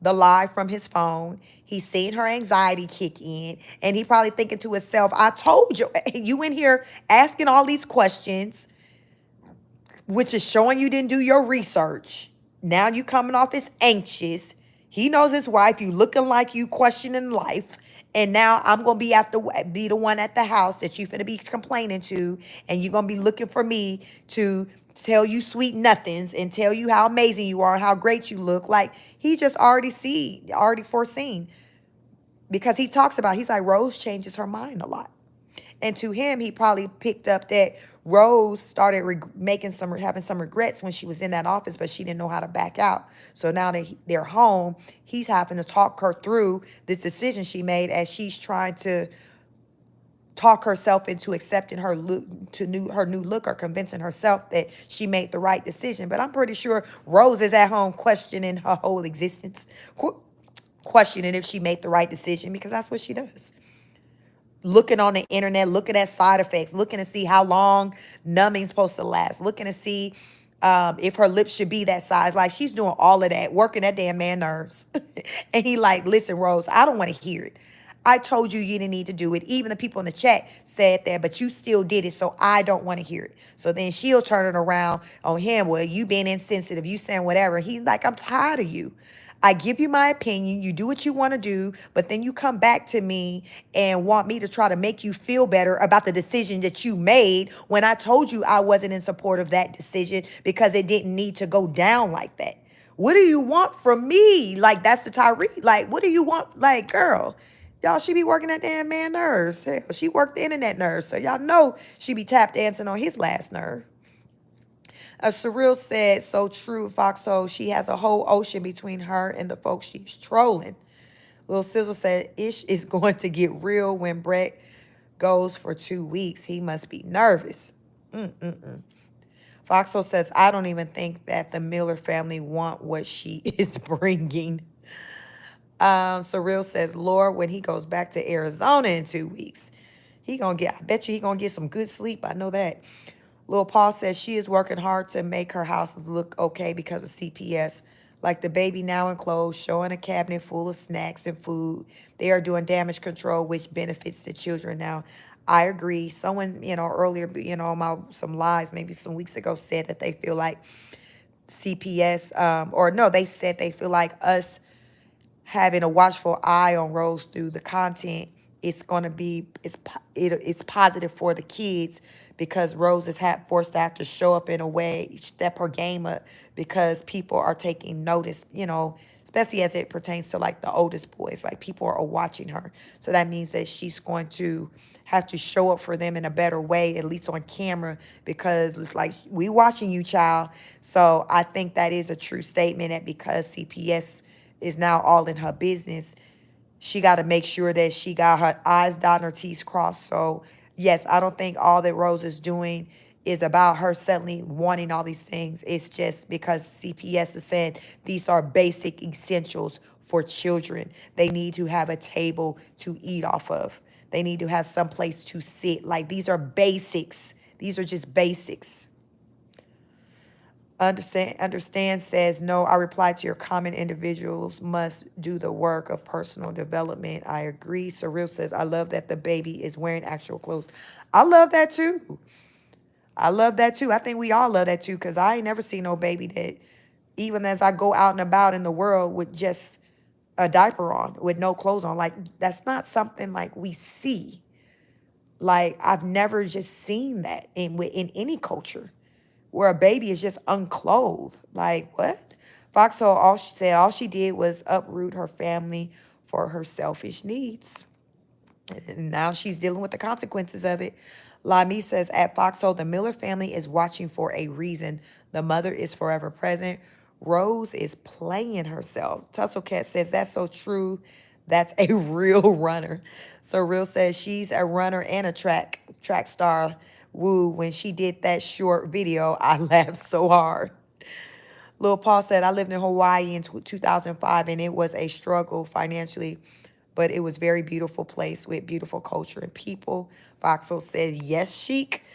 live from his phone. He's seen her anxiety kick in, and he probably thinking to himself, I told you, you in here asking all these questions, which is showing you didn't do your research. Now you coming off as anxious. He knows his wife. You looking like you questioning life. And now I'm going to be the one at the house that you finna be complaining to. And you're going to be looking for me to tell you sweet nothings and tell you how amazing you are, how great you look. Like, he just already foreseen. Because he talks about, he's like, Rose changes her mind a lot. And to him, he probably picked up that Rose started having some regrets when she was in that office, but she didn't know how to back out. So now that they're home, he's having to talk her through this decision she made as she's trying to talk herself into accepting her look her new look, or convincing herself that she made the right decision. But I'm pretty sure Rose is at home questioning her whole existence, questioning if she made the right decision, because that's what she does. Looking on the internet, looking at side effects, looking to see how long numbing's supposed to last, looking to see if her lips should be that size. Like, she's doing all of that, working that damn man nerves. And he like, listen, Rose, I don't want to hear it. I told you didn't need to do it. Even the people in the chat said that, but you still did it, so I don't want to hear it. So then she'll turn it around on him. Well, you being insensitive, you saying whatever. He's like, I'm tired of you. I give you my opinion. You do what you want to do, but then you come back to me and want me to try to make you feel better about the decision that you made when I told you I wasn't in support of that decision because it didn't need to go down like that. What do you want from me? Like, that's the Tyree. Like, what do you want? Like, girl, y'all, she be working that damn man nerves. Hell, she worked the internet nerves, so y'all know she be tap dancing on his last nerve. Surreal said, so true, Foxhole. She has a whole ocean between her and the folks she's trolling. Lil Sizzle said, Ish is going to get real when Brett goes for 2 weeks. He must be nervous. Foxhole says, I don't even think that the Miller family want what she is bringing. Surreal says, Lord, when he goes back to Arizona in 2 weeks, I bet you he gonna get some good sleep. I know that. Lil Paul says she is working hard to make her house look okay because of CPS. Like the baby now enclosed, showing a cabinet full of snacks and food. They are doing damage control, which benefits the children now. I agree. Someone, earlier, some lies, maybe some weeks ago, said that they feel like CPS, or no, they said they feel like us having a watchful eye on Rose through the content, it's going to be, it's positive for the kids, because Rose is forced to have to show up in a way, step her game up, because people are taking notice, especially as it pertains to like the oldest boys. Like, people are watching her. So that means that she's going to have to show up for them in a better way, at least on camera, because it's like, we watching you, child. So I think that is a true statement, that because CPS is now all in her business, she got to make sure that she got her I's dotted, her T's crossed. So yes, I don't think all that Rose is doing is about her suddenly wanting all these things. It's just because CPS is saying these are basic essentials for children. They need to have a table to eat off of. They need to have some place to sit. Like, these are basics. These are just basics. Understand says, no, I replied to your comment. Individuals must do the work of personal development. I agree. Surreal says, I love that the baby is wearing actual clothes. I love that too. I love that too. I think we all love that too, because I ain't never seen no baby that, even as I go out and about in the world with just a diaper on, with no clothes on. Like, that's not something like we see. Like, I've never just seen that in any culture, where a baby is just unclothed. Like, what? Foxhole, all she did was uproot her family for her selfish needs. And now she's dealing with the consequences of it. Lami says, at Foxhole, the Miller family is watching for a reason. The mother is forever present. Rose is playing herself. Tusslecat says, that's so true. That's a real runner. So Real says she's a runner and a track star. Woo, when she did that short video, I laughed so hard. Lil Paul said, I lived in Hawaii in 2005, and it was a struggle financially, but it was a very beautiful place with beautiful culture and people. Foxhole says, yes, chic.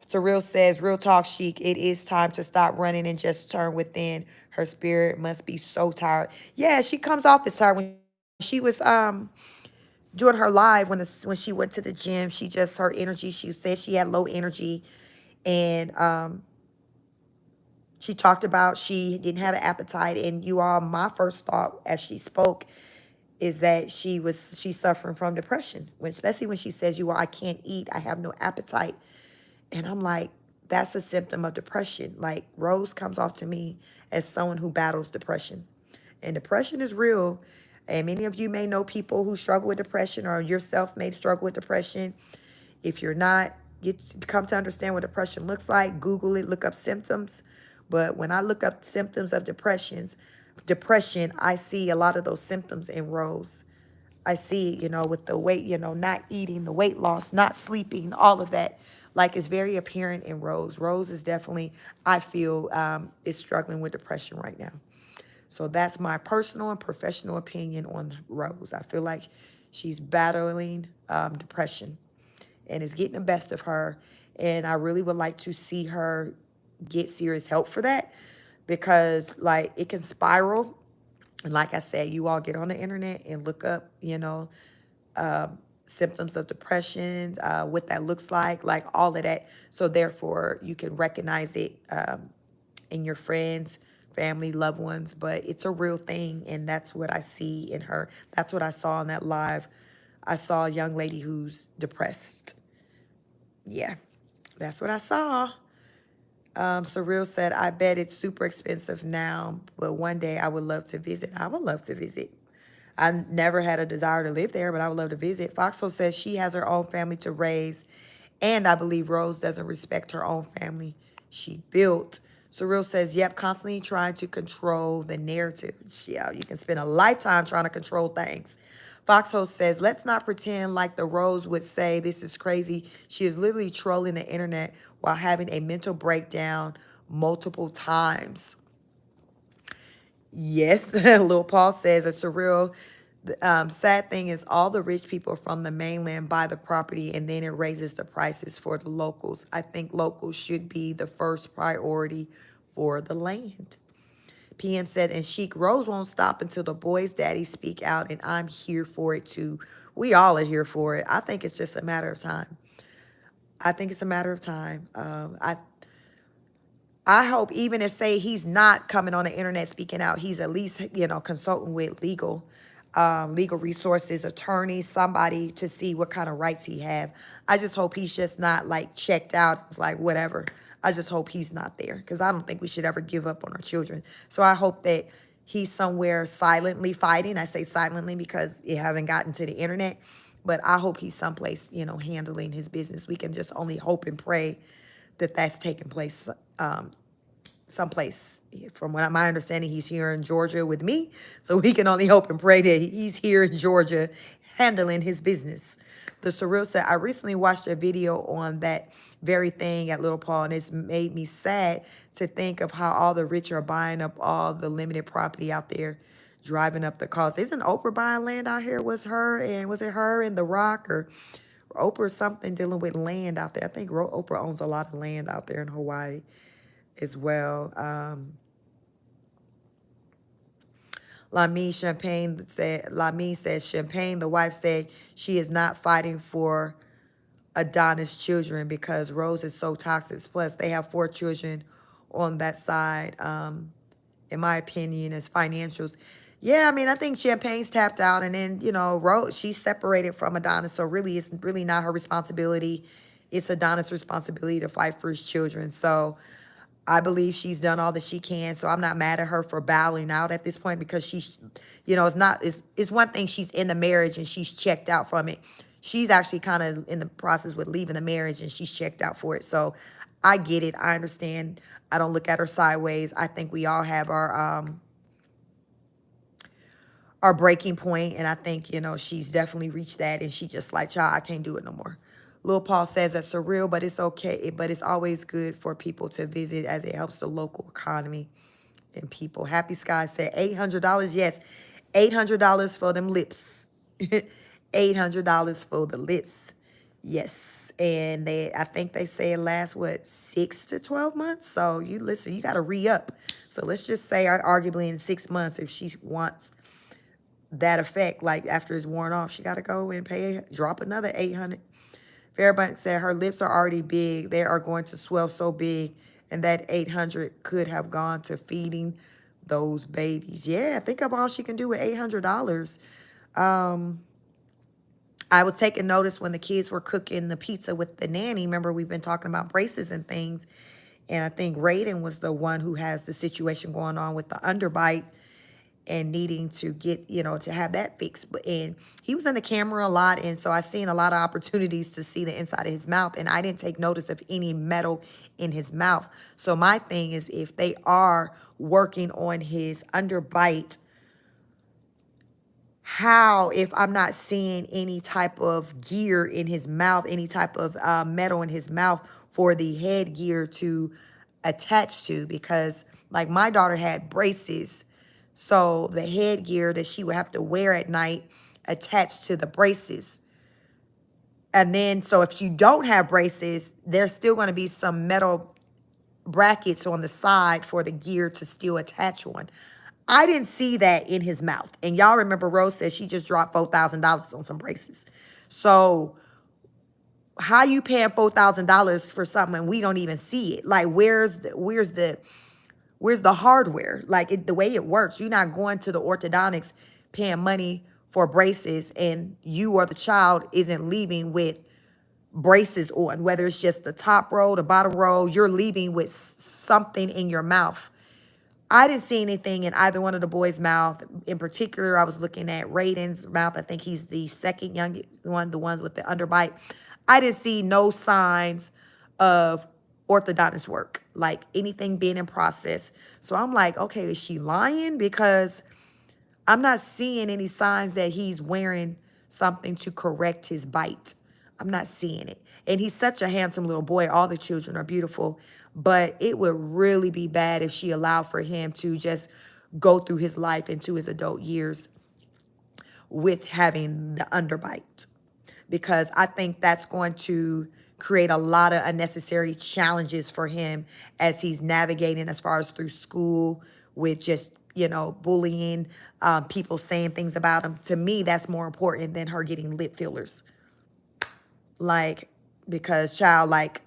Surreal says, real talk, chic. It is time to stop running and just turn within. Her spirit must be so tired. Yeah, she comes off as tired. When she was doing her live, when she went to the gym, her energy, she said she had low energy, and she talked about she didn't have an appetite. And you all, my first thought as she spoke is that she's suffering from depression, especially when she says, I can't eat, I have no appetite. And I'm like, that's a symptom of depression. Like, Rose comes off to me as someone who battles depression. And depression is real. And many of you may know people who struggle with depression, or yourself may struggle with depression. If you're not, come to understand what depression looks like. Google it, look up symptoms. But when I look up symptoms of depression, I see a lot of those symptoms in Rose. I see, with the weight, not eating, the weight loss, not sleeping, all of that. Like, it's very apparent in Rose. Rose is definitely, I feel, is struggling with depression right now. So that's my personal and professional opinion on Rose. I feel like she's battling depression and it's getting the best of her. And I really would like to see her get serious help for that, because like it can spiral. And like I said, you all get on the internet and look up, symptoms of depression, what that looks like all of that. So therefore, you can recognize it in your friends, family, loved ones. But it's a real thing, and that's what I see in her. That's what I saw in that live. I saw a young lady who's depressed. Yeah, that's what I saw. Surreal said, I bet it's super expensive now, but one day I would love to visit. I would love to visit. I never had a desire to live there, but I would love to visit. Foxhole says she has her own family to raise, and I believe Rose doesn't respect her own family she built. Surreal says, yep, constantly trying to control the narrative. Yeah, you can spend a lifetime trying to control things. Foxhole says, let's not pretend like the Rose would say this is crazy. She is literally trolling the internet while having a mental breakdown multiple times. Yes, Lil Paul says, a surreal, sad thing is all the rich people from the mainland buy the property and then it raises the prices for the locals. I think locals should be the first priority for the land. PM said, and Chic Rose won't stop until the boys' daddy speak out, and I'm here for it too. We all are here for it. I think it's just a matter of time. I think it's a matter of time. I hope, even if, say, he's not coming on the internet speaking out, he's at least, consulting with legal resources, attorneys, somebody to see what kind of rights he have. I just hope he's just not like checked out. It's like, whatever. I just hope he's not there, because I don't think we should ever give up on our children. So I hope that he's somewhere silently fighting. I say silently because it hasn't gotten to the internet, but I hope he's someplace, handling his business. We can just only hope and pray that that's taking place someplace. From what my understanding, he's here in Georgia with me, so we can only hope and pray that he's here in Georgia handling his business. The Surreal said, I recently watched a video on that very thing at Little Paul, and it's made me sad to think of how all the rich are buying up all the limited property out there, driving up the cost. Isn't Oprah buying land out here? Was it her and The Rock, or Oprah something dealing with land out there? I think Oprah owns a lot of land out there in Hawaii as well. Lami says, Champagne, the wife, said she is not fighting for Adonis' children because Rose is so toxic. Plus, they have 4 children on that side. In my opinion, as financials. Yeah, I mean, I think Champagne's tapped out, and then, Rose, she's separated from Adonis, so really it's really not her responsibility. It's Adonis' responsibility to fight for his children. So I believe she's done all that she can, so I'm not mad at her for bowing out at this point, because she's, it's one thing she's in the marriage and she's checked out from it. She's actually kind of in the process with leaving the marriage and she's checked out for it. So I get it. I understand. I don't look at her sideways. I think we all have our breaking point, and I think, she's definitely reached that, and she just like, child, I can't do it no more. Lil Paul says that's surreal, but it's okay. But it's always good for people to visit as it helps the local economy and people. Happy Sky said $800. Yes, $800 for them lips. $800 for the lips. Yes. And I think they say it lasts, 6 to 12 months? So you listen, you got to re-up. So let's just say arguably in 6 months, if she wants that effect, like after it's worn off, she got to go and drop another $800. Fairbanks said her lips are already big. They are going to swell so big, and that $800 could have gone to feeding those babies. Yeah, think of all she can do with $800. I was taking notice when the kids were cooking the pizza with the nanny. Remember, we've been talking about braces and things, and I think Raiden was the one who has the situation going on with the underbite. and needing to get, to have that fixed. And he was in the camera a lot. And so I seen a lot of opportunities to see the inside of his mouth. And I didn't take notice of any metal in his mouth. So my thing is, if they are working on his underbite, how, if I'm not seeing any type of gear in his mouth, any type of metal in his mouth for the headgear to attach to? Because like my daughter had braces, so the headgear that she would have to wear at night attached to the braces. And then, so if you don't have braces, there's still going to be some metal brackets on the side for the gear to still attach on. I didn't see that in his mouth. And y'all remember Rose said she just dropped $4,000 on some braces. So how you paying $4,000 for something and we don't even see it? Like, where's the hardware? Like, the way it works, you're not going to the orthodontics paying money for braces and you or the child isn't leaving with braces on, whether it's just the top row, the bottom row, you're leaving with something in your mouth. I didn't see anything in either one of the boys' mouth. In particular, I was looking at Raiden's mouth. I think he's the second youngest one, the ones with the underbite. I didn't see no signs of orthodontist work, like anything being in process. So I'm like, okay, is she lying? Because I'm not seeing any signs that he's wearing something to correct his bite. I'm not seeing it. And he's such a handsome little boy. All the children are beautiful. But it would really be bad if she allowed for him to just go through his life into his adult years with having the underbite. Because I think that's going to create a lot of unnecessary challenges for him as he's navigating as far as through school with just, bullying, people saying things about him. To me, that's more important than her getting lip fillers. Like, because child, like,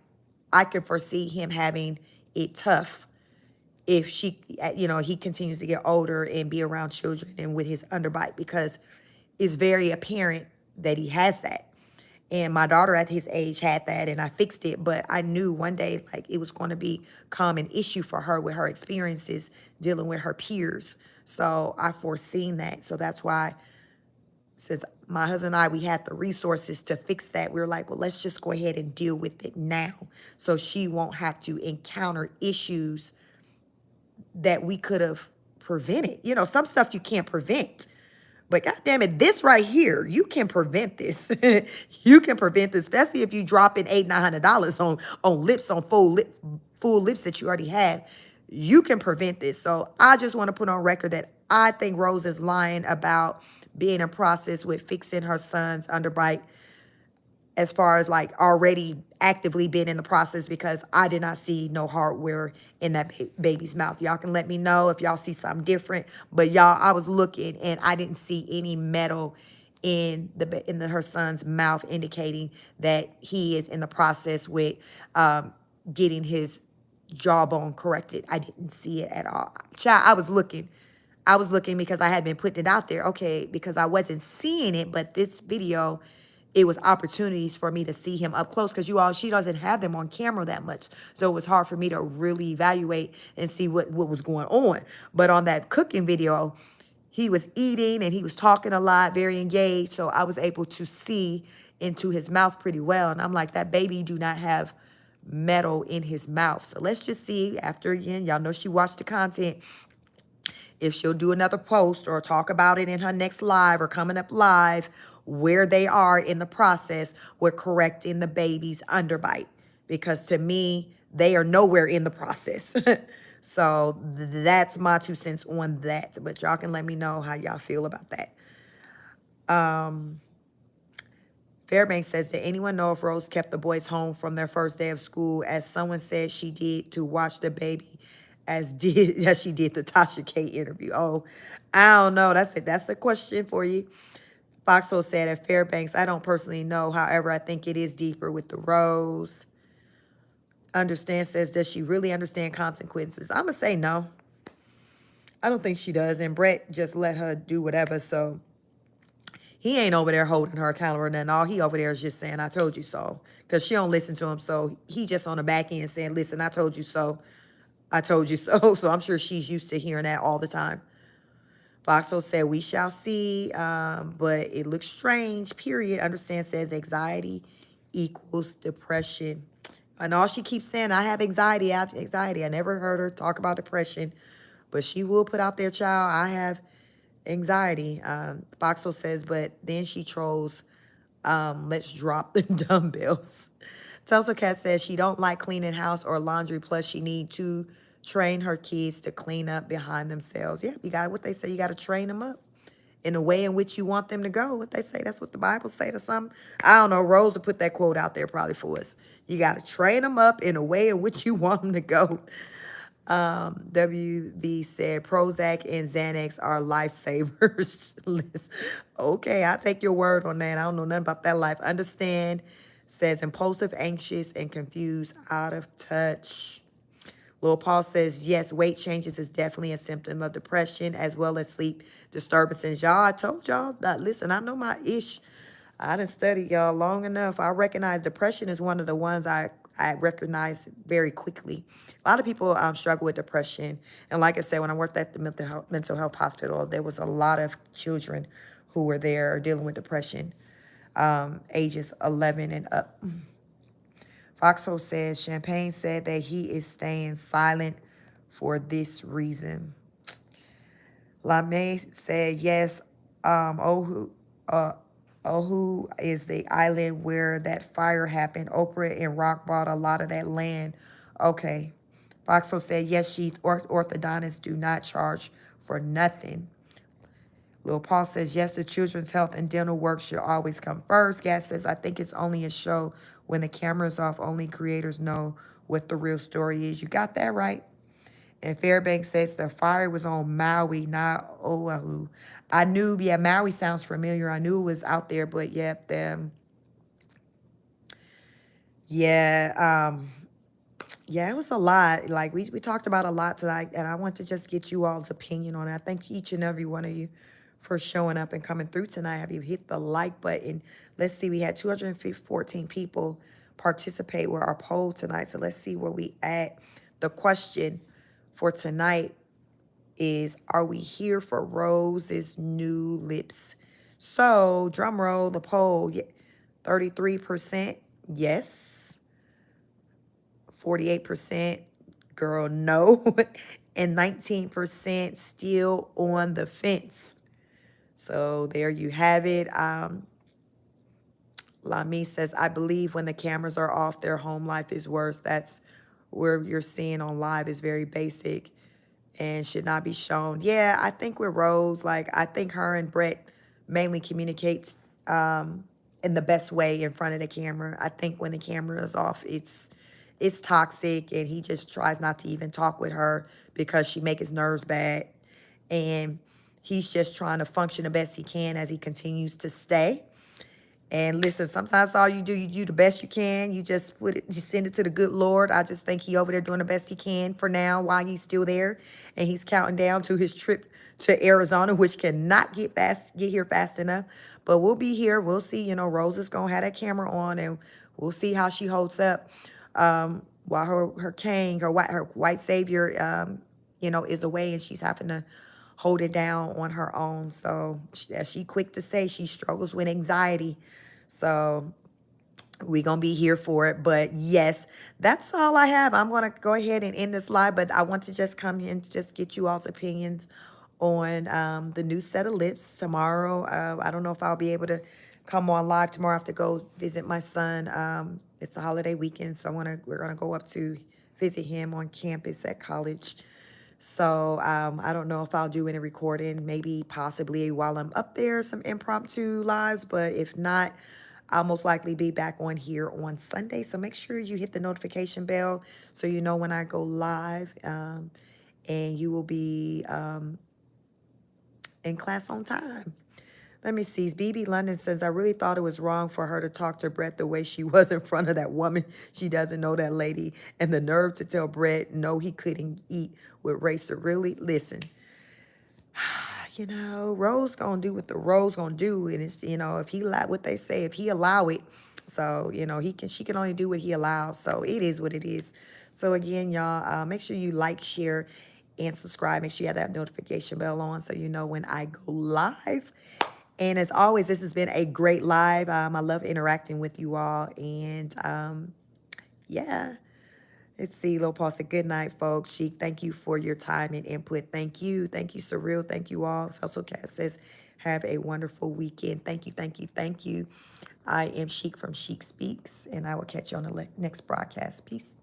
I can foresee him having it tough if he continues to get older and be around children and with his underbite, because it's very apparent that he has that. And my daughter at his age had that, and I fixed it. But I knew one day, like, it was going to become an issue for her with her experiences dealing with her peers. So I foreseen that. So that's why, since my husband and I, we had the resources to fix that, we were like, well, let's just go ahead and deal with it now so she won't have to encounter issues that we could have prevented. Some stuff you can't prevent. But God damn it, this right here, you can prevent this. You can prevent this, especially if you drop in $800-900 on lips, on full lips that you already have. You can prevent this. So I just want to put on record that I think Rose is lying about being in process with fixing her son's underbite, as far as like already actively being in the process, because I did not see no hardware in that baby's mouth. Y'all can let me know if y'all see something different. But y'all, I was looking and I didn't see any metal in her son's mouth indicating that he is in the process with getting his jawbone corrected. I didn't see it at all. Child, I was looking because I had been putting it out there. Okay, because I wasn't seeing it, but this video, it was opportunities for me to see him up close, because she doesn't have them on camera that much. So it was hard for me to really evaluate and see what was going on. But on that cooking video, he was eating and he was talking a lot, very engaged. So I was able to see into his mouth pretty well. And I'm like, that baby do not have metal in his mouth. So let's just see after, again, y'all know she watched the content, if she'll do another post or talk about it in her next live or coming up live, where they are in the process with correcting the baby's underbite. Because to me, they are nowhere in the process. So that's my 2 cents on that. But y'all can let me know how y'all feel about that. Fairbanks says, did anyone know if Rose kept the boys home from their first day of school, as someone said she did, to watch the baby as she did the Tasha K interview? Oh, I don't know. That's a question for you. Foxhole said at Fairbanks, I don't personally know. However, I think it is deeper with the Rose. Understand says, does she really understand consequences? I'm going to say no. I don't think she does. And Brett just let her do whatever. So he ain't over there holding her accountable or nothing. All he over there is just saying, I told you so. Because she don't listen to him. So he just on the back end saying, listen, I told you so. I told you so. So I'm sure she's used to hearing that all the time. Foxo said, we shall see, but it looks strange, period. Understand says anxiety equals depression. And all she keeps saying, I have anxiety, I have anxiety. I never heard her talk about depression, but she will put out there, child, I have anxiety. Foxo says, but then she trolls, let's drop the dumbbells. Tulsa Cat says she don't like cleaning house or laundry, plus she need to train her kids to clean up behind themselves. Yeah, you got what they say, you got to train them up in the way in which you want them to go. What they say, that's what the Bible say to some. I don't know, Rosa put that quote out there probably for us. You got to train them up in a way in which you want them to go. WB said Prozac and Xanax are lifesavers. Okay, I'll take your word on that. I don't know nothing about that life. Understand says impulsive, anxious, and confused, out of touch. Lil Paul says, yes, weight changes is definitely a symptom of depression as well as sleep disturbances. Y'all, I told y'all that, listen, I know my ish. I done studied y'all long enough. I recognize depression is one of the ones I recognize very quickly. A lot of people struggle with depression. And like I said, when I worked at the mental health hospital, there was a lot of children who were there dealing with depression, ages 11 and up. Foxhole says, Champagne said that he is staying silent for this reason. LaMay said, yes, Oahu is the island where that fire happened. Oprah and Rock bought a lot of that land. Okay. Foxhole said, yes, she's orthodontists do not charge for nothing. Lil Paul says, yes, the children's health and dental work should always come first. Gas says, I think it's only a show when the camera's off. Only creators know what the real story is. You got that right. And Fairbanks says the fire was on Maui, not Oahu. I knew, yeah, Maui sounds familiar. I knew it was out there, but yep, yeah, it was a lot. Like we talked about a lot tonight, and I want to just get you all's opinion on it. I thank each and every one of you for showing up and coming through tonight. Have you hit the like button? Let's see, we had 214 people participate with our poll tonight. So let's see where we at. The question for tonight is, are we here for Rose's new lips? So drum roll, the poll, 33% yes, 48% girl no, and 19% still on the fence. So there you have it. Lami says, I believe when the cameras are off, their home life is worse. That's where you're seeing on live is very basic and should not be shown. Yeah, I think with Rose, like, I think her and Brett mainly communicates in the best way in front of the camera. I think when the camera is off, it's toxic, and he just tries not to even talk with her because she make his nerves bad. And he's just trying to function the best he can as he continues to stay. And listen, sometimes all you do, you do the best you can. You just put it, you send it to the good Lord. I just think he over there doing the best he can for now while he's still there. And he's counting down to his trip to Arizona, which cannot get here fast enough. But we'll be here. We'll see. You know, Rose is going to have that camera on, and we'll see how she holds up while her king, her white savior, you know, is away, and she's having to hold it down on her own. So as she quick to say, she struggles with anxiety. So we're going to be here for it. But yes, that's all I have. I'm going to go ahead and end this live, but I want to just come here and just get you all's opinions on the new set of lips tomorrow. I don't know if I'll be able to come on live tomorrow. I have to go visit my son. It's a holiday weekend, so we're going to go up to visit him on campus at college. So I don't know if I'll do any recording, maybe possibly while I'm up there, some impromptu lives. But if not, I'll most likely be back on here on Sunday. So make sure you hit the notification bell so you know when I go live. And you will be in class on time. Let me see. BB London says, I really thought it was wrong for her to talk to Brett the way she was in front of that woman. She doesn't know that lady. And the nerve to tell Brett, no, he couldn't eat with Racer. Really? Listen, you know, Rose going to do what the Rose going to do. And it's, you know, if he allow what they say, if he allow it. So, you know, she can only do what he allows. So it is what it is. So again, y'all, make sure you like, share, and subscribe. Make sure you have that notification bell on so you know when I go live. And as always, this has been a great live. I love interacting with you all. And yeah, let's see. Lil Paul said, good night, folks. Sheik, thank you for your time and input. Thank you. Thank you, Surreal. Thank you all. Social Cat says, have a wonderful weekend. Thank you, thank you, thank you. I am Sheik from Sheik Speaks, and I will catch you on the next broadcast. Peace.